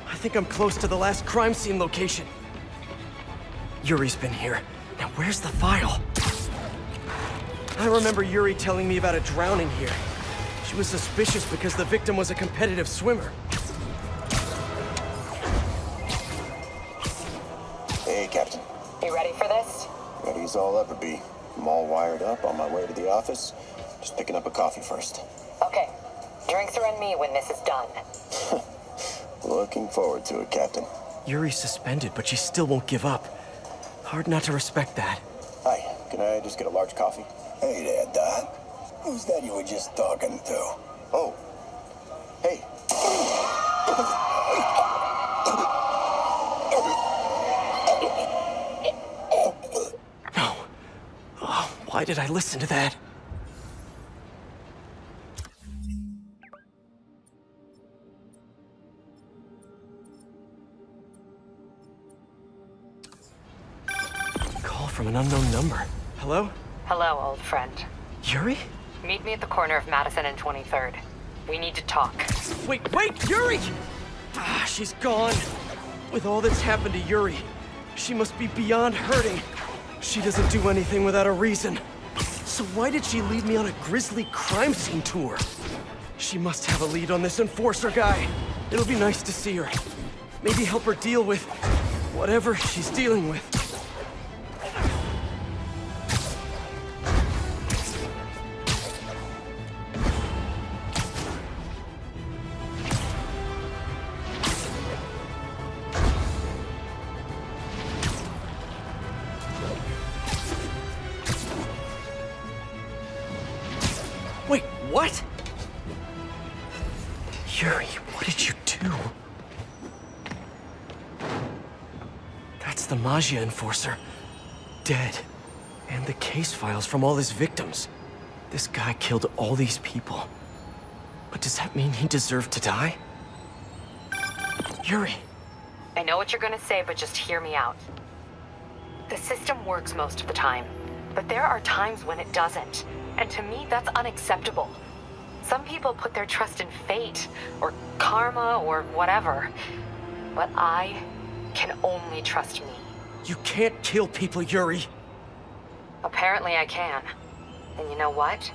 I think I'm close to the last crime scene location. Yuri's been here. Now where's the file? I remember Yuri telling me about a drowning here. She was suspicious because the victim was a competitive swimmer. Hey, Captain. You ready for this? Ready as I'll ever be. I'm all wired up on my way to the office. Just picking up a coffee first. Okay. Drinks are on me when this is done. Looking forward to it, Captain. Yuri's suspended, but she still won't give up. Hard not to respect that. Hi, can I just get a large coffee? Hey there, Doc. Who's that you were just talking to? Oh. Hey. No. Oh, why did I listen to that? from an unknown number. Hello? Hello, old friend. Yuri? Meet me at the corner of Madison and 23rd. We need to talk. Wait, Yuri! Ah, she's gone. With all that's happened to Yuri, she must be beyond hurting. She doesn't do anything without a reason. So why did she lead me on a grisly crime scene tour? She must have a lead on this enforcer guy. It'll be nice to see her. Maybe help her deal with whatever she's dealing with. Wait, what? Yuri, what did you do? That's the Maggia enforcer. Dead. And the case files from all his victims. This guy killed all these people. But does that mean he deserved to die? Yuri. I know what you're gonna say, but just hear me out. The system works most of the time, but there are times when it doesn't. And to me, that's unacceptable. Some people put their trust in fate, or karma, or whatever. But I can only trust me. You can't kill people, Yuri. Apparently I can. And you know what?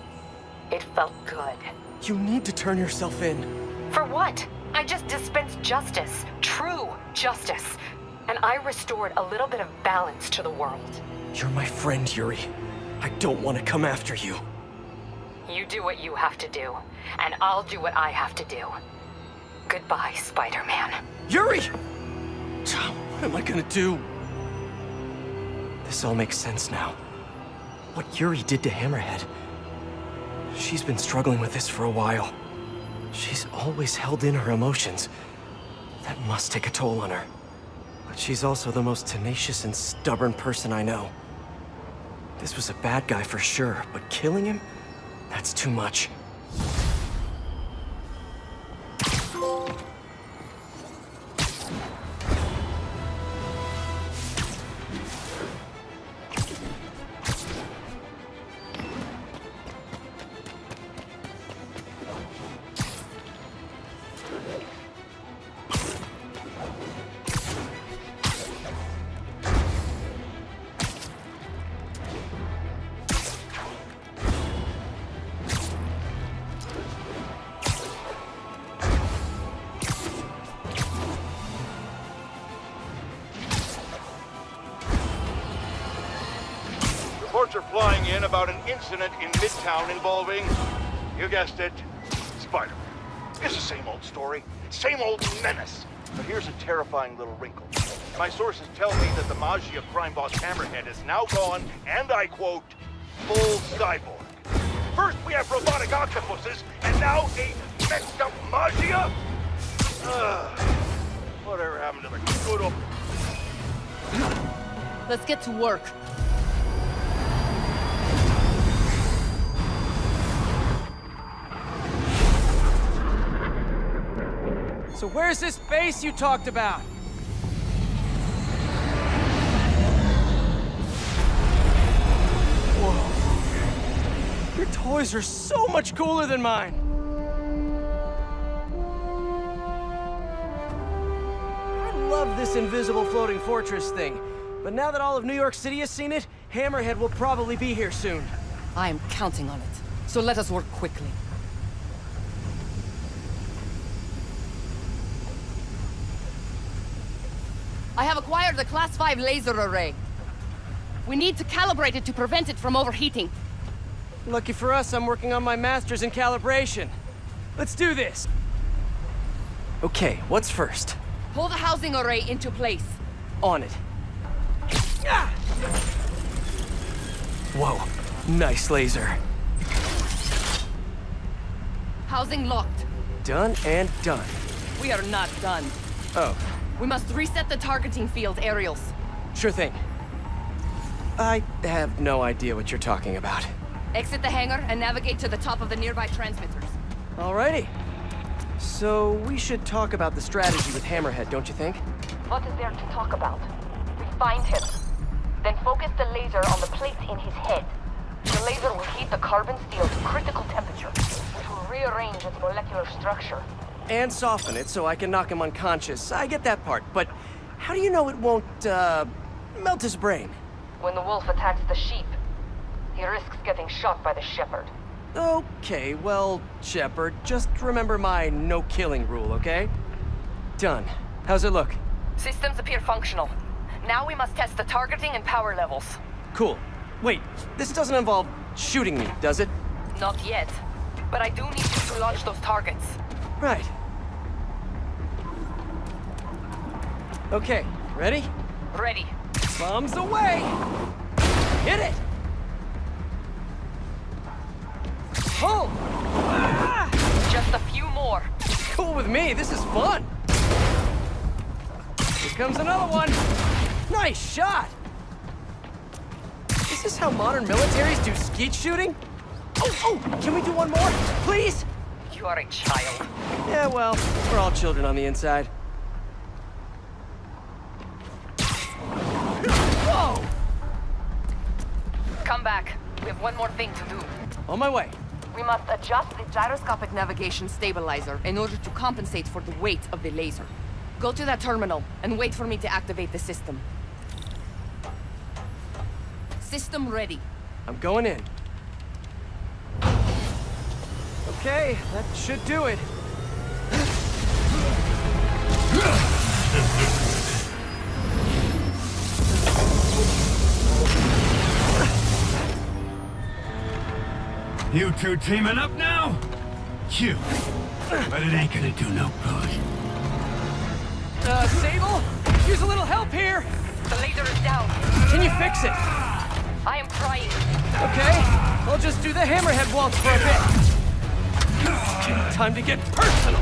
It felt good. You need to turn yourself in. For what? I just dispensed justice. True justice. And I restored a little bit of balance to the world. You're my friend, Yuri. I don't want to come after you. You do what you have to do, and I'll do what I have to do. Goodbye, Spider-Man. Yuri! What am I gonna do? This all makes sense now. What Yuri did to Hammerhead. She's been struggling with this for a while. She's always held in her emotions. That must take a toll on her. But she's also the most tenacious and stubborn person I know. This was a bad guy for sure, but killing him? That's too much. Reports are flying in about an incident in Midtown involving, you guessed it, Spider-Man. It's the same old story, same old menace. But here's a terrifying little wrinkle. My sources tell me that the Maggia crime boss Hammerhead has now gone, and I quote, full cyborg. First we have robotic octopuses, and now a messed up Maggia? Whatever happened to the good old... Let's get to work. So where's this base you talked about? Whoa. Your toys are so much cooler than mine. I love this invisible floating fortress thing. But now that all of New York City has seen it, Hammerhead will probably be here soon. I am counting on it. So let us work quickly. I have acquired a Class 5 laser array. We need to calibrate it to prevent it from overheating. Lucky for us, I'm working on my master's in calibration. Let's do this! Okay, what's first? Pull the housing array into place. On it. Ah! Whoa, nice laser. Housing locked. Done and done. We are not done. Oh. We must reset the targeting field aerials. Sure thing. I have no idea what you're talking about. Exit the hangar and navigate to the top of the nearby transmitters. Alrighty. So we should talk about the strategy with Hammerhead, don't you think? What is there to talk about? We find him. Then focus the laser on the plate in his head. The laser will heat the carbon steel to critical temperature, which will rearrange its molecular structure. And soften it so I can knock him unconscious. I get that part, but how do you know it won't, melt his brain? When the wolf attacks the sheep, he risks getting shot by the shepherd. Okay, well, Shepard, just remember my no-killing rule, okay? Done. How's it look? Systems appear functional. Now we must test the targeting and power levels. Cool. Wait, this doesn't involve shooting me, does it? Not yet. But I do need you to launch those targets. Right. Okay, ready? Ready. Bombs away! Hit it! Pull! Ah! Just a few more. Cool with me, this is fun! Here comes another one! Nice shot! Is this how modern militaries do skeet shooting? Oh, can we do one more? Please? You are a child. Yeah, well, we're all children on the inside. Whoa! Come back. We have one more thing to do. On my way. We must adjust the gyroscopic navigation stabilizer in order to compensate for the weight of the laser. Go to that terminal and wait for me to activate the system. System ready. I'm going in. Okay, that should do it. You two teaming up now? Cute. But it ain't gonna do no good. Sable? Use a little help here! The laser is down. Can you fix it? I am trying. Okay, I'll just do the hammerhead waltz for a bit. Time to get personal!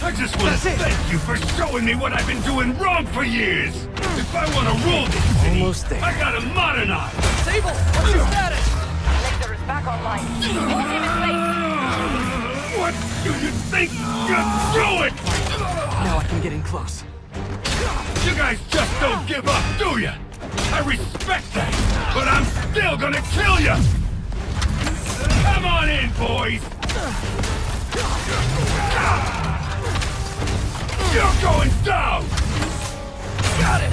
I just want to thank you for showing me what I've been doing wrong for years! If I want to rule this city, almost there. I gotta modernize! Sable, what's your status? Laser is back online. Hold him in place. What do you think you're doing? Now I can get in close. You guys just don't give up, do you? I respect that, but I'm still gonna kill you! Come on in, boys! You're going down! Got it!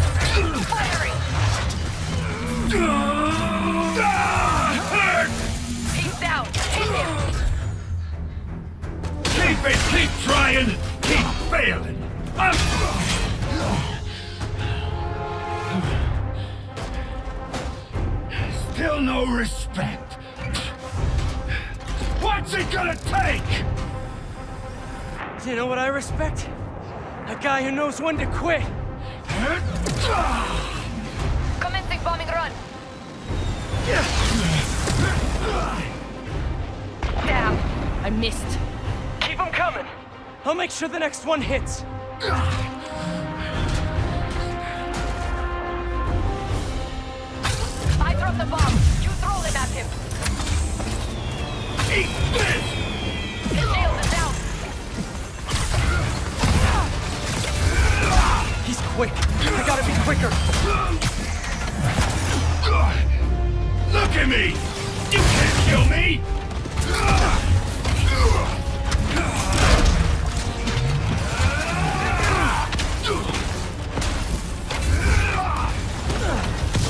Firing! Hurt! He's down. Hit him. Keep it! Keep trying! Keep failing! Still no respect. What's it gonna take? You know what I respect? A guy who knows when to quit. Commencing bombing run. Damn. I missed. Keep them coming. I'll make sure the next one hits. I dropped the bomb. You throw it at him. Eat this! The shield is down. He's quick. I gotta be quicker. Look at me! You can't kill me!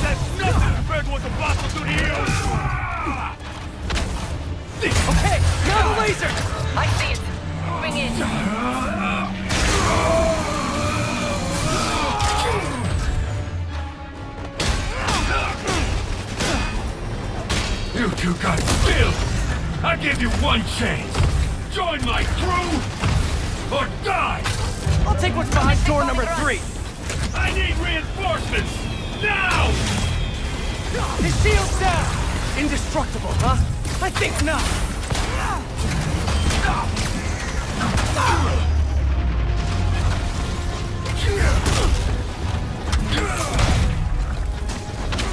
That's nothing compared to what the boss will do to you! Okay, now the laser! I see it. Moving in. You two got skills! I give you one chance! Join my crew, or die! I'll take what's behind door number 3. I need reinforcements! Now! His shield's down! Indestructible, huh? I think not.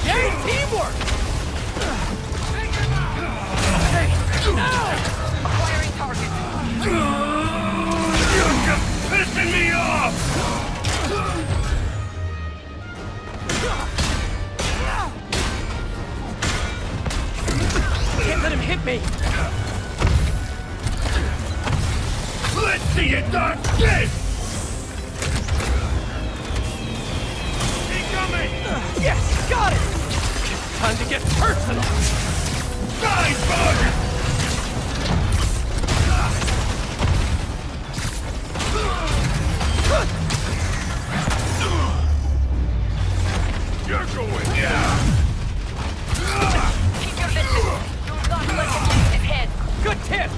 Yay, teamwork! Hey, now! Acquiring target. You're just pissing me off! Keep me! Let's see you dodge this! Incoming! Yes, got it! Time to get personal! Die, bug! You're going down! Keep your distance. Do not let him hit his head. Good tip!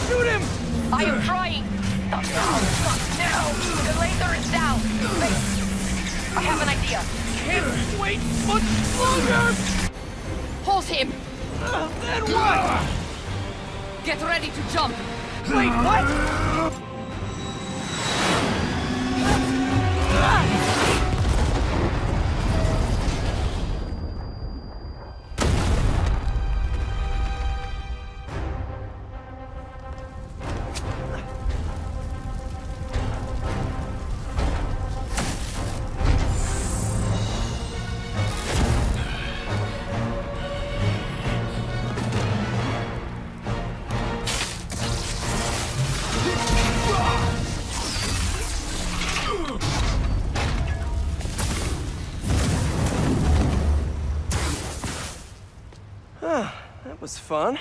Shoot him! I am trying. Not now. Not now. The laser is down. Wait. I have an idea. Can't wait much longer! Hold him. Then what? Get ready to jump. Wait, what? That was fun.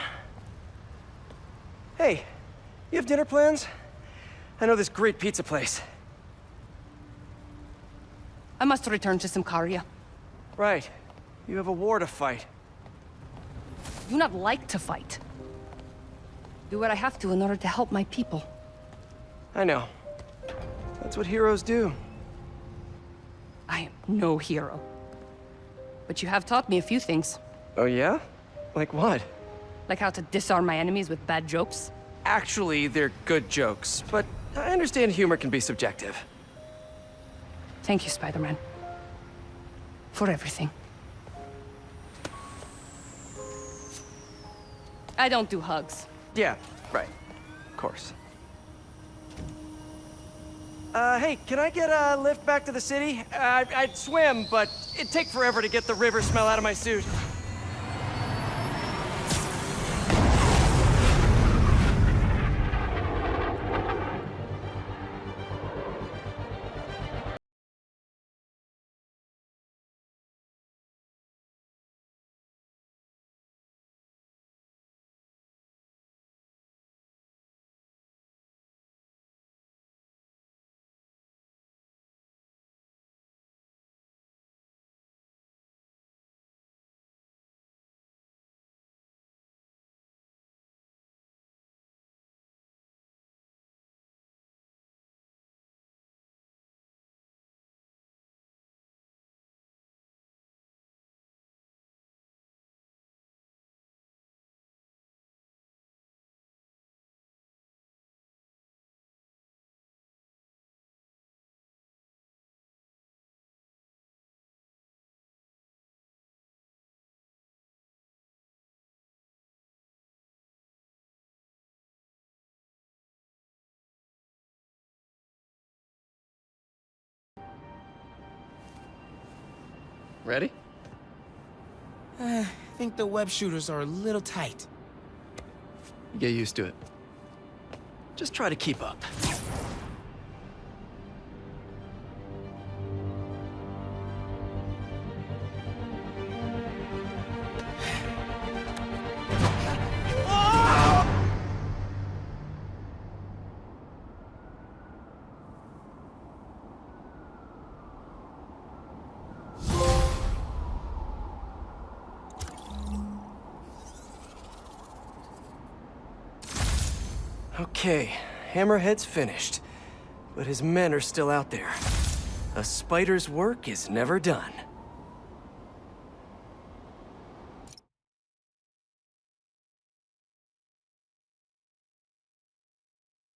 Hey, you have dinner plans? I know this great pizza place. I must return to Symkaria. Right. You have a war to fight. Do not like to fight. Do what I have to in order to help my people. I know. That's what heroes do. I am no hero. But you have taught me a few things. Oh yeah? Like what? Like how to disarm my enemies with bad jokes. Actually, they're good jokes, but I understand humor can be subjective. Thank you, Spider-Man. For everything. I don't do hugs. Yeah, right. Of course. Hey, can I get a lift back to the city? I'd swim, but it'd take forever to get the river smell out of my suit. Ready? I think the web shooters are a little tight. Get used to it. Just try to keep up. Okay, Hammerhead's finished, but his men are still out there. A spider's work is never done.